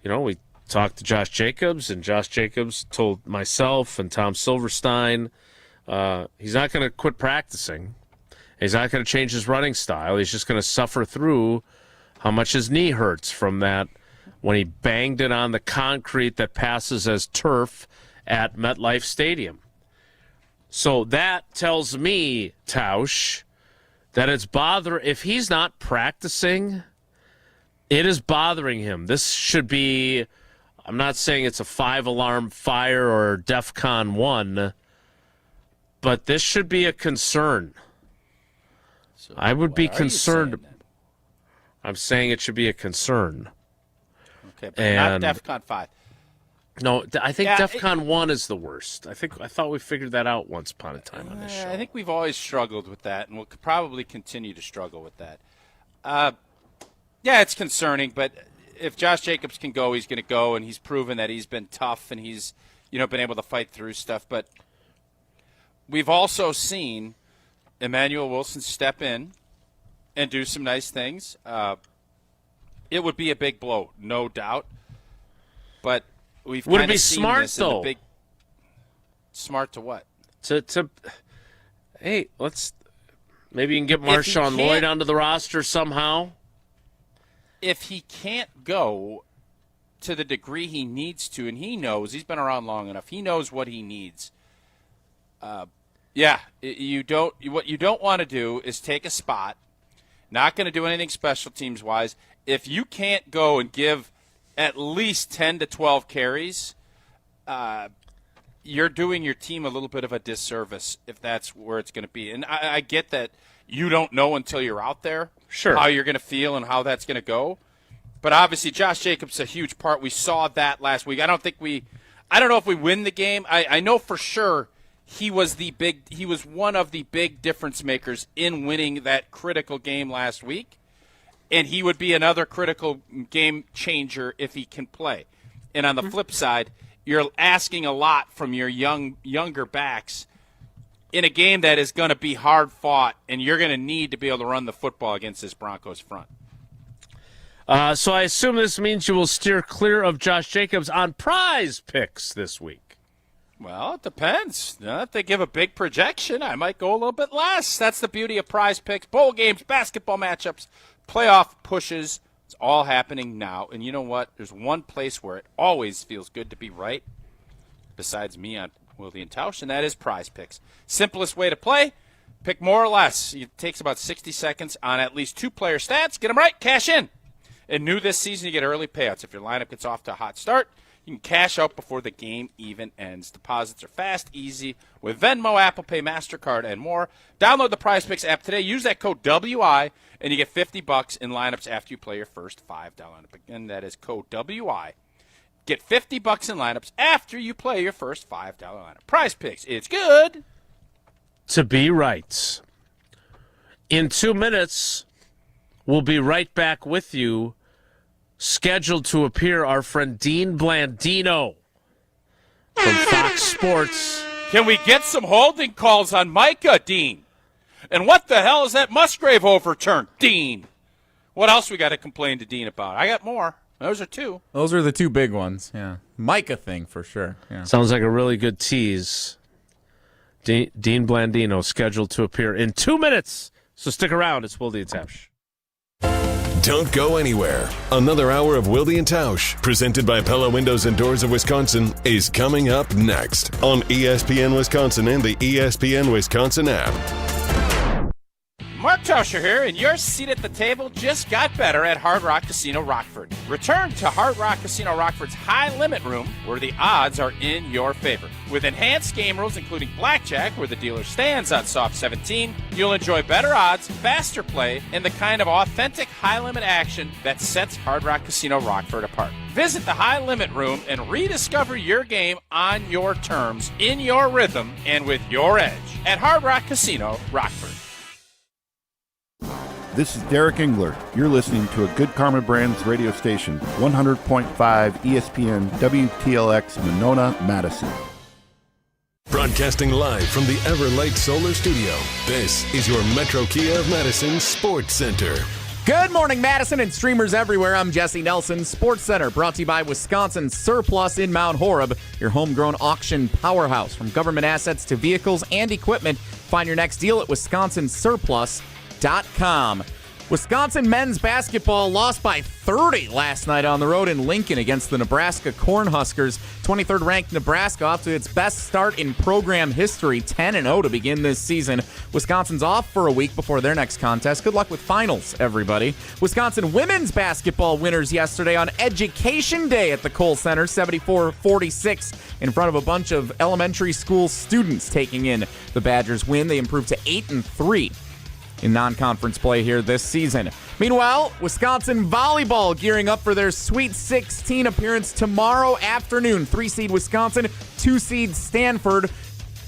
you know, we talked to Josh Jacobs, and Josh Jacobs told myself and Tom Silverstein he's not going to quit practicing. He's not going to change his running style. He's just going to suffer through how much his knee hurts from that when he banged it on the concrete that passes as turf at MetLife Stadium. So that tells me, Tausch, that it's if he's not practicing, it is bothering him. This should be, I'm not saying it's a 5-alarm fire or DEFCON 1, but this should be a concern. So I would be concerned. I'm saying it should be a concern.
Okay, but not DEFCON 5.
No, I think DEFCON 1 is the worst. I thought we figured that out once upon a time on this show.
I think we've always struggled with that, and we'll probably continue to struggle with that. Yeah, it's concerning, but if Josh Jacobs can go, he's going to go, and he's proven that he's been tough and he's been able to fight through stuff. But we've also seen Emmanuel Wilson step in and do some nice things. It would be a big blow, no doubt. But we've
would it
kind
be
of seen
smart
this in
though?
Smart to what?
Hey, let's maybe you can get Marshawn Lloyd onto the roster somehow.
If he can't go to the degree he needs to, and he knows, he's been around long enough, he knows what he needs. What you don't want to do is take a spot, not going to do anything special teams wise. If you can't go and give at least 10 to 12 carries, you're doing your team a little bit of a disservice if that's where it's going to be. And I get that you don't know until you're out there how you're going to feel and how that's going to go. But obviously Josh Jacobs is a huge part. We saw that last week. I don't know if we win the game. I know for sure he was one of the big difference makers in winning that critical game last week. And he would be another critical game changer if he can play. And on the flip side, you're asking a lot from your younger backs in a game that is going to be hard fought, and you're going to need to be able to run the football against this Broncos front.
So I assume this means you will steer clear of Josh Jacobs on Prize Picks this week.
Well, it depends. If they give a big projection, I might go a little bit less. That's the beauty of Prize Picks. Bowl games, basketball matchups, playoff pushes. It's all happening now. And you know what? There's one place where it always feels good to be right, besides me on Wilde and Tausch, and that is Prize Picks. Simplest way to play, pick more or less. It takes about 60 seconds on at least 2 player stats. Get them right, cash in. And new this season, you get early payouts. If your lineup gets off to a hot start, you can cash out before the game even ends. Deposits are fast, easy, with Venmo, Apple Pay, MasterCard, and more. Download the Prize Picks app today. Use that code WI, and you get $50 in lineups after you play your first $5 lineup. Again, that is code WI. Get $50 in lineups after you play your first $5 lineup. Prize Picks, it's good
to be right. In 2 minutes, we'll be right back with you. Scheduled to appear, our friend Dean Blandino from Fox Sports.
Can we get some holding calls on Micah, Dean? And what the hell is that Musgrave overturn, Dean? What else we got to complain to Dean about? I got more. Those are 2.
Those are the 2 big ones, yeah. Micah thing for sure. Yeah.
Sounds like a really good tease. Dean Blandino scheduled to appear in 2 minutes. So stick around. It's Wilde and Tausch.
Don't go anywhere. Another hour of Wilde and Tausch, presented by Pella Windows and Doors of Wisconsin, is coming up next on ESPN Wisconsin and the ESPN Wisconsin app.
Mark Tauscher here, and your seat at the table just got better at Hard Rock Casino Rockford. Return to Hard Rock Casino Rockford's high-limit room, where the odds are in your favor. With enhanced game rules, including blackjack, where the dealer stands on soft 17, you'll enjoy better odds, faster play, and the kind of authentic high-limit action that sets Hard Rock Casino Rockford apart. Visit the high-limit room and rediscover your game on your terms, in your rhythm, and with your edge at Hard Rock Casino Rockford.
This is Derek Engler. You're listening to a Good Karma Brands radio station, 100.5 ESPN WTLX Monona, Madison.
Broadcasting live from the Everlight Solar Studio, this is your Metro Kia of Madison Sports Center.
Good morning, Madison and streamers everywhere. I'm Jesse Nelson. Sports Center brought to you by Wisconsin Surplus in Mount Horeb, your homegrown auction powerhouse. From government assets to vehicles and equipment, find your next deal at wisconsinsurplus.com. Wisconsin men's basketball lost by 30 last night on the road in Lincoln against the Nebraska Cornhuskers. 23rd ranked Nebraska off to its best start in program history, 10-0 to begin this season. Wisconsin's off for a week before their next contest. Good luck with finals, everybody. Wisconsin women's basketball winners yesterday on Education Day at the Kohl Center, 74-46 in front of a bunch of elementary school students taking in the Badgers win. They improved to 8-3. in non-conference play here this season. Meanwhile, Wisconsin Volleyball gearing up for their Sweet 16 appearance tomorrow afternoon. 3-seed Wisconsin, 2-seed Stanford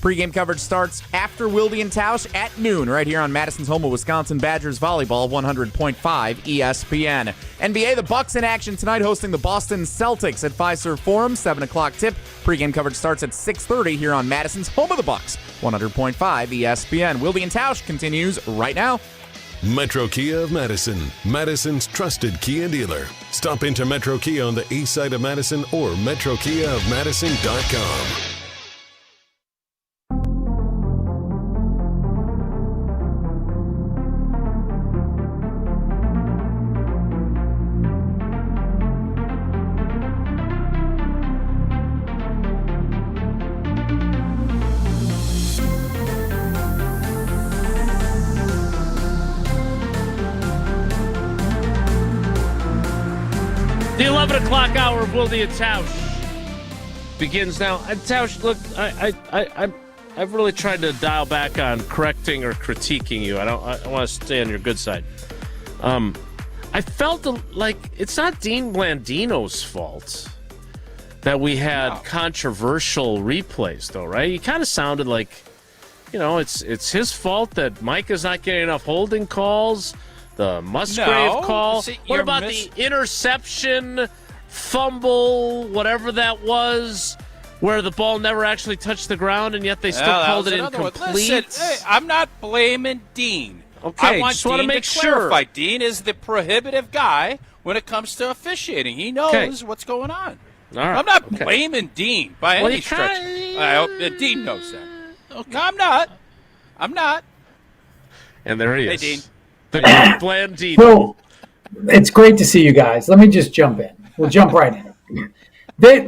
Pre-game coverage starts after Wilde and Tausch at noon right here on Madison's home of Wisconsin Badgers volleyball, 100.5 ESPN. NBA, the Bucks in action tonight hosting the Boston Celtics at Fiserv Forum, 7 o'clock tip. Pre-game coverage starts at 6:30 here on Madison's home of the Bucks, 100.5 ESPN. Wilde and Tausch continues right now.
Metro Kia of Madison, Madison's trusted Kia dealer. Stop into Metro Kia on the east side of Madison or metrokiaofmadison.com.
The 11 o'clock hour of Wilde and Tausch begins now. And Tausch, look, I've really tried to dial back on correcting or critiquing you. I want to stay on your good side. I felt like it's not Dean Blandino's fault that we had controversial replays, though, right? He kind of sounded like, it's his fault that Micah's not getting enough holding calls. The Musgrave call. What about the interception, fumble, whatever that was, where the ball never actually touched the ground and yet they still called it incomplete?
Listen, hey, I'm not blaming Dean.
Okay,
I want
just want to
Dean
make
to
sure.
clarify. Dean is the prohibitive guy when it comes to officiating. He knows what's going on.
All right.
I'm not blaming Dean by any stretch. I hope Dean knows that. Okay. No, I'm not.
And there he
Hey,
is.
Dean.
The Blandino.
So, it's great to see you guys. Let me just jump in. We'll jump right in.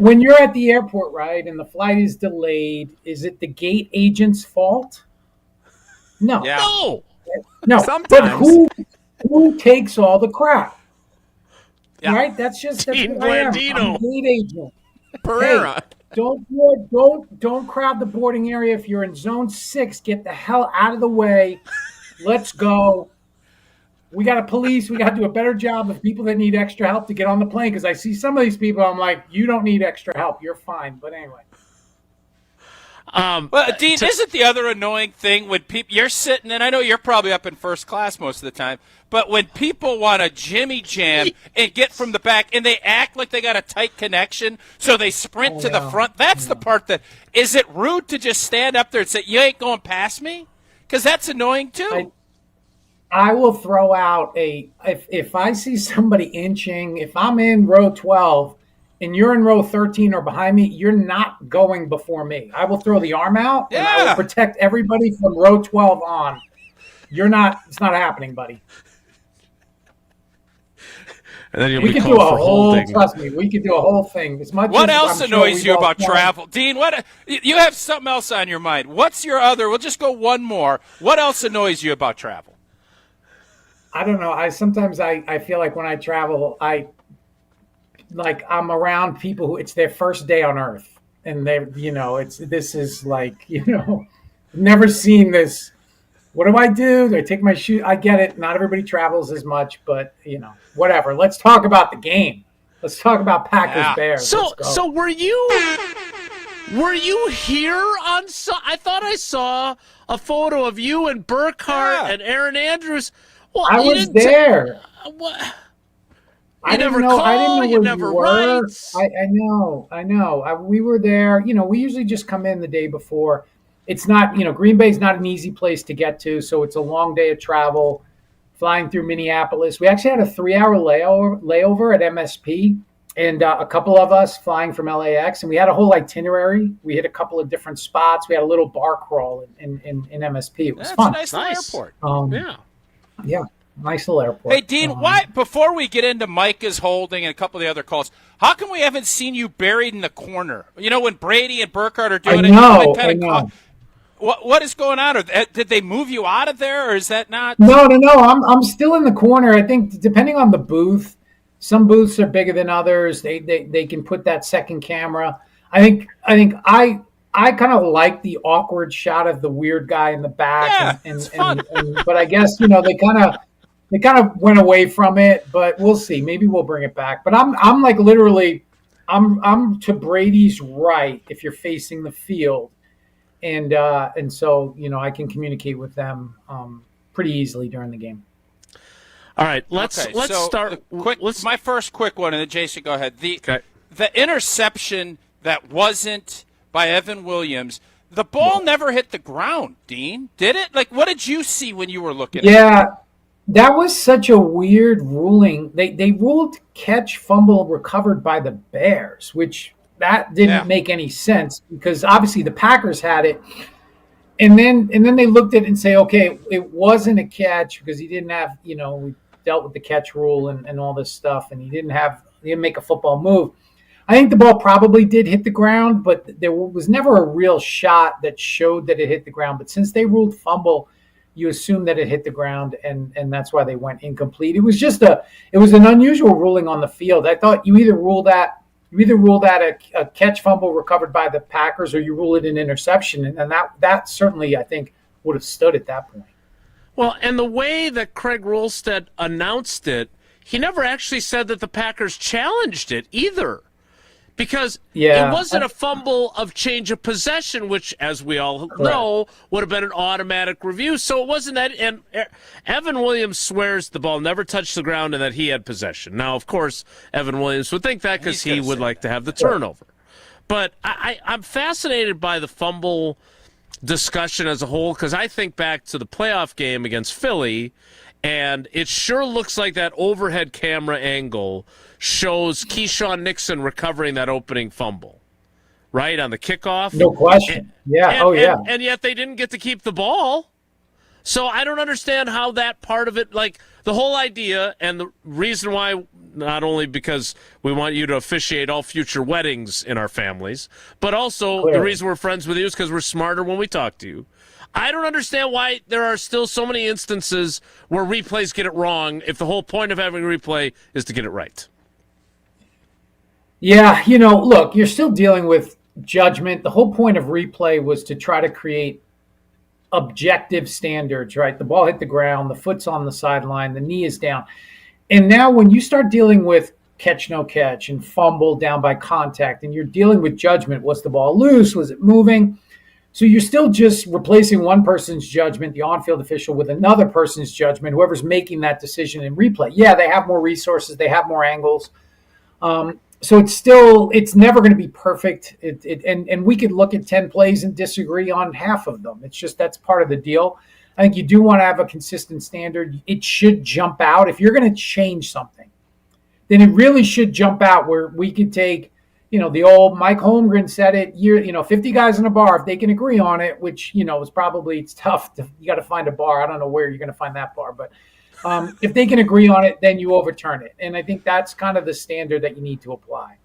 When you're at the airport, right, and the flight is delayed, is it the gate agent's fault? No.
Yeah.
No.
Sometimes.
But who takes all the crap?
Yeah.
Right? That's
Dean
what I am.
Blandino.
I'm a gate agent.
Pereira.
Hey, don't crowd the boarding area. If you're in zone 6, get the hell out of the way. Let's go. We got to police. We got to do a better job of people that need extra help to get on the plane. Because I see some of these people, I'm like, you don't need extra help. You're fine. But anyway.
Well, Dean, isn't the other annoying thing when people you're sitting, and I know you're probably up in first class most of the time, but when people want to jimmy jam and get from the back and they act like they got a tight connection, so they sprint to the front, that's the part that, is it rude to just stand up there and say, you ain't going past me? Because that's annoying too.
I will throw out if I see somebody inching, if I'm in row 12 and you're in row 13 or behind me, you're not going before me. I will throw the arm out and I will protect everybody from row 12 on. It's not happening, buddy.
And then
we could do a whole, trust me, we could do a whole thing.
What else annoys you about travel? Dean, you have something else on your mind. What's your other, we'll just go one more. What else annoys you about travel?
I don't know. Sometimes I feel like when I travel, I'm around people who it's their first day on Earth, and this is like, never seen this. What do I do? Do I take my shoe? I get it. Not everybody travels as much, but whatever. Let's talk about the game. Let's talk about Packers Bears.
So were you here on? I thought I saw a photo of you and Burkhardt and Aaron Andrews. Well,
I was there.
What?
I didn't know where you were. I know. We were there. We usually just come in the day before. It's not, Green Bay's not an easy place to get to, so it's a long day of travel. Flying through Minneapolis, we actually had a 3-hour layover at MSP, and a couple of us flying from LAX, and we had a whole itinerary. We hit a couple of different spots. We had a little bar crawl in MSP. It was fun.
That's a nice little airport.
Yeah, nice little airport.
Hey, Dean, why, before we get into Micah's holding and a couple of the other calls, how come we haven't seen you buried in the corner? When Brady and Burkhardt are doing it. I know. What is going on? Did they move you out of there, or is that not?
No. I'm still in the corner. I think depending on the booth, some booths are bigger than others. They can put that second camera. I think I kind of like the awkward shot of the weird guy in the back, but I guess they kind of went away from it. But we'll see. Maybe we'll bring it back. But I'm like literally, I'm to Brady's right if you're facing the field, and so I can communicate with them pretty easily during the game.
All right, let's start.
My first quick one, and then Jason, go ahead. The interception that wasn't by Evan Williams, the ball never hit the ground, Dean, did it? Like, what did you see when you were looking at it?
Yeah, that was such a weird ruling. They ruled catch, fumble, recovered by the Bears, which that didn't make any sense because obviously the Packers had it. And then they looked at it and say, okay, it wasn't a catch because he didn't have, we dealt with the catch rule and all this stuff, and he didn't make a football move. I think the ball probably did hit the ground, but there was never a real shot that showed that it hit the ground. But since they ruled fumble, you assume that it hit the ground, and that's why they went incomplete. It was an unusual ruling on the field. I thought you either rule that a catch, fumble recovered by the Packers, or you rule it an interception, and that certainly I think would have stood at that point.
Well, and the way that Craig Rolstead announced it, he never actually said that the Packers challenged it either. Because it wasn't a fumble of change of possession, which, as we all know, would have been an automatic review. So it wasn't that. And Evan Williams swears the ball never touched the ground and that he had possession. Now, of course, Evan Williams would think that because he would like to have the turnover. But I'm fascinated by the fumble discussion as a whole because I think back to the playoff game against Philly, and it sure looks like that overhead camera angle shows Keyshawn Nixon recovering that opening fumble, right, on the kickoff.
No question.
And yet they didn't get to keep the ball. So I don't understand how that part of it, like the whole idea and the reason why, not only because we want you to officiate all future weddings in our families, but also the reason we're friends with you is because we're smarter when we talk to you. I don't understand why there are still so many instances where replays get it wrong if the whole point of having a replay is to get it right.
Yeah, look, you're still dealing with judgment. The whole point of replay was to try to create objective standards, right? The ball hit the ground, the foot's on the sideline, the knee is down. And now when you start dealing with catch, no catch, and fumble down by contact, and you're dealing with judgment, was the ball loose? Was it moving? So you're still just replacing one person's judgment, the on-field official, with another person's judgment, whoever's making that decision in replay. Yeah, they have more resources. They have more angles. So it's never going to be perfect. And we could look at 10 plays and disagree on half of them. It's just that's part of the deal. I think you do want to have a consistent standard. It should jump out. If you're going to change something, then it really should jump out where we could take, the old Mike Holmgren said it, 50 guys in a bar, if they can agree on it, which, it's tough. You got to find a bar. I don't know where you're going to find that bar, but if they can agree on it, then you overturn it. And I think that's kind of the standard that you need to apply.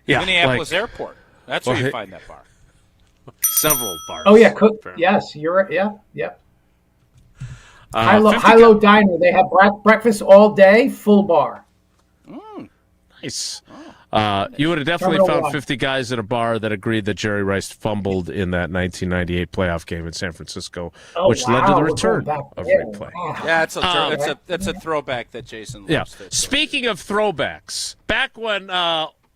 Yeah, Minneapolis Airport. That's where you find that bar.
Several bars.
Oh, yeah. Yes, you're right. Yeah. High-Low Diner. They have breakfast all day, full bar.
Nice. You would have definitely found 50 guys at a bar that agreed that Jerry Rice fumbled in that 1998 playoff game in San Francisco, which led to the return of replay.
Yeah, it's a throwback that Jason loves.
Yeah. Speaking of throwbacks, back when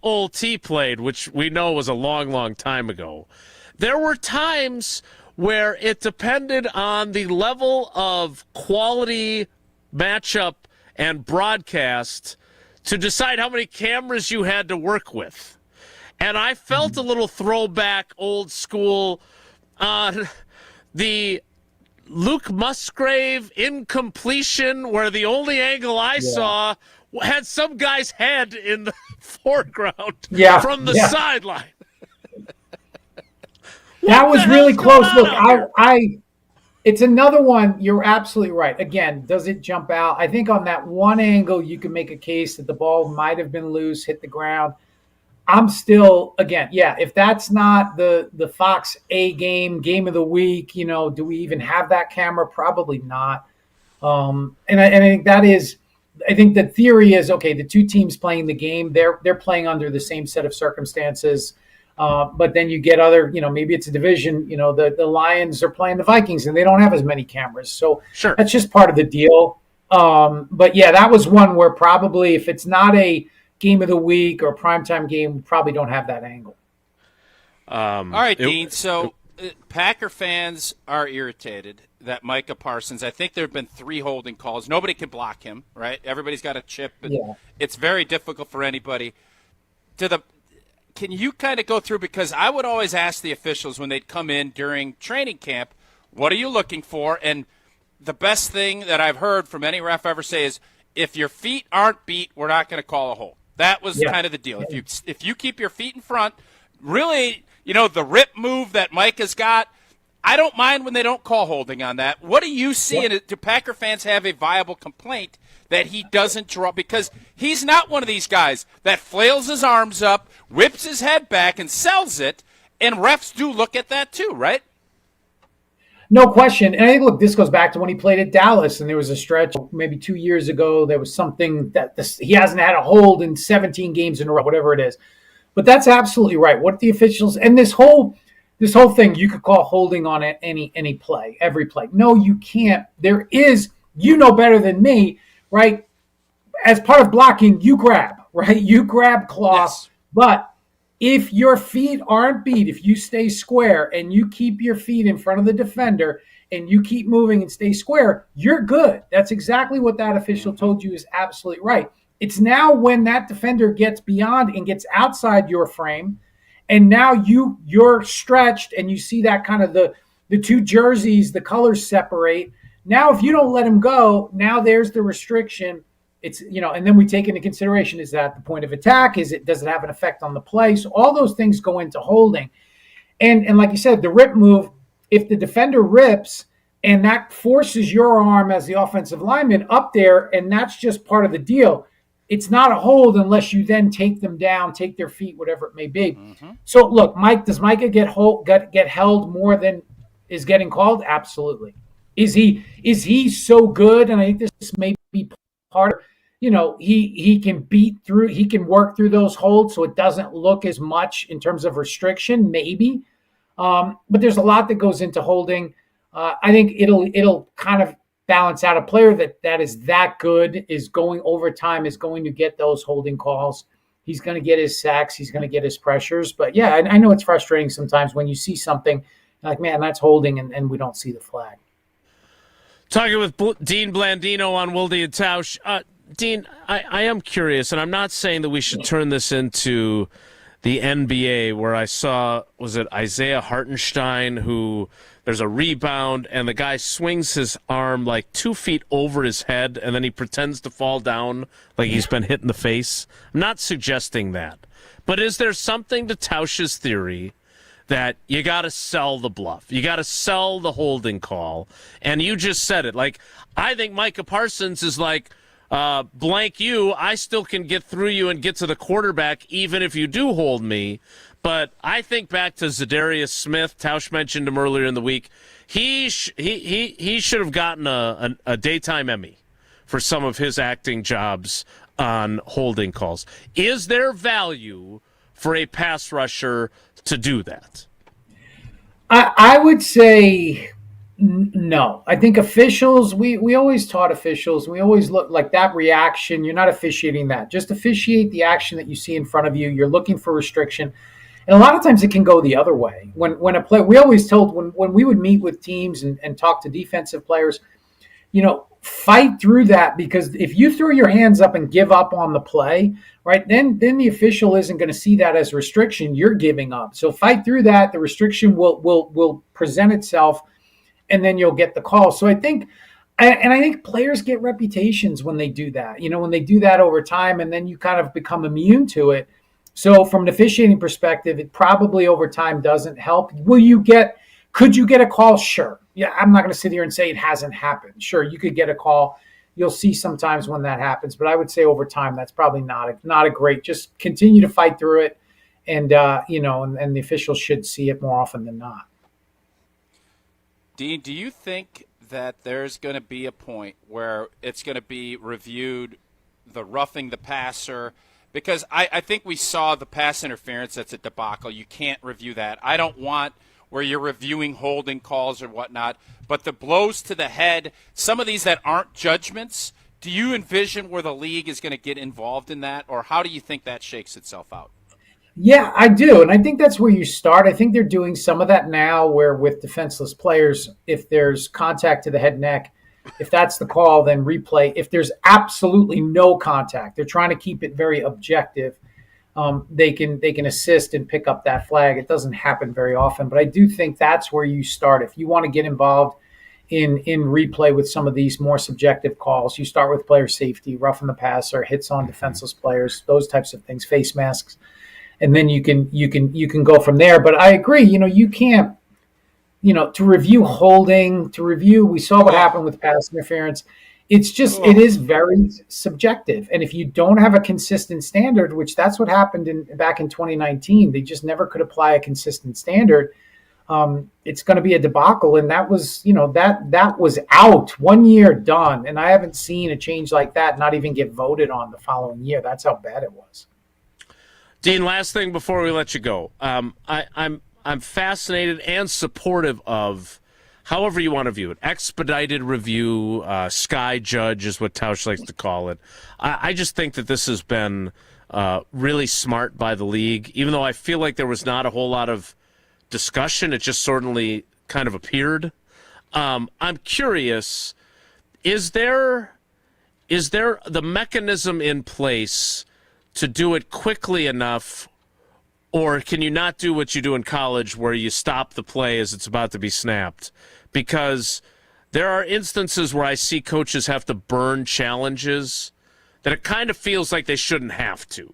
Old T played, which we know was a long, long time ago, there were times where it depended on the level of quality matchup and broadcast to decide how many cameras you had to work with. And I felt a little throwback old school on the Luke Musgrave incompletion where the only angle I saw had some guy's head in the foreground from the sideline.
That was really close. Look, it's another one. You're absolutely right. Again, does it jump out? I think on that one angle, you can make a case that the ball might have been loose, hit the ground. I'm still, if that's not the Fox game of the week, do we even have that camera? Probably not. And I think I think the theory is, okay, the two teams playing the game, they're playing under the same set of circumstances. But then you get other, maybe it's a division, the Lions are playing the Vikings and they don't have as many cameras. So that's just part of the deal. But that was one where probably if it's not a game of the week or primetime game, we probably don't have that angle.
All right, Dean. So Packer fans are irritated that Micah Parsons, I think there have been 3 holding calls. Nobody can block him, right? Everybody's got a chip.
Yeah.
It's very difficult for anybody. Can you kind of go through, because I would always ask the officials when they'd come in during training camp, what are you looking for? And the best thing that I've heard from any ref ever say is, if your feet aren't beat, we're not going to call a hold. That was kind of the deal. If you keep your feet in front, really, the rip move that Micah's got, I don't mind when they don't call holding on that. What do you see? Do Packer fans have a viable complaint that he doesn't draw? Because he's not one of these guys that flails his arms up, whips his head back, and sells it, and refs do look at that too, right?
No question. And I think, look, this goes back to when he played at Dallas, and there was a stretch maybe 2 years ago. There was something that he hasn't had a hold in 17 games in a row, whatever it is. But that's absolutely right. What the officials and this whole thing, you could call holding on at any play, every play. No, you can't. There is, better than me, right? As part of blocking, you grab, right? You grab claw. Yes. But if your feet aren't beat, if you stay square and you keep your feet in front of the defender and you keep moving and stay square, you're good. That's exactly what that official told you is absolutely right. It's now when that defender gets beyond and gets outside your frame, and now you're stretched and you see that kind of the 2 jerseys, the colors separate. Now, if you don't let him go, now there's the restriction. It's, and then we take into consideration, is that the point of attack? Does it have an effect on the play? So all those things go into holding. And like you said, the rip move, if the defender rips and that forces your arm as the offensive lineman up there, and that's just part of the deal, it's not a hold unless you then take them down, take their feet, whatever it may be. Mm-hmm. So look, does Micah get held more than is getting called? Absolutely. Is he so good? And I think this may be part of, he can work through those holds so it doesn't look as much in terms of restriction, maybe. But there's a lot that goes into holding. I think it'll kind of balance out. A player that is that good is going overtime, is going to get those holding calls. He's going to get his sacks. He's going to get his pressures. But yeah, I know it's frustrating sometimes when you see something like, man, that's holding, and we don't see the flag.
Talking with Dean Blandino on Wilde and Tausch. Dean, I am curious, and I'm not saying that we should turn this into the NBA, where I saw, was it Isaiah Hartenstein, who there's a rebound and the guy swings his arm like 2 feet over his head and then he pretends to fall down like he's been hit in the face. I'm not suggesting that. But is there something to Tausch's theory that you got to sell the bluff? You got to sell the holding call. And you just said it. Like, I think Micah Parsons is like, blank you, I still can get through you and get to the quarterback even if you do hold me. But I think back to Zadarius Smith. Tausch mentioned him earlier in the week. He should have gotten a daytime Emmy for some of his acting jobs on holding calls. Is there value for a pass rusher to do that?
I would say no. I think officials, we always taught officials, we always look like that reaction. You're not officiating that. Just officiate the action that you see in front of you. You're looking for restriction. And a lot of times it can go the other way. When a play, we always told when we would meet with teams and talk to defensive players, fight through that, because if you throw your hands up and give up on the play, right, then the official isn't going to see that as restriction. You're giving up. So fight through that. The restriction will present itself, and then you'll get the call. So I think players get reputations when they do that. When they do that over time, and then you kind of become immune to it. So from an officiating perspective, it probably over time doesn't help. Could you get a call? Sure. Yeah, I'm not going to sit here and say it hasn't happened. Sure, you could get a call. You'll see sometimes when that happens, but I would say over time that's probably not a great. Just continue to fight through it, and and the officials should see it more often than not.
Dean, do you think that there's going to be a point where it's going to be reviewed, the roughing the passer? Because I think we saw the pass interference. That's a debacle. You can't review that. I don't want where you're reviewing holding calls or whatnot. But the blows to the head, some of these that aren't judgments, do you envision where the league is going to get involved in that? Or how do you think that shakes itself out?
Yeah, I do. And I think that's where you start. I think they're doing some of that now where with defenseless players, if there's contact to the head neck, if that's the call, then replay. If there's absolutely no contact, they're trying to keep it very objective. They can assist and pick up that flag. It doesn't happen very often, but I do think that's where you start. If you want to get involved in replay with some of these more subjective calls, you start with player safety, roughing the passer, hits on defenseless players, those types of things, face masks. And then you can go from there. But I agree, you can't, to review holding, we saw what happened with pass interference. It's just, it is very subjective. And if you don't have a consistent standard, which that's what happened back in 2019, they just never could apply a consistent standard. It's going to be a debacle. And that was, that was out 1 year done. And I haven't seen a change like that not even get voted on the following year. That's how bad it was.
Dean, last thing before we let you go. I'm fascinated and supportive of, however you want to view it, expedited review, sky judge is what Tausch likes to call it. I just think that this has been really smart by the league, even though I feel like there was not a whole lot of discussion. It just certainly kind of appeared. I'm curious, is there the mechanism in place to do it quickly enough, or can you not do what you do in college where you stop the play as it's about to be snapped? Because there are instances where I see coaches have to burn challenges that it kind of feels like they shouldn't have to.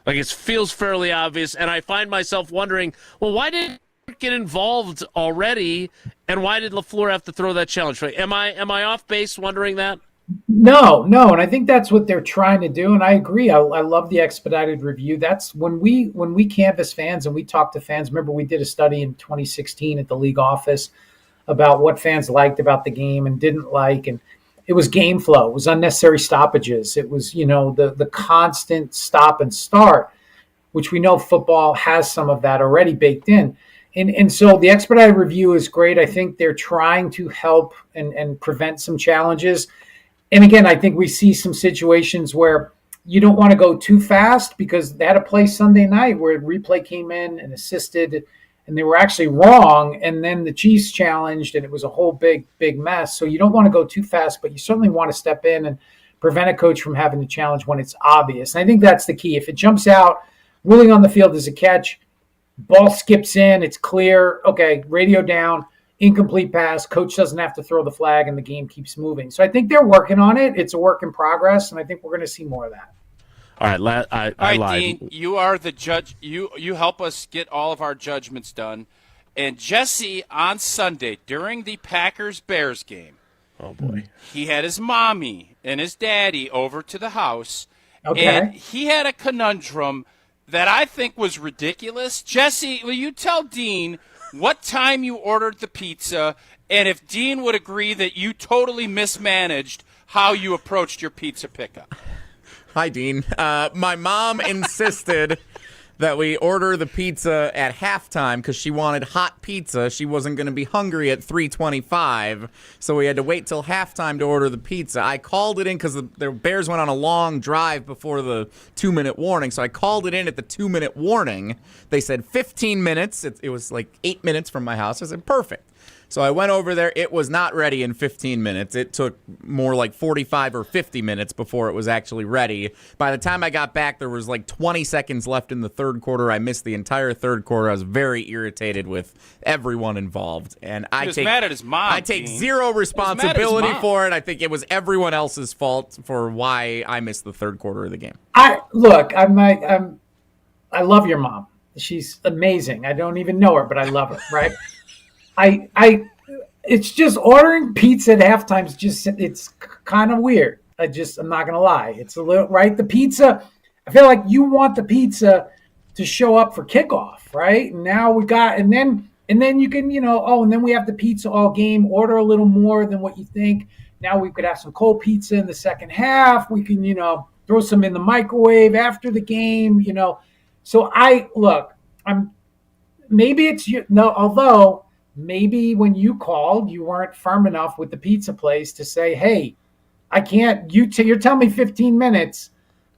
Like it feels fairly obvious, and I find myself wondering, well, why didn't you get involved already, and why did LaFleur have to throw that challenge? Am I off base wondering that?
No, and I think that's what they're trying to do, and I agree. I love the expedited review. That's when we canvass fans and we talk to fans. Remember, we did a study in 2016 at the league office about what fans liked about the game and didn't like, and it was game flow. It was unnecessary stoppages. It was the constant stop and start, which we know football has some of that already baked in. And so the expedited review is great. I think they're trying to help and prevent some challenges. And again, I think we see some situations where you don't want to go too fast because they had a play Sunday night where replay came in and assisted and they were actually wrong. And then the Chiefs challenged and it was a whole big mess. So you don't want to go too fast, but you certainly want to step in and prevent a coach from having to challenge when it's obvious. And I think that's the key. If it jumps out, ruling on the field is a catch, ball skips in, it's clear. Okay, radio down. Incomplete pass, coach doesn't have to throw the flag and the game keeps moving. So I think they're working on it. It's a work in progress, and I think we're going to see more of that.
All right, I lied.
Dean, you are the judge. You help us get all of our judgments done. And Jesse, on Sunday, during the Packers-Bears game,
oh boy,
he had his mommy and his daddy over to the house,
okay.
And he had a conundrum that I think was ridiculous. Jesse, will you tell Dean what time you ordered the pizza, and if Dean would agree that you totally mismanaged how you approached your pizza pickup?
Hi, Dean. My mom insisted that we order the pizza at halftime because she wanted hot pizza. She wasn't going to be hungry at 3:25, so we had to wait till halftime to order the pizza. I called it in because the Bears went on a long drive before the 2-minute warning, so I called it in at the 2-minute warning. They said 15 minutes. It was like 8 minutes from my house. I said, perfect. So I went over there. It was not ready in 15 minutes. It took more like 45 or 50 minutes before it was actually ready. By the time I got back, there was like 20 seconds left in the third quarter. I missed the entire third quarter. I was very irritated with everyone involved. And
He was mad at his mom.
I take
Dean.
zero responsibility
mom.
for it. I think it was everyone else's fault for why I missed the third quarter of the game.
I love your mom. She's amazing. I don't even know her, but I love her, right? It's just ordering pizza at halftime is just, it's kind of weird. I'm not going to lie. It's a little, right? The pizza, I feel like you want the pizza to show up for kickoff, right? And now we got, and then you can, and then we have the pizza all game, order a little more than what you think. Now we could have some cold pizza in the second half. We can, throw some in the microwave after the game, So although maybe when you called, you weren't firm enough with the pizza place to say, hey, I can't, you're telling me 15 minutes.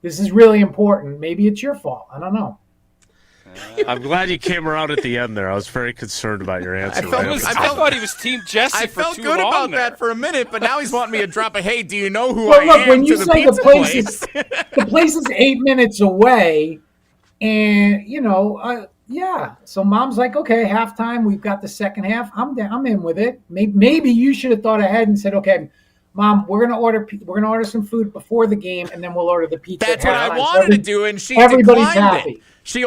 This is really important. Maybe it's your fault. I don't know.
I'm glad you came around at the end there. I was very concerned about your answer.
I thought he was Team Jesse.
I felt good about that for a minute, but now he's wanting me to drop a, hey, do you know who
Well,
I
look,
am
when you
to the
say
pizza place?
the place is 8 minutes away, and yeah. So Mom's like, okay, halftime. We've got the second half. I'm in with it. Maybe you should have thought ahead and said, okay, Mom, we're gonna order some food before the game, and then we'll order the pizza.
That's what I wanted to do, and she
everybody's
declined
happy.
it. She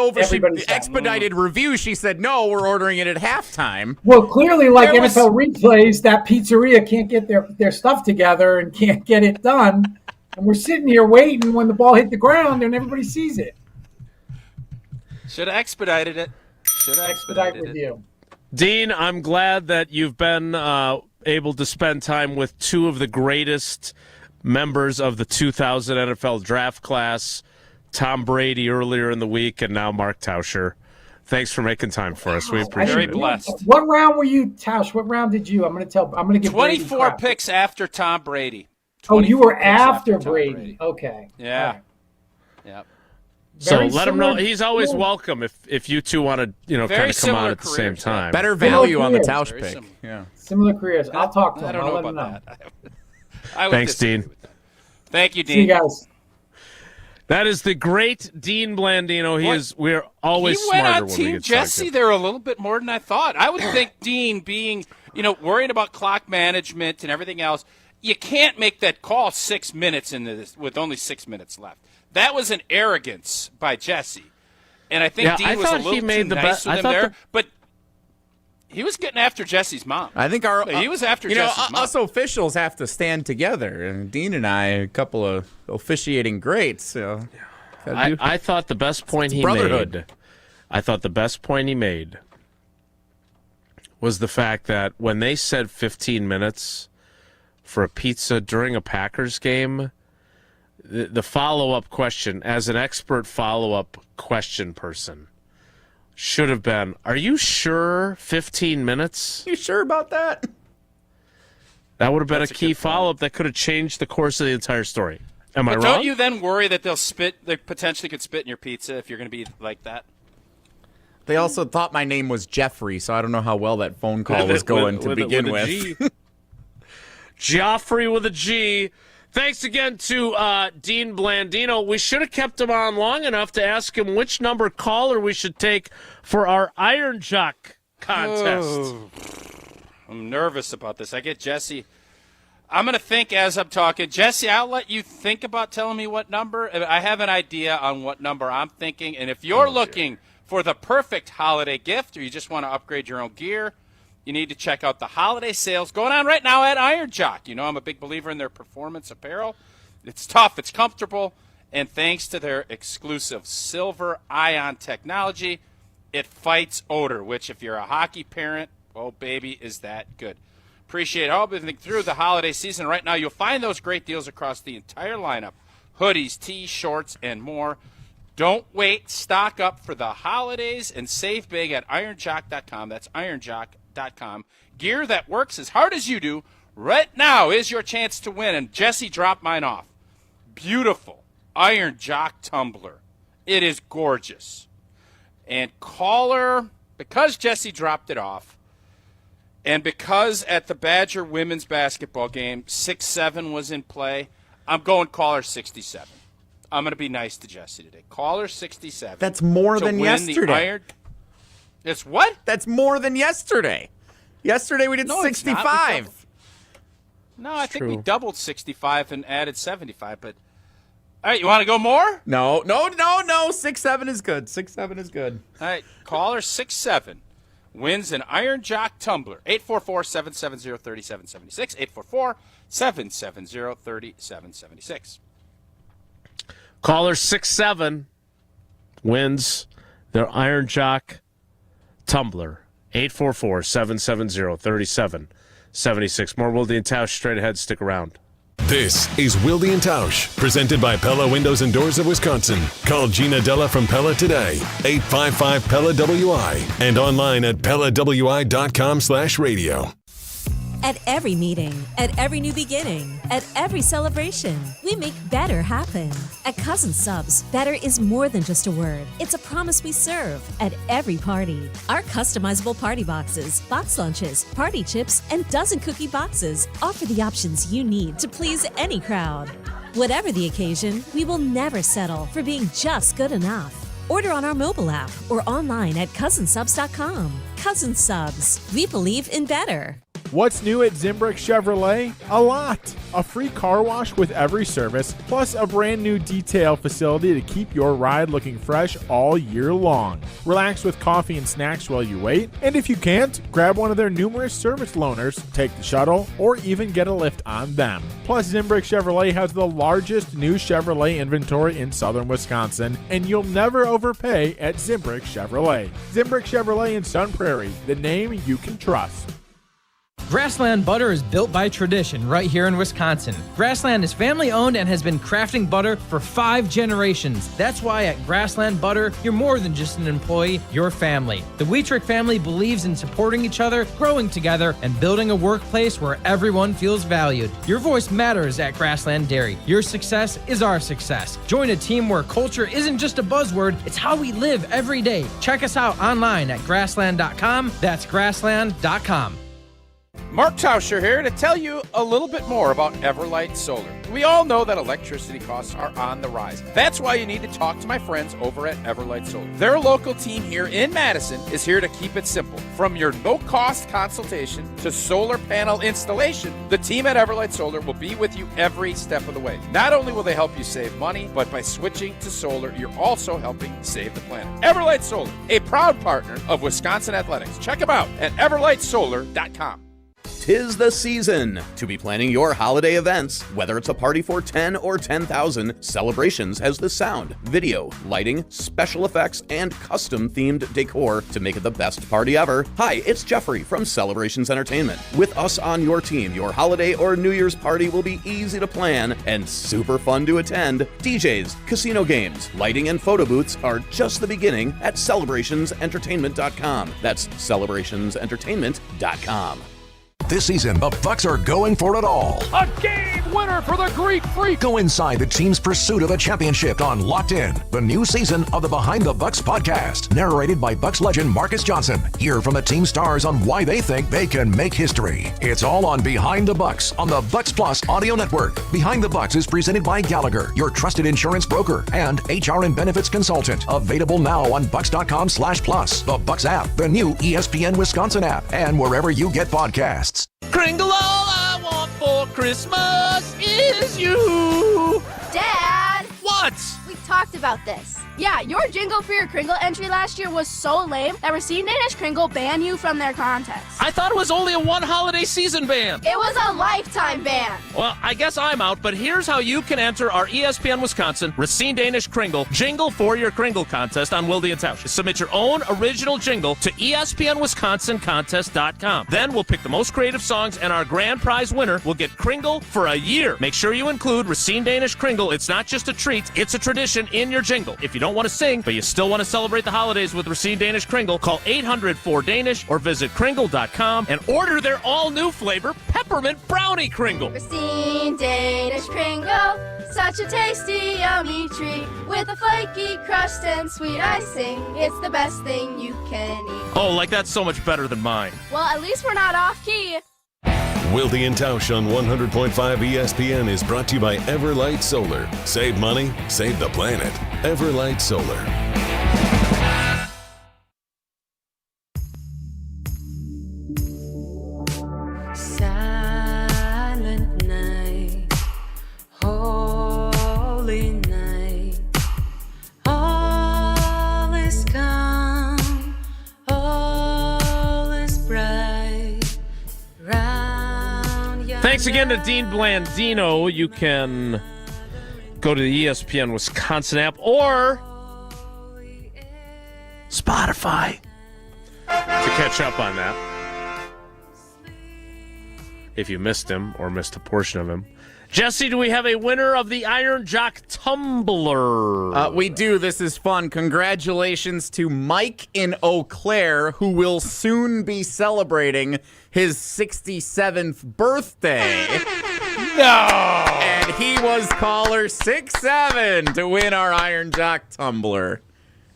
expedited review. She said, no, we're ordering it at halftime.
Well, clearly, like NFL replays, that pizzeria can't get their stuff together and can't get it done. And we're sitting here waiting when the ball hit the ground and everybody sees it.
Should have expedited it.
Expedite review.
Dean, I'm glad that you've been able to spend time with two of the greatest members of the 2000 NFL draft class, Tom Brady earlier in the week, and now Mark Tauscher. Thanks for making time for us. We appreciate it.
Very blessed.
What round were you, Tausch? What round did you? I'm going to give
24 picks after Tom Brady.
Oh, you were after Brady. Okay.
Yeah.
Right.
Yep.
So let him know he's always welcome if you two want to kind of come out at the same time.
Better value on the Tausch pick. Yeah.
Similar careers. I'll talk to him.
I don't know about that.
Thanks, Dean.
Thank you, Dean.
See you guys.
That is the great Dean Blandino. We're always
he went
smarter
on
when
Team
we get
Jesse there a little bit more than I thought. I would think Dean being, worried about clock management and everything else, you can't make that call 6 minutes into this with only 6 minutes left. That was an arrogance by Jesse. And I think Dean was a little too nice with him there. But he was getting after Jesse's mom.
I think
he was after Jesse's mom.
Us officials have to stand together. And Dean and I, a couple of officiating greats. So
I thought the best point he made. I thought the best point he made was the fact that when they said 15 minutes for a pizza during a Packers game, the follow-up question, as an expert follow-up question person, should have been, are you sure 15 minutes?
You sure about that?
That would have been a key follow-up that could have changed the course of the entire story. Am I wrong?
Don't you then worry that they potentially could spit in your pizza if you're going to be like that?
They also thought my name was Jeffrey, so I don't know how well that phone call was going to begin with.
Joffrey with a G. Thanks again to Dean Blandino. We should have kept him on long enough to ask him which number caller we should take for our Iron Jock contest.
Oh, I'm nervous about this. I get Jesse. I'm going to think as I'm talking. Jesse, I'll let you think about telling me what number. I have an idea on what number I'm thinking. And if you're looking for the perfect holiday gift or you just want to upgrade your own gear, you need to check out the holiday sales going on right now at Iron Jock. I'm a big believer in their performance apparel. It's tough, it's comfortable, and thanks to their exclusive silver ion technology, it fights odor, which if you're a hockey parent, oh, baby, is that good. Appreciate all of it through the holiday season. Right now, you'll find those great deals across the entire lineup. Hoodies, tees, shorts, and more. Don't wait. Stock up for the holidays and save big at ironjock.com. That's ironjock.com. Gear that works as hard as you do right now is your chance to win. And Jesse dropped mine off. Beautiful Iron Jock tumbler. It is gorgeous. And caller, because Jesse dropped it off, and because at the Badger women's basketball game 6-7 was in play, I'm going caller 67. I'm going to be nice to Jesse today. Caller 67.
That's more than yesterday.
It's what?
That's more than yesterday. Yesterday we did 65.
I think we doubled 65 and added 75. But all right, you want to go more?
No. 6-7 is good. 6-7 is good.
All right, caller 67 wins an Iron Jock tumbler. 844-770-3776. 844-770-3776.
Caller 6-7 wins their Iron Jock tumbler. 844-770-3776. More Wilde and Tausch straight ahead. Stick around.
This is Wilde and Tausch, presented by Pella Windows and Doors of Wisconsin. Call Gina Della from Pella today, 855-PELLA-WI, and online at PellaWI.com/radio.
At every meeting, at every new beginning, at every celebration, we make better happen. At Cousin Subs, better is more than just a word. It's a promise we serve at every party. Our customizable party boxes, box lunches, party chips, and dozen cookie boxes offer the options you need to please any crowd. Whatever the occasion, we will never settle for being just good enough. Order on our mobile app or online at cousinsubs.com. Cousin Subs, we believe in better.
What's new at Zimbrick Chevrolet? A lot. A free car wash with every service, plus a brand new detail facility to keep your ride looking fresh all year long. Relax with coffee and snacks while you wait, and if you can't, grab one of their numerous service loaners, take the shuttle, or even get a lift on them. Plus, Zimbrick Chevrolet has the largest new Chevrolet inventory in southern Wisconsin, and you'll never overpay at Zimbrick Chevrolet. Zimbrick Chevrolet in Sun Prairie, the name you can trust.
Grassland Butter is built by tradition right here in Wisconsin. Grassland is family owned and has been crafting butter for 5 generations. That's why at Grassland Butter, you're more than just an employee, you're family. The Wietrich family believes in supporting each other, growing together, and building a workplace where everyone feels valued. Your voice matters at Grassland Dairy. Your success is our success. Join a team where culture isn't just a buzzword, it's how we live every day. Check us out online at grassland.com. That's grassland.com.
Mark Tauscher here to tell you a little bit more about Everlight Solar. We all know that electricity costs are on the rise. That's why you need to talk to my friends over at Everlight Solar. Their local team here in Madison is here to keep it simple. From your no-cost consultation to solar panel installation, the team at Everlight Solar will be with you every step of the way. Not only will they help you save money, but by switching to solar, you're also helping save the planet. Everlight Solar, a proud partner of Wisconsin Athletics. Check them out at everlightsolar.com.
'Tis the season to be planning your holiday events. Whether it's a party for 10 or 10,000, Celebrations has the sound, video, lighting, special effects, and custom-themed decor to make it the best party ever. Hi, it's Jeffrey from Celebrations Entertainment. With us on your team, your holiday or New Year's party will be easy to plan and super fun to attend. DJs, casino games, lighting, and photo booths are just the beginning at celebrationsentertainment.com. That's celebrationsentertainment.com.
This season, the Bucks are going for it all.
A game winner for the Greek Freak.
Go inside the team's pursuit of a championship on Locked In, the new season of the Behind the Bucks podcast, narrated by Bucks legend Marcus Johnson. Hear from the team stars on why they think they can make history. It's all on Behind the Bucks on the Bucks Plus audio network. Behind the Bucks is presented by Gallagher, your trusted insurance broker and HR and benefits consultant. Available now on bucks.com/plus, the Bucks app, the new ESPN Wisconsin app, and wherever you get podcasts.
Kringle, all I want for Christmas is you.
Dad!
What?
We talked about this. Yeah, your jingle for your Kringle entry last year was so lame that Racine Danish Kringle banned you from their contest.
I thought it was only a one holiday season ban.
It was a lifetime ban.
Well, I guess I'm out, but here's how you can enter our ESPN Wisconsin Racine Danish Kringle Jingle for Your Kringle contest on Wilde and Tausch. Submit your own original jingle to ESPNWisconsinContest.com. Then we'll pick the most creative songs, and our grand prize winner will get Kringle for a year. Make sure you include Racine Danish Kringle. It's not just a treat, it's a tradition in your jingle. If you don't want to sing, but you still want to celebrate the holidays with Racine Danish Kringle, call 800-4DANISH or visit Kringle.com and order their all-new flavor, Peppermint Brownie Kringle.
Racine Danish Kringle, such a tasty, yummy treat with a flaky crust and sweet icing. It's the best thing you can eat.
Oh, like that's so much better than mine.
Well, at least we're not off-key.
Wilde and Tausch on 100.5 ESPN is brought to you by Everlight Solar. Save money, save the planet. Everlight Solar.
Silent night, holy night, all is calm, all is bright.
Thanks again to Dean Blandino. You can go to the ESPN Wisconsin app or Spotify to catch up on that. If you missed him or missed a portion of him. Jesse, do we have a winner of the Iron Jock Tumbler?
We do. This is fun. Congratulations to Mike in Eau Claire, who will soon be celebrating his 67th birthday.
No!
And he was caller 67 to win our Iron Jock Tumbler.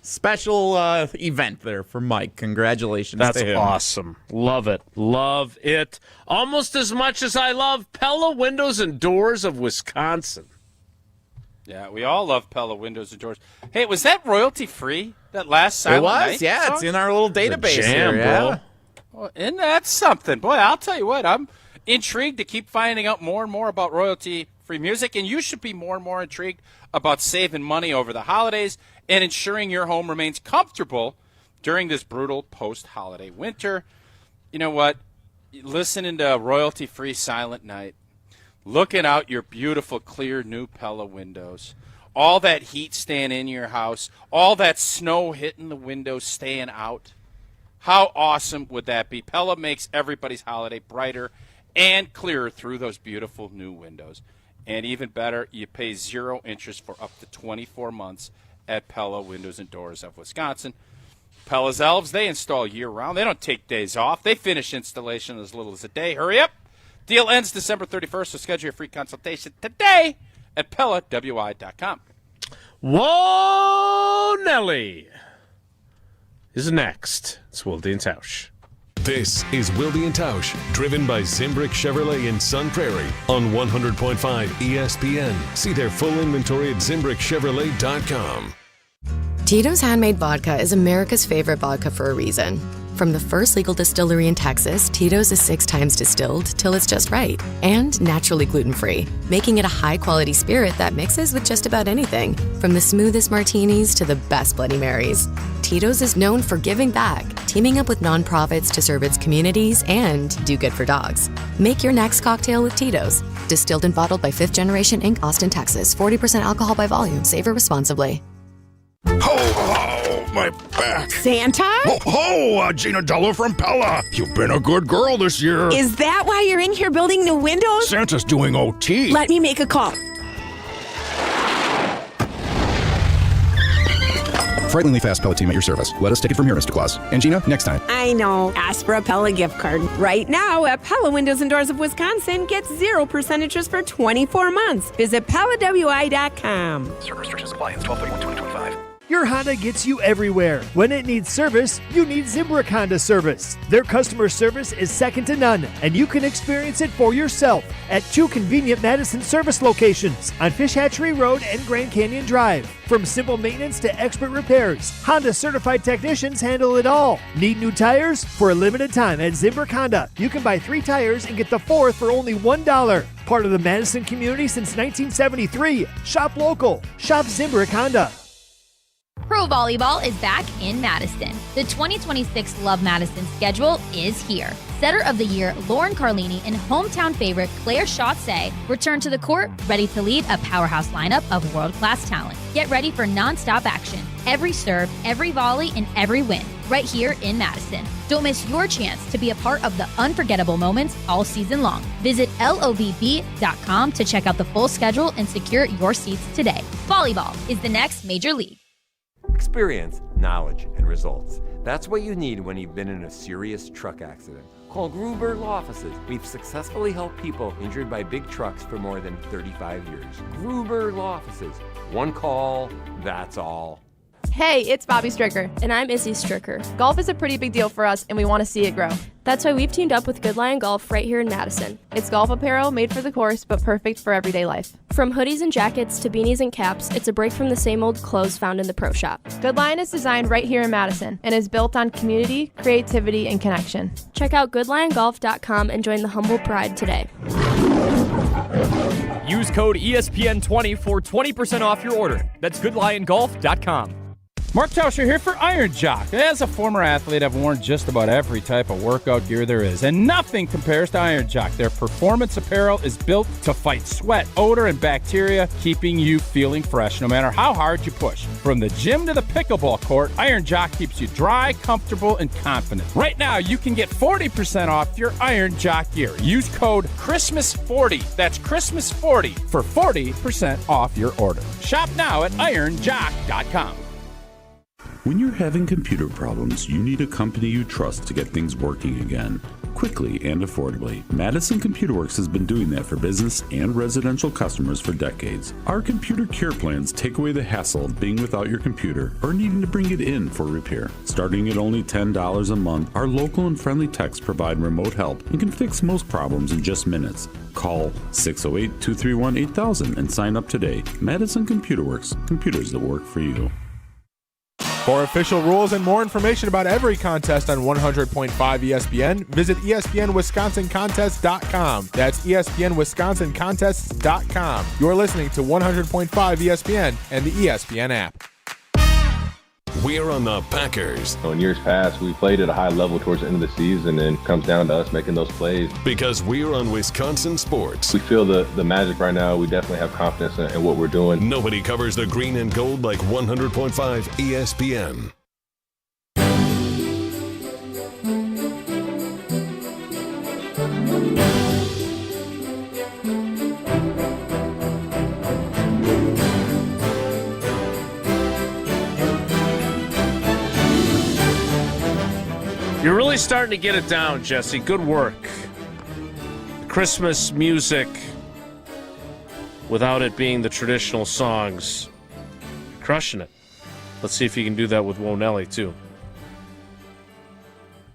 Special event there for Mike. Congratulations to him.
That's awesome. Love it. Love it. Almost as much as I love Pella Windows and Doors of Wisconsin.
Yeah, we all love Pella Windows and Doors. Hey, was that royalty free? That last Silent Night
It was, yeah.
song?
It's in our little database
jam,
here, yeah.
bro.
Well, and that's something. Boy, I'll tell you what, I'm intrigued to keep finding out more and more about royalty-free music, and you should be more and more intrigued about saving money over the holidays and ensuring your home remains comfortable during this brutal post-holiday winter. You know what? Listening to royalty-free Silent Night, looking out your beautiful, clear, new Pella windows, all that heat staying in your house, all that snow hitting the windows staying out. How awesome would that be? Pella makes everybody's holiday brighter and clearer through those beautiful new windows. And even better, you pay 0 interest for up to 24 months at Pella Windows and Doors of Wisconsin. Pella's elves, they install year-round. They don't take days off. They finish installation as little as a day. Hurry up. Deal ends December 31st, so schedule your free consultation today at PellaWI.com.
Whoa, Nelly is next. It's Wilde and Tausch.
This is Wilde and Tausch, driven by Zimbrick Chevrolet in Sun Prairie on 100.5 ESPN. See their full inventory at ZimbrickChevrolet.com.
Tito's Handmade Vodka is America's favorite vodka for a reason. From the first legal distillery in Texas, Tito's is 6 times distilled till it's just right. And naturally gluten-free, making it a high-quality spirit that mixes with just about anything. From the smoothest martinis to the best Bloody Marys. Tito's is known for giving back, teaming up with nonprofits to serve its communities and do good for dogs. Make your next cocktail with Tito's. Distilled and bottled by 5th Generation Inc., Austin, Texas. 40% alcohol by volume. Savor responsibly.
Oh, my back.
Santa?
Gina Dello from Pella. You've been a good girl this year.
Is that why you're in here building new windows?
Santa's doing OT.
Let me make a call.
Frighteningly fast Pella team at your service. Let us take it from here, Mr. Claus. And Gina, next time.
I know. Ask for a Pella gift card. Right now at Pella Windows and Doors of Wisconsin, get 0% interest for 24 months. Visit PellaWI.com.
Certain restrictions apply. It's 12/31/2025.
Your Honda gets you everywhere. When it needs service, you need Zimbrick Honda service. Their customer service is second to none, and you can experience it for yourself at 2 convenient Madison service locations on Fish Hatchery Road and Grand Canyon Drive. From simple maintenance to expert repairs, Honda certified technicians handle it all. Need new tires? For a limited time at Zimbrick Honda, you can buy 3 tires and get the 4th for only $1. Part of the Madison community since 1973. Shop local. Shop Zimbrick Honda.
Pro Volleyball is back in Madison. The 2026 Love Madison schedule is here. Setter of the Year Lauren Carlini and hometown favorite Claire Chausset return to the court, ready to lead a powerhouse lineup of world-class talent. Get ready for non-stop action. Every serve, every volley, and every win, right here in Madison. Don't miss your chance to be a part of the unforgettable moments all season long. Visit LOVB.com to check out the full schedule and secure your seats today. Volleyball is the next major league.
Experience, knowledge, and results. That's what you need when you've been in a serious truck accident. Call Gruber Law Offices. We've successfully helped people injured by big trucks for more than 35 years. Gruber Law Offices. One call, that's all.
Hey, it's Bobby Stricker. And I'm Izzy Stricker. Golf is a pretty big deal for us, and we want to see it grow. That's why we've teamed up with Good Lion Golf right here in Madison. It's golf apparel made for the course, but perfect for everyday life. From hoodies and jackets to beanies and caps, it's a break from the same old clothes found in the pro shop. Good Lion is designed right here in Madison and is built on community, creativity, and connection. Check out goodliongolf.com and join the humble pride today.
Use code ESPN20 for 20% off your order. That's goodliongolf.com.
Mark Tauscher here for Iron Jock. As a former athlete, I've worn just about every type of workout gear there is, and nothing compares to Iron Jock. Their performance apparel is built to fight sweat, odor, and bacteria, keeping you feeling fresh no matter how hard you push. From the gym to the pickleball court, Iron Jock keeps you dry, comfortable, and confident. Right now, you can get 40% off your Iron Jock gear. Use code CHRISTMAS40. That's Christmas40 for 40% off your order. Shop now at ironjock.com.
When you're having computer problems, you need a company you trust to get things working again, quickly and affordably. Madison Computer Works has been doing that for business and residential customers for decades. Our computer care plans take away the hassle of being without your computer or needing to bring it in for repair. Starting at only $10 a month, our local and friendly techs provide remote help and can fix most problems in just minutes. Call 608-231-8000 and sign up today. Madison Computer Works, computers that work for you.
For official rules and more information about every contest on 100.5 ESPN, visit ESPNWisconsinContests.com. That's ESPNWisconsinContests.com. You're listening to 100.5 ESPN and the ESPN app.
We're on the Packers.
In years past, we played at a high level towards the end of the season, and it comes down to us making those plays.
Because we're on Wisconsin sports.
We feel the magic right now. We definitely have confidence in what we're doing.
Nobody covers the green and gold like 100.5 ESPN.
You're really starting to get it down, Jesse. Good work. Christmas music without it being the traditional songs. Crushing it. Let's see if you can do that with Nelly, too.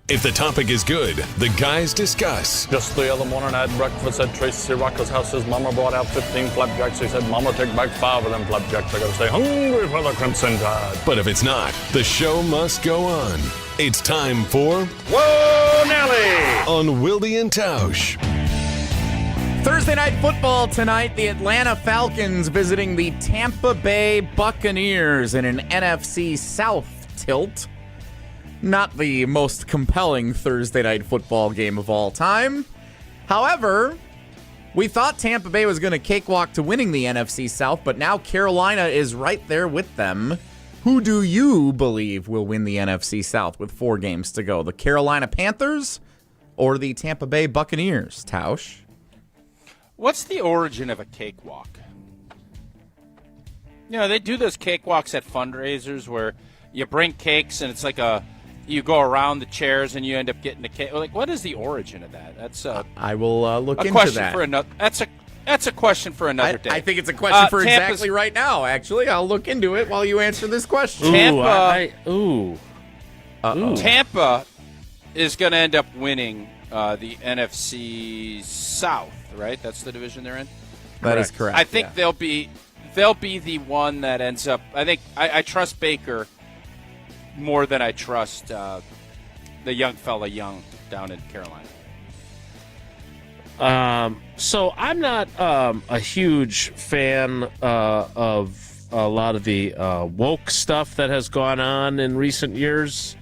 If the topic is good, the guys discuss.
Just the other morning I had breakfast at Tracy Rocker's house. His mama brought out 15 flapjacks. He said, Mama, take back 5 of them flapjacks. I gotta stay hungry for the Crimson Tide.
But if it's not, the show must go on. It's time for
Whoa, Nelly!
On Wilde and Tausch.
Thursday night football tonight. The Atlanta Falcons visiting the Tampa Bay Buccaneers in an NFC South tilt. Not the most compelling Thursday night football game of all time. However, we thought Tampa Bay was going to cakewalk to winning the NFC South, but now Carolina is right there with them. Who do you believe will win the NFC South with 4 games to go? The Carolina Panthers or the Tampa Bay Buccaneers, Tausch?
What's the origin of a cakewalk? You know, they do those cakewalks at fundraisers where you bring cakes and it's like you go around the chairs and you end up getting a cake. Like, what is the origin of that? That's
I will look into
question
that.
For another. That's a question for another day.
I think it's a question for exactly right now. Actually, I'll look into it while you answer this question.
Tampa is going to end up winning the NFC South, right? That's the division they're in.
That is correct.
I think they'll be the one that ends up. I think I trust Baker more than I trust the young fella Young down in Carolina.
So I'm not a huge fan of a lot of the woke stuff that has gone on in recent years.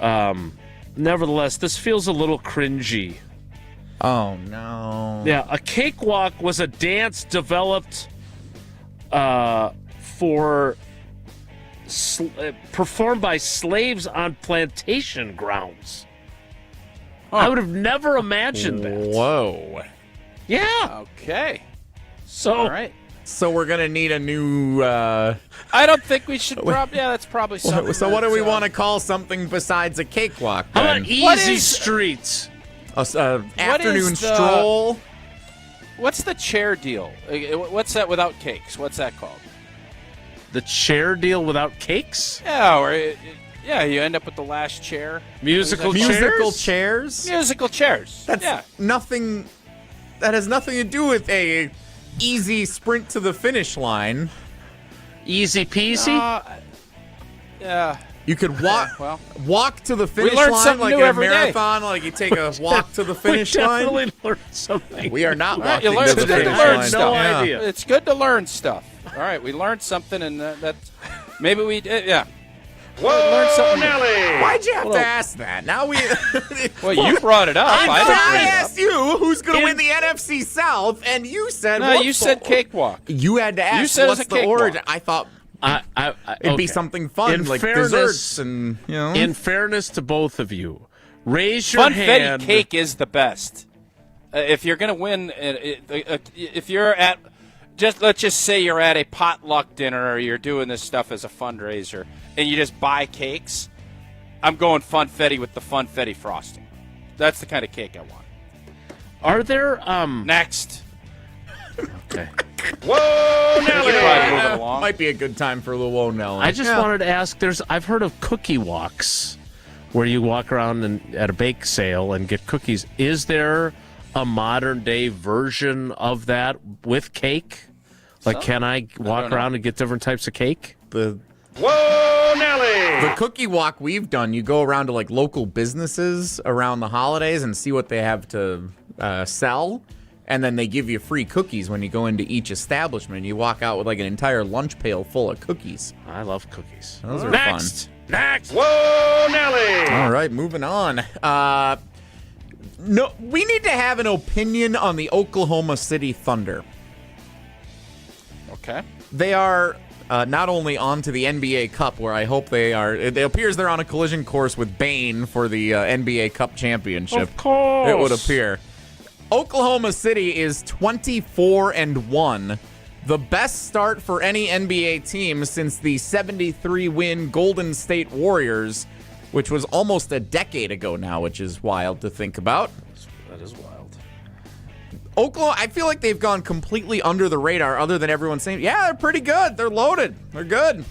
Nevertheless, this feels a little cringy.
Oh, no.
Yeah, a cakewalk was a dance developed performed by slaves on plantation grounds. Huh. I would have never imagined that.
Whoa.
Yeah.
Okay.
So,
all right.
So we're going to need a new...
I don't think we should... that's probably something.
So what do we want to call something besides a cakewalk?
How about Easy Streets?
Afternoon stroll?
What's the chair deal? What's that without cakes? What's that called?
The chair deal without cakes?
Yeah, you end up with the last chair.
Musical
chairs?
Musical chairs.
That's nothing. That has nothing to do with a easy sprint to the finish line.
Easy peasy?
Yeah.
You could walk to the finish
learn
line
something
like
new
a
every
marathon, like you take a walk to the finish line.
We definitely learned something.
We are not
Right,
walking to the finish line.
No idea.
It's good to learn stuff. All right, we learned something, and that maybe we did. Yeah. Learn something.
Nelly!
Why'd you have to ask that? Now we.
Well, you brought it up.
I asked you who's going to win the NFC South, and you said.
No, you said cakewalk.
You had to ask.
You said
what's
it's a
the
cakewalk.
origin? I thought it'd be something fun, like desserts, and
In fairness to both of you, raise your hand.
Funfetti cake is the best. If you're going to win, if you're at, let's just say you're at a potluck dinner or you're doing this stuff as a fundraiser, and you just buy cakes, I'm going funfetti with the funfetti frosting. That's the kind of cake I want.
Are there
next?
Okay.
Whoa,
Nelly!
Might be a good time for a little whoa, Nelly.
I just wanted to ask. I've heard of cookie walks, where you walk around at a bake sale and get cookies. Is there a modern day version of that with cake? Like, can I walk around and get different types of cake?
Whoa, Nelly! The cookie walk we've done, you go around to like local businesses around the holidays and see what they have to sell, and then they give you free cookies when you go into each establishment. You walk out with like an entire lunch pail full of cookies.
I love cookies.
Those are
Next!
fun.
Next! Whoa, Nelly!
All right, moving on. No, we need to have an opinion on the Oklahoma City Thunder.
Okay.
They are not only on to the NBA Cup, where I hope they are. It appears they're on a collision course with Bane for the NBA Cup championship.
Of course.
It would appear. Oklahoma City is 24-1. The best start for any NBA team since the 73-win Golden State Warriors, which was almost a decade ago now, which is wild to think about.
That is wild.
Oklahoma, I feel like they've gone completely under the radar, other than everyone saying, yeah, they're pretty good. They're loaded. They're good.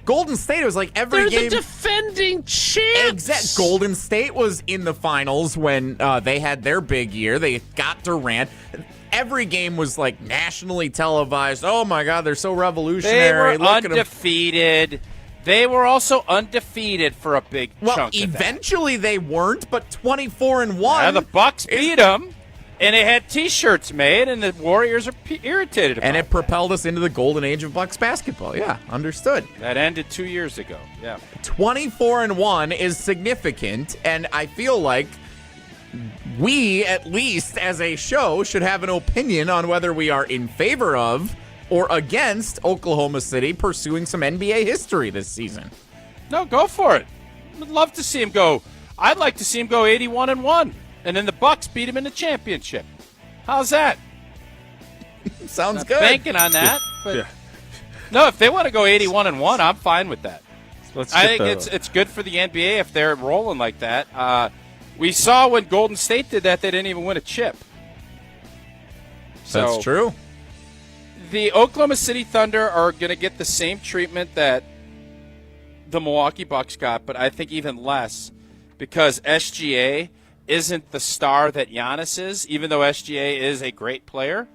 Golden State was like every game.
They're the defending champs.
Exact. Golden State was in the finals when they had their big year. They got Durant. Every game was like nationally televised. Oh my God, they're so revolutionary.
They were undefeated. They were also undefeated for a big chunk of that.
Eventually they weren't, but 24-1.
Yeah, the Bucks beat them, and they had T-shirts made, and the Warriors are irritated about it.
And it propelled us into the golden age of Bucks basketball. Yeah, understood.
That ended 2 years ago. Yeah.
24-1 is significant, and I feel like we, at least as a show, should have an opinion on whether we are in favor of or against Oklahoma City pursuing some NBA history this season.
No, go for it. I'd love to see him go. I'd like to see him go 81-1, and then the Bucks beat him in the championship. How's that?
Sounds
Not
good.
Banking on that, but no, if they want to go 81-1, I'm fine with that. I think it's good for the NBA if they're rolling like that. We saw when Golden State did that, they didn't even win a chip.
That's true.
The Oklahoma City Thunder are going to get the same treatment that the Milwaukee Bucks got, but I think even less, because SGA isn't the star that Giannis is, even though SGA is a great player.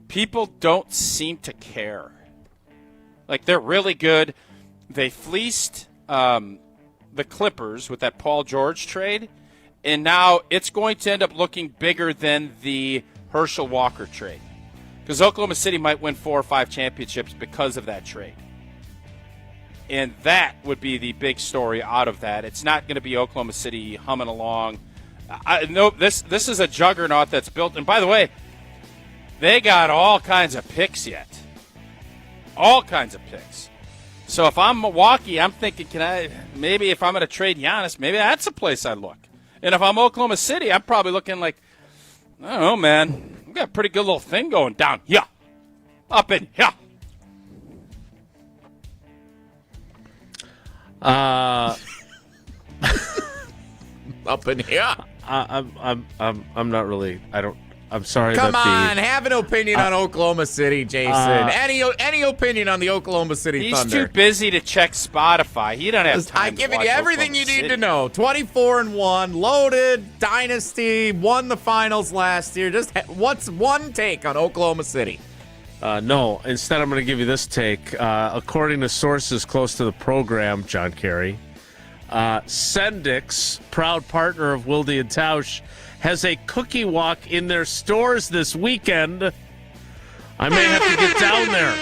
People don't seem to care. Like, they're really good. They fleeced the Clippers with that Paul George trade, and now it's going to end up looking bigger than the Herschel Walker trade. Because Oklahoma City might win 4 or 5 championships because of that trade. And that would be the big story out of that. It's not going to be Oklahoma City humming along. No, this is a juggernaut that's built. And by the way, they got all kinds of picks yet. All kinds of picks. So if I'm Milwaukee, I'm thinking, maybe if I'm going to trade Giannis, maybe that's a place I look. And if I'm Oklahoma City, I'm probably looking like, I don't know, man. We got a pretty good little thing going down here. Up in here.
Up in here.
I'm not really. I'm sorry.
Come on, have an opinion on Oklahoma City, Jason. Any opinion on the Oklahoma City Thunder?
He's too busy to check Spotify. He don't have time.
I'm giving you everything you need to know. 24-1, loaded, dynasty, won the finals last year. Just what's one take on Oklahoma City?
No. Instead, I'm going to give you this take. According to sources close to the program, John Kerry, Sendix, proud partner of Wilde and Tausch, has a cookie walk in their stores this weekend. I may have to get down there.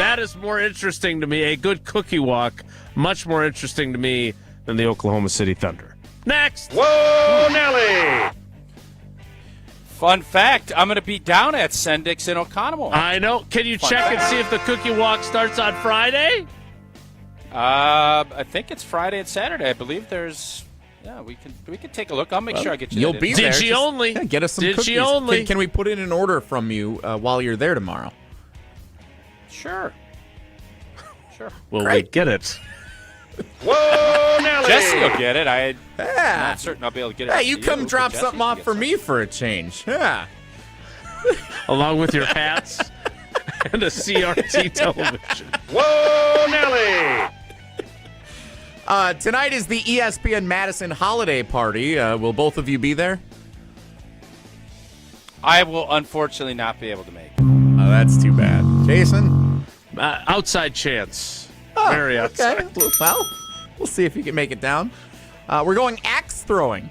That is more interesting to me. A good cookie walk, much more interesting to me than the Oklahoma City Thunder. Next.
Whoa, Nelly! Fun fact, I'm going to be down at Sendik's in Oconomowoc.
I know. Can you check and see if the cookie walk starts on Friday?
I think it's Friday and Saturday. I believe there's... Yeah, we can take a look. I'll make sure I get you.
You'll be there.
Digi only.
Yeah, get us some cookies.
Digi only.
Can we put in an order from you while you're there tomorrow?
Sure.
Will we get it?
Whoa, Nelly! Jesse will get it. I'm not certain I'll be able to get it.
Hey, you come drop something off for me for a change. Yeah.
Along with your hats and a CRT television.
Whoa, Nelly!
Tonight is the ESPN Madison holiday party. Will both of you be there?
I will unfortunately not be able to make it.
Oh, that's too bad. Jason?
Outside chance.
Oh,
Very outside.
Okay. Well, we'll see if you can make it down. We're going axe throwing.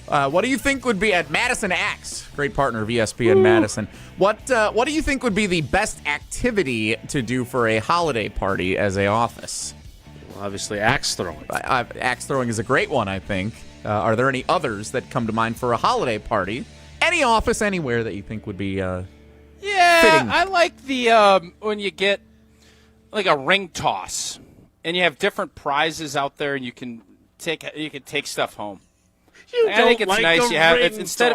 What do you think would be at Madison Axe? Great partner of ESPN Madison. What do you think would be the best activity to do for a holiday party as a office?
Well, obviously, axe throwing.
Axe throwing is a great one, I think. Are there any others that come to mind for a holiday party? Any office, anywhere that you think would be fitting?
I like the when you get like a ring toss, and you have different prizes out there, and you can take stuff home.
I think it's nice. You have it
instead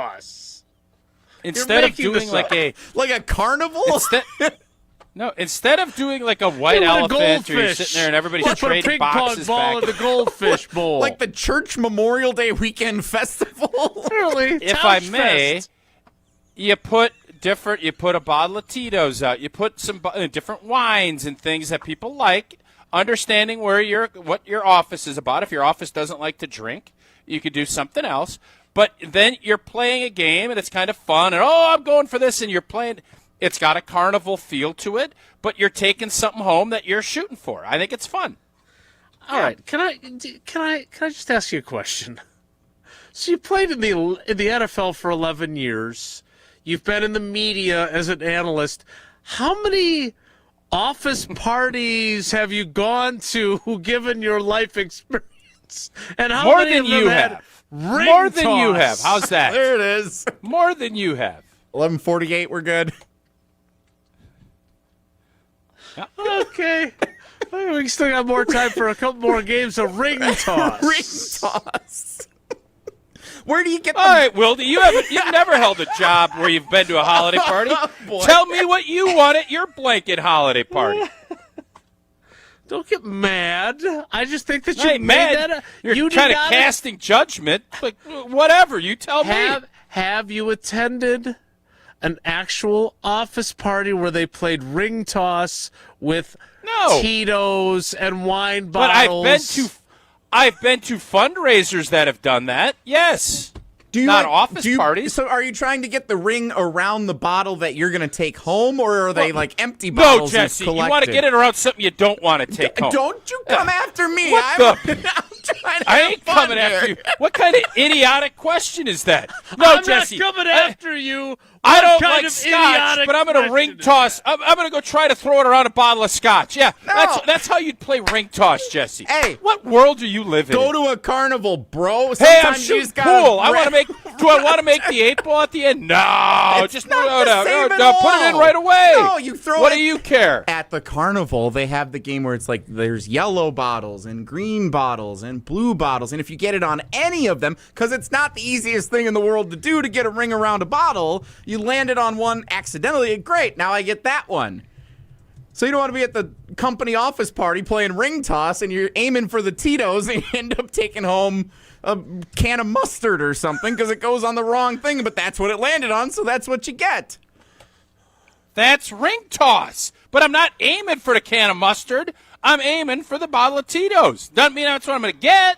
of doing like
a carnival.
Instead of doing like a white elephant, or you're sitting there and everybody's trading boxes back.
Put a ping pong ball in the goldfish bowl,
like the church Memorial Day weekend festival.
Really,
if I may, you put a bottle of Tito's out. You put some different wines and things that people like. Understanding what your office is about. If your office doesn't like to drink, you could do something else. But then you're playing a game, and it's kind of fun. And, I'm going for this, and you're playing. It's got a carnival feel to it, but you're taking something home that you're shooting for. I think it's fun.
All right. Can I just ask you a question? So you played in the NFL for 11 years. You've been in the media as an analyst. How many office parties have you gone to, given your life experience? And how
More
many
than
of them
you
had
have.
ring
More than
toss?
you have. How's that?
There it is.
More than you have.
11:48. We're good.
Okay. We still got more time for a couple more games of ring toss.
Ring toss. Where do you get?
All right, Wilde, you've never held a job where you've been to a holiday party. Tell me what you want at your blanket holiday party.
Don't get mad. I just think that
you
made that.
You're kind of casting judgment. Like, whatever, you tell me.
Have you attended an actual office party where they played ring toss with Tito's and wine bottles?
But I've been to fundraisers that have done that. Yes. Not office parties.
So are you trying to get the ring around the bottle that you're going to take home, or are they like empty bottles?
No, Jesse, you want to get it around something you don't want to take home.
Don't you come after me.
I'm trying to I ain't coming after you. What kind of idiotic question is that? No,
I'm
Jesse.
not coming after you.
I don't like scotch, but I'm going to ring toss. I'm going to go try to throw it around a bottle of scotch. Yeah, that's how you'd play ring toss, Jesse.
Hey,
what world do you live in?
Go to a carnival, bro.
Hey, I'm shooting pool. Do I want to make the 8 ball at the end? No,
it's
just
not
put it in right away.
No, you throw
What
it.
do you care?
At the carnival, they have the game where it's like there's yellow bottles and green bottles and blue bottles, and if you get it on any of them, because it's not the easiest thing in the world to do to get a ring around a bottle, you land it on one accidentally. Great, now I get that one. So you don't want to be at the company office party playing ring toss and you're aiming for the Tito's and you end up taking home a can of mustard or something because it goes on the wrong thing, but that's what it landed on, so that's what you get.
That's ring toss. But I'm not aiming for the can of mustard. I'm aiming for the bottle of Tito's. Doesn't mean that's what I'm going to get.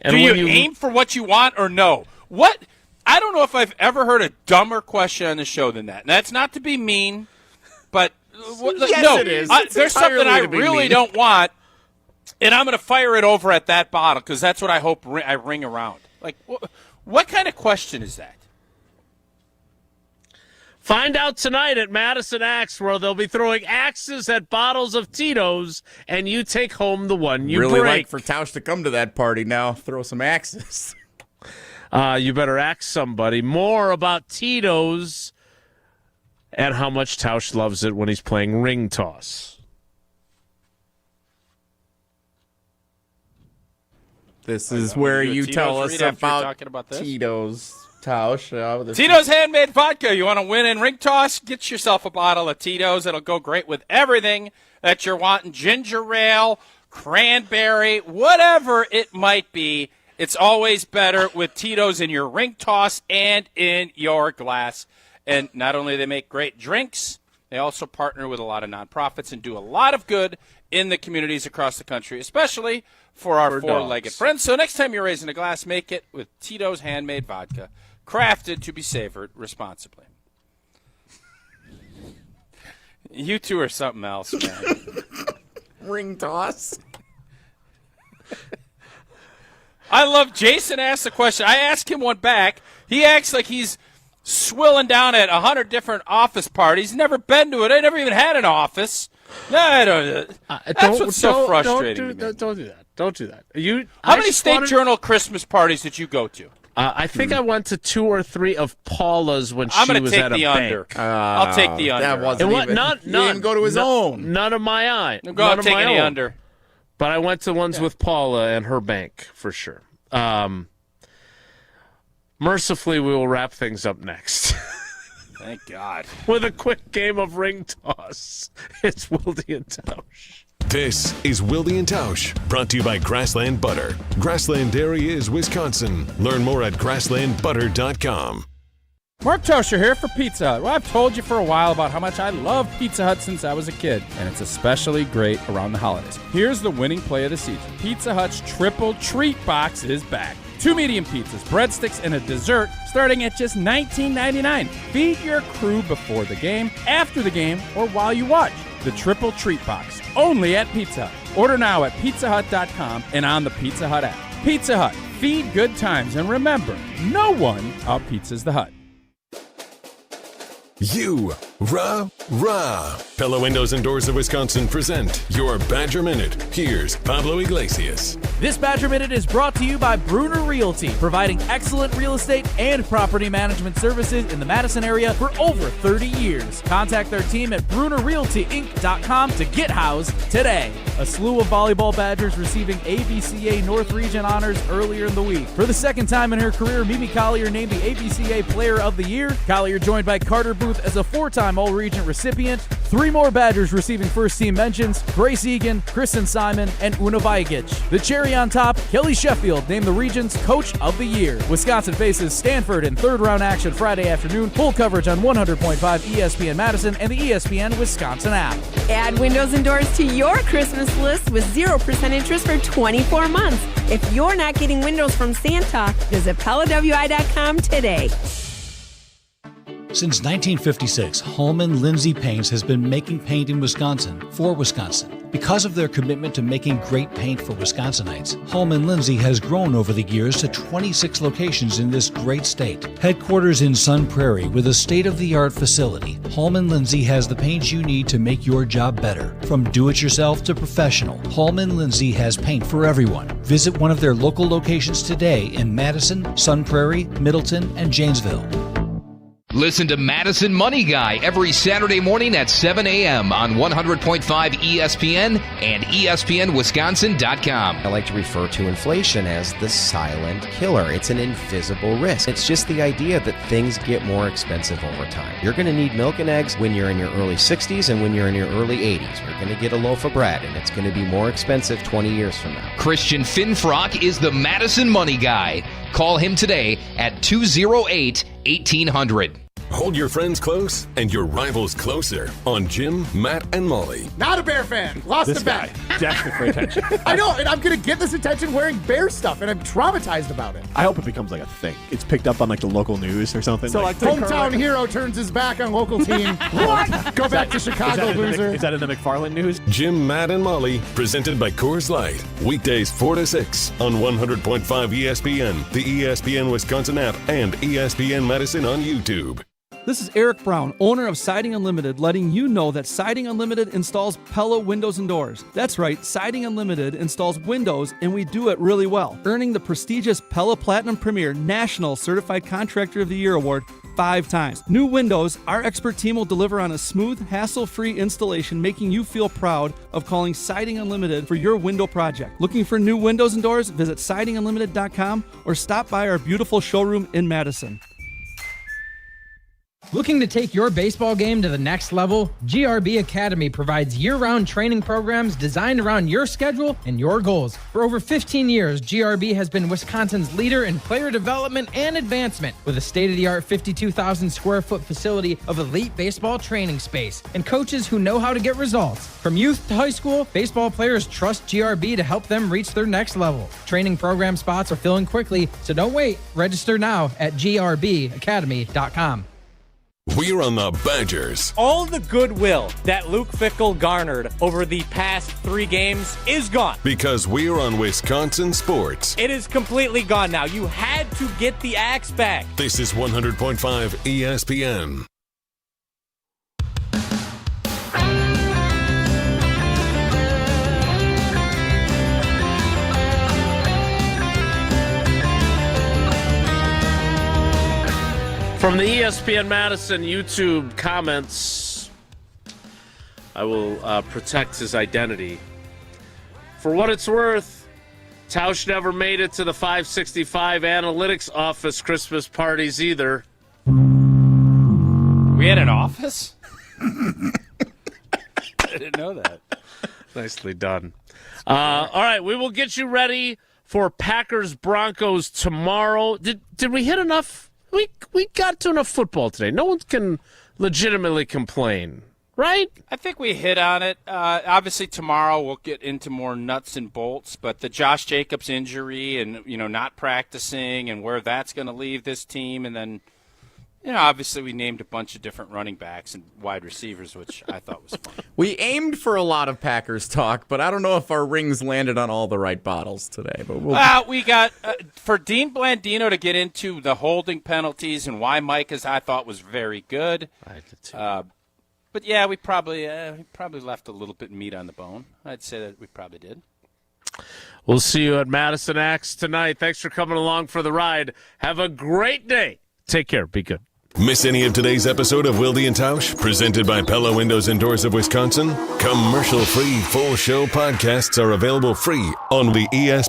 And
do you aim for what you want or no? What? I don't know if I've ever heard a dumber question on the show than that. And that's not to be mean, but
yes, it is.
There's something I really don't want, and I'm going to fire it over at that bottle because that's what I hope I ring around. Like, what kind of question is that?
Find out tonight at Madison Axe, where they'll be throwing axes at bottles of Tito's, and you take home the one you
really
break.
like for Tausch to come to that party now. Throw some axes.
You better ask somebody more about Tito's and how much Tausch loves it when he's playing ring toss.
This is where you tell us about
this?
Tito's. Tausch.
Tito's handmade vodka. You want to win in ring toss? Get yourself a bottle of Tito's. It'll go great with everything that you're wanting. Ginger ale, cranberry, whatever it might be. It's always better with Tito's in your ring toss and in your glass. And not only do they make great drinks, they also partner with a lot of nonprofits and do a lot of good in the communities across the country, especially for our four-legged friends. So next time you're raising a glass, make it with Tito's handmade vodka, crafted to be savored responsibly. You two are something else, man.
Ring toss.
I love Jason asked the question. I asked him one back. He acts like he's swilling down at 100 different office parties. Never been to it. I never even had an office. No, I don't. That's what's so frustrating.
Don't do that. Don't do that.
How many State Journal Christmas parties did you go to?
I think I went to 2 or 3 of Paula's when
I'm
she
gonna
was
take
at a
the under.
bank.
I'll take the under.
That wasn't even. He didn't even go to his own.
None of my eye.
I'm going to take the under.
But I went to ones with Paula and her bank for sure. Mercifully, we will wrap things up next.
Thank God.
With a quick game of ring toss. It's Wilde and Tausch.
This is Wilde and Tausch, brought to you by Grassland Butter. Grassland Dairy is Wisconsin. Learn more at grasslandbutter.com.
Mark Tosher here for Pizza Hut. Well, I've told you for a while about how much I love Pizza Hut since I was a kid, and it's especially great around the holidays. Here's the winning play of the season. Pizza Hut's Triple Treat Box is back. 2 medium pizzas, breadsticks, and a dessert starting at just $19.99. Feed your crew before the game, after the game, or while you watch. The Triple Treat Box, only at Pizza Hut. Order now at pizzahut.com and on the Pizza Hut app. Pizza Hut, feed good times, and remember, no one out-pizzas the Hut.
Rah. Pella Windows and Doors of Wisconsin present your Badger Minute. Here's Pablo Iglesias.
This Badger Minute is brought to you by Bruner Realty, providing excellent real estate and property management services in the Madison area for over 30 years. Contact their team at BrunerRealtyInc.com to get housed today. A slew of volleyball Badgers receiving ABCA North Region honors earlier in the week. For the second time in her career, Mimi Collier named the ABCA Player of the Year. Collier joined by Carter Booth as a 4-time All-Region recipient. 3 more Badgers receiving first-team mentions: Grace Egan, Kristen Simon, and Una Vajic. The cherry on top, Kelly Sheffield named the region's Coach of the Year. Wisconsin faces Stanford in third-round action Friday afternoon. Full coverage on 100.5 ESPN Madison and the ESPN Wisconsin app.
Add windows and doors to your Christmas list with 0% interest for 24 months. If you're not getting windows from Santa, visit PellaWI.com today.
Since 1956, Holman Lindsay Paints has been making paint in Wisconsin for Wisconsin. Because of their commitment to making great paint for Wisconsinites, Holman Lindsay has grown over the years to 26 locations in this great state. Headquarters in Sun Prairie with a state-of-the-art facility, Holman Lindsay has the paint you need to make your job better. From do-it-yourself to professional, Holman Lindsay has paint for everyone. Visit one of their local locations today in Madison, Sun Prairie, Middleton, and Janesville.
Listen to Madison Money Guy every Saturday morning at 7 a.m. on 100.5 ESPN and ESPNWisconsin.com.
I like to refer to inflation as the silent killer. It's an invisible risk. It's just the idea that things get more expensive over time. You're going to need milk and eggs when you're in your early 60s and when you're in your early 80s. You're going to get a loaf of bread, and it's going to be more expensive 20 years from now.
Christian Finfrock is the Madison Money Guy. Call him today at 208-1800.
Hold your friends close and your rivals closer on Jim, Matt, and Molly.
Not a Bear fan. Lost the bet.
Desperate for attention.
I know, and I'm going to get this attention wearing Bear stuff, and I'm traumatized about it.
I hope it becomes like a thing. It's picked up on like the local news or something.
So like hometown hero turns his back on local team. What? Go back to Chicago, loser.
Is that in the McFarland news?
Jim, Matt, and Molly, presented by Coors Light. Weekdays 4 to 6 on 100.5 ESPN, the ESPN Wisconsin app, and ESPN Madison on YouTube.
This is Eric Brown, owner of Siding Unlimited, letting you know that Siding Unlimited installs Pella windows and doors. That's right, Siding Unlimited installs windows, and we do it really well, earning the prestigious Pella Platinum Premier National Certified Contractor of the Year award 5 times. New windows, our expert team will deliver on a smooth, hassle-free installation, making you feel proud of calling Siding Unlimited for your window project. Looking for new windows and doors? Visit sidingunlimited.com or stop by our beautiful showroom in Madison.
Looking to take your baseball game to the next level? GRB Academy provides year-round training programs designed around your schedule and your goals. For over 15 years, GRB has been Wisconsin's leader in player development and advancement with a state-of-the-art 52,000 square foot facility of elite baseball training space and coaches who know how to get results. From youth to high school, baseball players trust GRB to help them reach their next level. Training program spots are filling quickly, so don't wait. Register now at grbacademy.com.
We're on the Badgers.
All the goodwill that Luke Fickell garnered over the past 3 games is gone.
Because we're on Wisconsin sports.
It is completely gone now. You had to get the axe back.
This is 100.5 ESPN.
From the ESPN Madison YouTube comments, I will protect his identity. For what it's worth, Tausch never made it to the 565 analytics office Christmas parties either.
We had an office? I didn't know that.
Nicely done. All right, we will get you ready for Packers-Broncos tomorrow. Did we hit enough? We got to enough football today. No one can legitimately complain, right?
I think we hit on it. Obviously, tomorrow we'll get into more nuts and bolts, but the Josh Jacobs injury and, not practicing and where that's going to leave this team, and then, obviously we named a bunch of different running backs and wide receivers, which I thought was fun.
We aimed for a lot of Packers talk, but I don't know if our rings landed on all the right bottles today. But
we got for Dean Blandino to get into the holding penalties and why Micah's I thought was very good.
I did too.
But yeah, we probably left a little bit meat on the bone. I'd say that we probably did.
We'll see you at Madison Axe tonight. Thanks for coming along for the ride. Have a great day. Take care. Be good.
Miss any of today's episode of Wilde and Tausch, presented by Pella Windows and Doors of Wisconsin? Commercial-free full show podcasts are available free on the ESPN